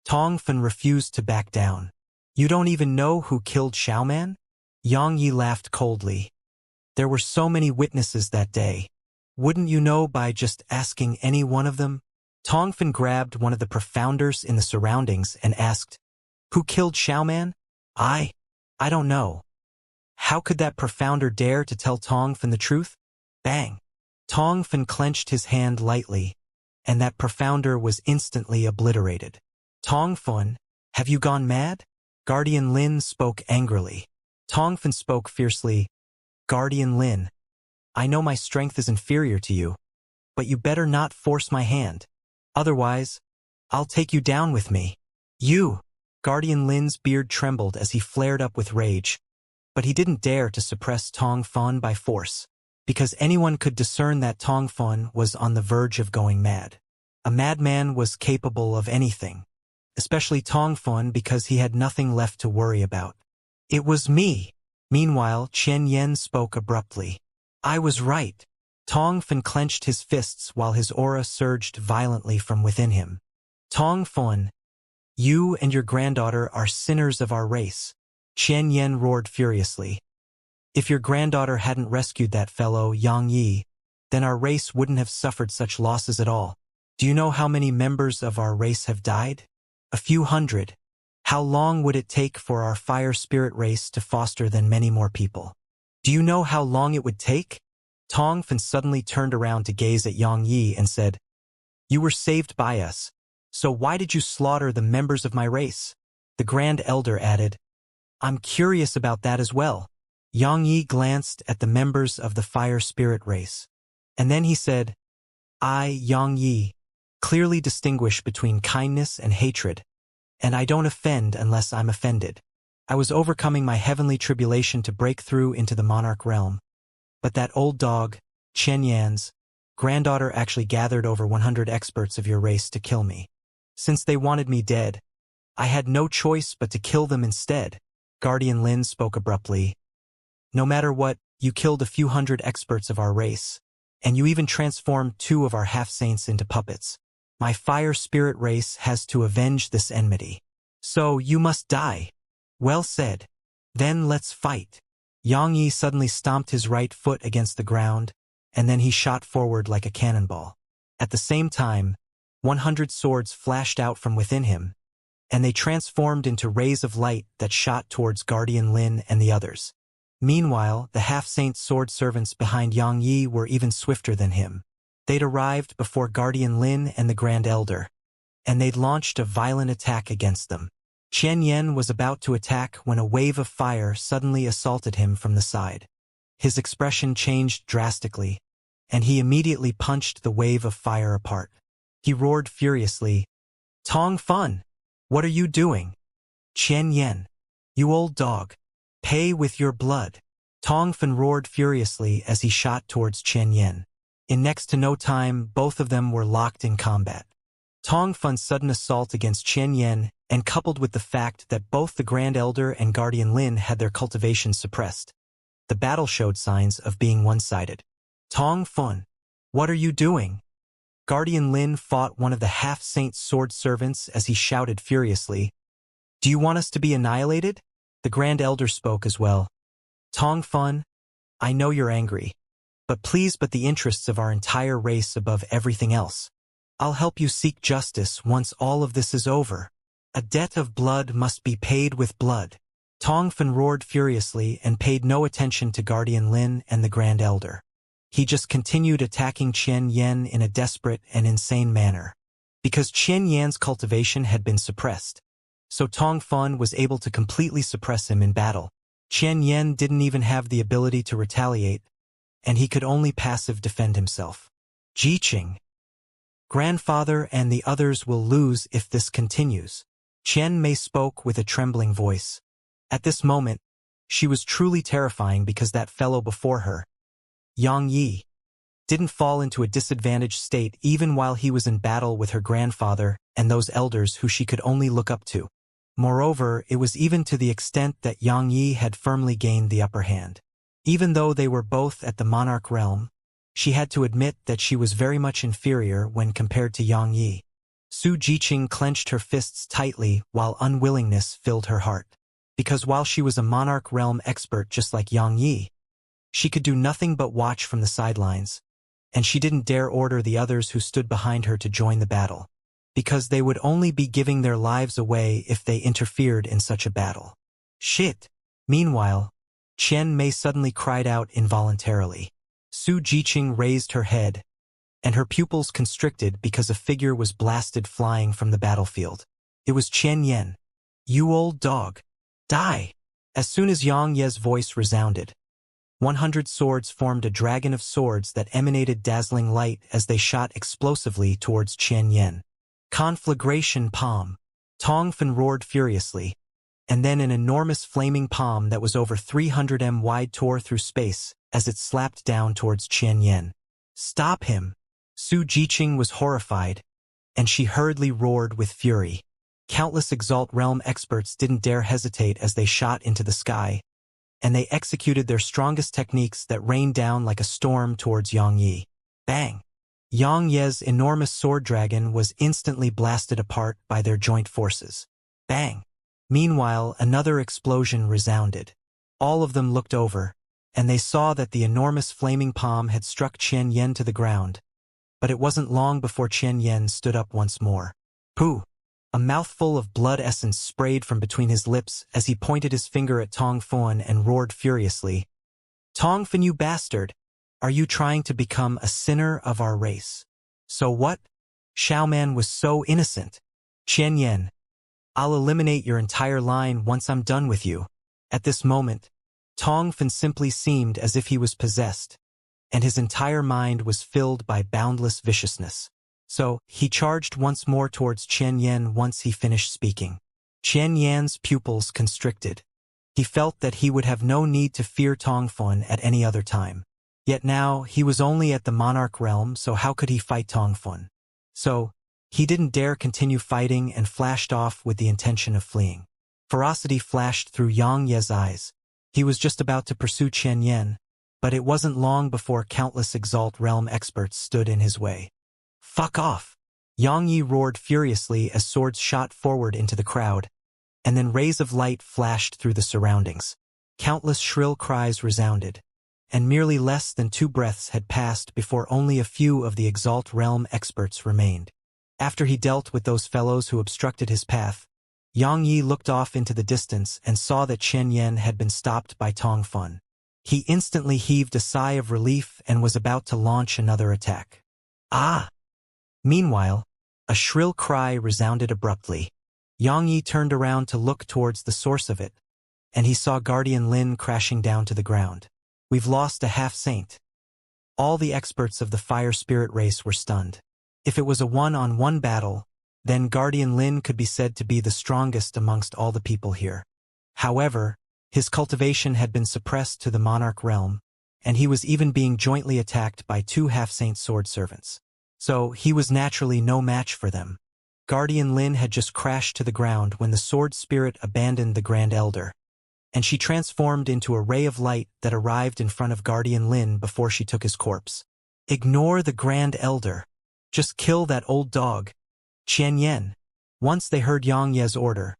Tongfen refused to back down. You don't even know who killed Xiaoman? Yang Yi laughed coldly. There were so many witnesses that day. Wouldn't you know by just asking any one of them? Tongfen grabbed one of the profounders in the surroundings and asked, "Who killed Xiaoman?" I don't know." How could that profounder dare to tell Tongfen the truth? Bang! Tongfen clenched his hand lightly, and that profounder was instantly obliterated. "Tongfen, have you gone mad?" Guardian Lin spoke angrily. Tongfen spoke fiercely, "Guardian Lin, I know my strength is inferior to you, but you better not force my hand. Otherwise, I'll take you down with me." "You!" Guardian Lin's beard trembled as he flared up with rage, but he didn't dare to suppress Tongfen by force, because anyone could discern that Tongfen was on the verge of going mad. A madman was capable of anything, especially Tongfen, because he had nothing left to worry about. "It was me." Meanwhile, Qianyan spoke abruptly. "I was right." Tongfen clenched his fists while his aura surged violently from within him. "Tongfen, you and your granddaughter are sinners of our race." Qianyan roared furiously. "If your granddaughter hadn't rescued that fellow, Yang Yi, then our race wouldn't have suffered such losses at all. Do you know how many members of our race have died? A few hundred. How long would it take for our fire spirit race to foster then many more people? Do you know how long it would take?" Tongfen suddenly turned around to gaze at Yang Yi and said, "You were saved by us, so why did you slaughter the members of my race?" The Grand Elder added, "I'm curious about that as well." Yang Yi glanced at the members of the fire spirit race, and then he said, "I, Yang Yi, clearly distinguish between kindness and hatred, and I don't offend unless I'm offended. I was overcoming my heavenly tribulation to break through into the monarch realm, but that old dog, Qianyan's granddaughter, actually gathered over 100 experts of your race to kill me. Since they wanted me dead, I had no choice but to kill them instead." Guardian Lin spoke abruptly. "No matter what, you killed a few hundred experts of our race, and you even transformed 2 of our half-saints into puppets. My fire spirit race has to avenge this enmity. So you must die." "Well said. Then let's fight." Yang Yi suddenly stomped his right foot against the ground, and then he shot forward like a cannonball. At the same time, 100 swords flashed out from within him, and they transformed into rays of light that shot towards Guardian Lin and the others. Meanwhile, the half-saint sword servants behind Yang Yi were even swifter than him. They'd arrived before Guardian Lin and the Grand Elder, and they'd launched a violent attack against them. Qianyan was about to attack when a wave of fire suddenly assaulted him from the side. His expression changed drastically, and he immediately punched the wave of fire apart. He roared furiously, "Tongfen! What are you doing? Qianyan, you old dog! Pay with your blood!" Tongfen roared furiously as he shot towards Qianyan. In next to no time, both of them were locked in combat. Tongfen's sudden assault against Qianyan, and coupled with the fact that both the Grand Elder and Guardian Lin had their cultivation suppressed, the battle showed signs of being one-sided. "Tongfen, what are you doing?" Guardian Lin fought one of the half-saint sword servants as he shouted furiously, "Do you want us to be annihilated?" The Grand Elder spoke as well. "Tongfen, I know you're angry, but please put the interests of our entire race above everything else. I'll help you seek justice once all of this is over. A debt of blood must be paid with blood." Tongfen roared furiously and paid no attention to Guardian Lin and the Grand Elder. He just continued attacking Qianyan in a desperate and insane manner. Because Qianyan's cultivation had been suppressed, so Tongfen was able to completely suppress him in battle. Qianyan didn't even have the ability to retaliate, and he could only passive defend himself. "Jiqing, grandfather and the others will lose if this continues." Qian Mei spoke with a trembling voice. At this moment, she was truly terrifying because that fellow before her, Yang Yi, didn't fall into a disadvantaged state even while he was in battle with her grandfather and those elders who she could only look up to. Moreover, it was even to the extent that Yang Yi had firmly gained the upper hand. Even though they were both at the monarch realm, she had to admit that she was very much inferior when compared to Yang Yi. Su Jiqing clenched her fists tightly while unwillingness filled her heart. because while she was a monarch realm expert just like Yang Yi, she could do nothing but watch from the sidelines, and she didn't dare order the others who stood behind her to join the battle, because they would only be giving their lives away if they interfered in such a battle. Shit! Meanwhile, Qian Mei suddenly cried out involuntarily. Su Jiqing raised her head, and her pupils constricted because a figure was blasted flying from the battlefield. It was Qian Yan. "You old dog! Die!" As soon as Yang Ye's voice resounded, 100 swords formed a dragon of swords that emanated dazzling light as they shot explosively towards Qian Yan. Conflagration palm. Tongfen roared furiously, and then an enormous flaming palm that was over 300 m wide tore through space as it slapped down towards Qian Yan. "Stop him!" Su Jiqing was horrified, and she hurriedly roared with fury. Countless Exalt Realm experts didn't dare hesitate as they shot into the sky, and they executed their strongest techniques that rained down like a storm towards Yang Yi. Bang! Yang Ye's enormous sword dragon was instantly blasted apart by their joint forces. Bang! Meanwhile, another explosion resounded. All of them looked over, and they saw that the enormous flaming palm had struck Qian Yan to the ground. But it wasn't long before Qian Yan stood up once more. Pooh! A mouthful of blood essence sprayed from between his lips as he pointed his finger at Tongfen and roared furiously. "Tongfen, you bastard! Are you trying to become a sinner of our race?" "So what? Xiaoman was so innocent." "Qian Yan, I'll eliminate your entire line once I'm done with you." At this moment, Tongfen simply seemed as if he was possessed, and his entire mind was filled by boundless viciousness. So, he charged once more towards Qian Yan once he finished speaking. Qian Yan's pupils constricted. He felt that he would have no need to fear Tongfen at any other time. Yet now, he was only at the monarch realm, so how could he fight Tongfen? So, he didn't dare continue fighting and flashed off with the intention of fleeing. Ferocity flashed through Yang Ye's eyes. He was just about to pursue Qian Yan, but it wasn't long before countless Exalt Realm experts stood in his way. "Fuck off!" Yang Yi roared furiously as swords shot forward into the crowd, and then rays of light flashed through the surroundings. Countless shrill cries resounded, and merely less than 2 breaths had passed before only a few of the Exalt Realm experts remained. After he dealt with those fellows who obstructed his path, Yang Yi looked off into the distance and saw that Qian Yan had been stopped by Tongfen. He instantly heaved a sigh of relief and was about to launch another attack. "Ah!" Meanwhile, a shrill cry resounded abruptly. Yang Yi turned around to look towards the source of it, and he saw Guardian Lin crashing down to the ground. "We've lost a half-saint." All the experts of the fire spirit race were stunned. If it was a one-on-one battle, then Guardian Lin could be said to be the strongest amongst all the people here. However, his cultivation had been suppressed to the monarch realm, and he was even being jointly attacked by 2 half-saint sword servants. So, he was naturally no match for them. Guardian Lin had just crashed to the ground when the sword spirit abandoned the Grand Elder, and she transformed into a ray of light that arrived in front of Guardian Lin before she took his corpse. "Ignore the Grand Elder. Just kill that old dog." "Qian Yan." Once they heard Yang Ye's order,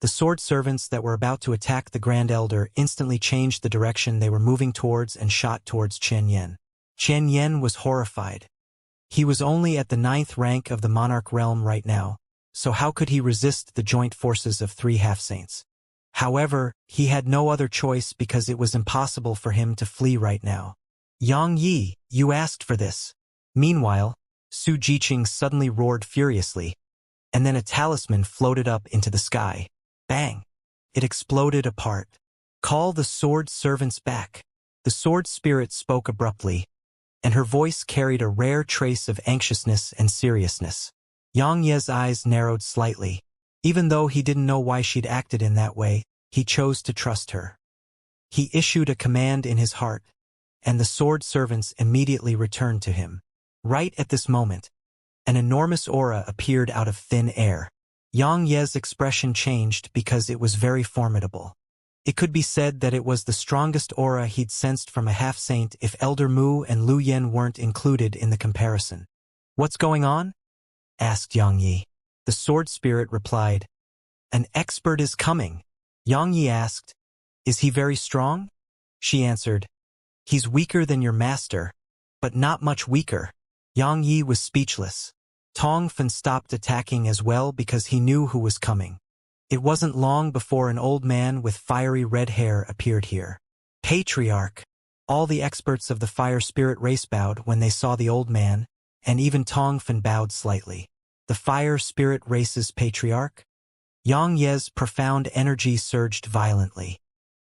the sword servants that were about to attack the Grand Elder instantly changed the direction they were moving towards and shot towards Qian Yan. Qian Yan was horrified. He was only at the 9th rank of the monarch realm right now, so how could he resist the joint forces of 3 half-saints? However, he had no other choice because it was impossible for him to flee right now. "Yang Yi, you asked for this." Meanwhile, Su Jiqing suddenly roared furiously, and then a talisman floated up into the sky. Bang! It exploded apart. "Call the sword servants back." The sword spirit spoke abruptly, and her voice carried a rare trace of anxiousness and seriousness. Yang Ye's eyes narrowed slightly. Even though he didn't know why she'd acted in that way, he chose to trust her. He issued a command in his heart, and the sword servants immediately returned to him. Right at this moment, an enormous aura appeared out of thin air. Yang Ye's expression changed because it was very formidable. It could be said that it was the strongest aura he'd sensed from a half-saint if Elder Mu and Lu Yen weren't included in the comparison. "What's going on?" asked Yang Yi. The sword spirit replied, "An expert is coming." Yang Yi asked, "Is he very strong?" She answered, "He's weaker than your master, but not much weaker." Yang Yi was speechless. Tong Fen stopped attacking as well because he knew who was coming. It wasn't long before an old man with fiery red hair appeared here. Patriarch! All the experts of the fire spirit race bowed when they saw the old man, and even Tong Fen bowed slightly. The fire spirit race's patriarch? Yang Ye's profound energy surged violently.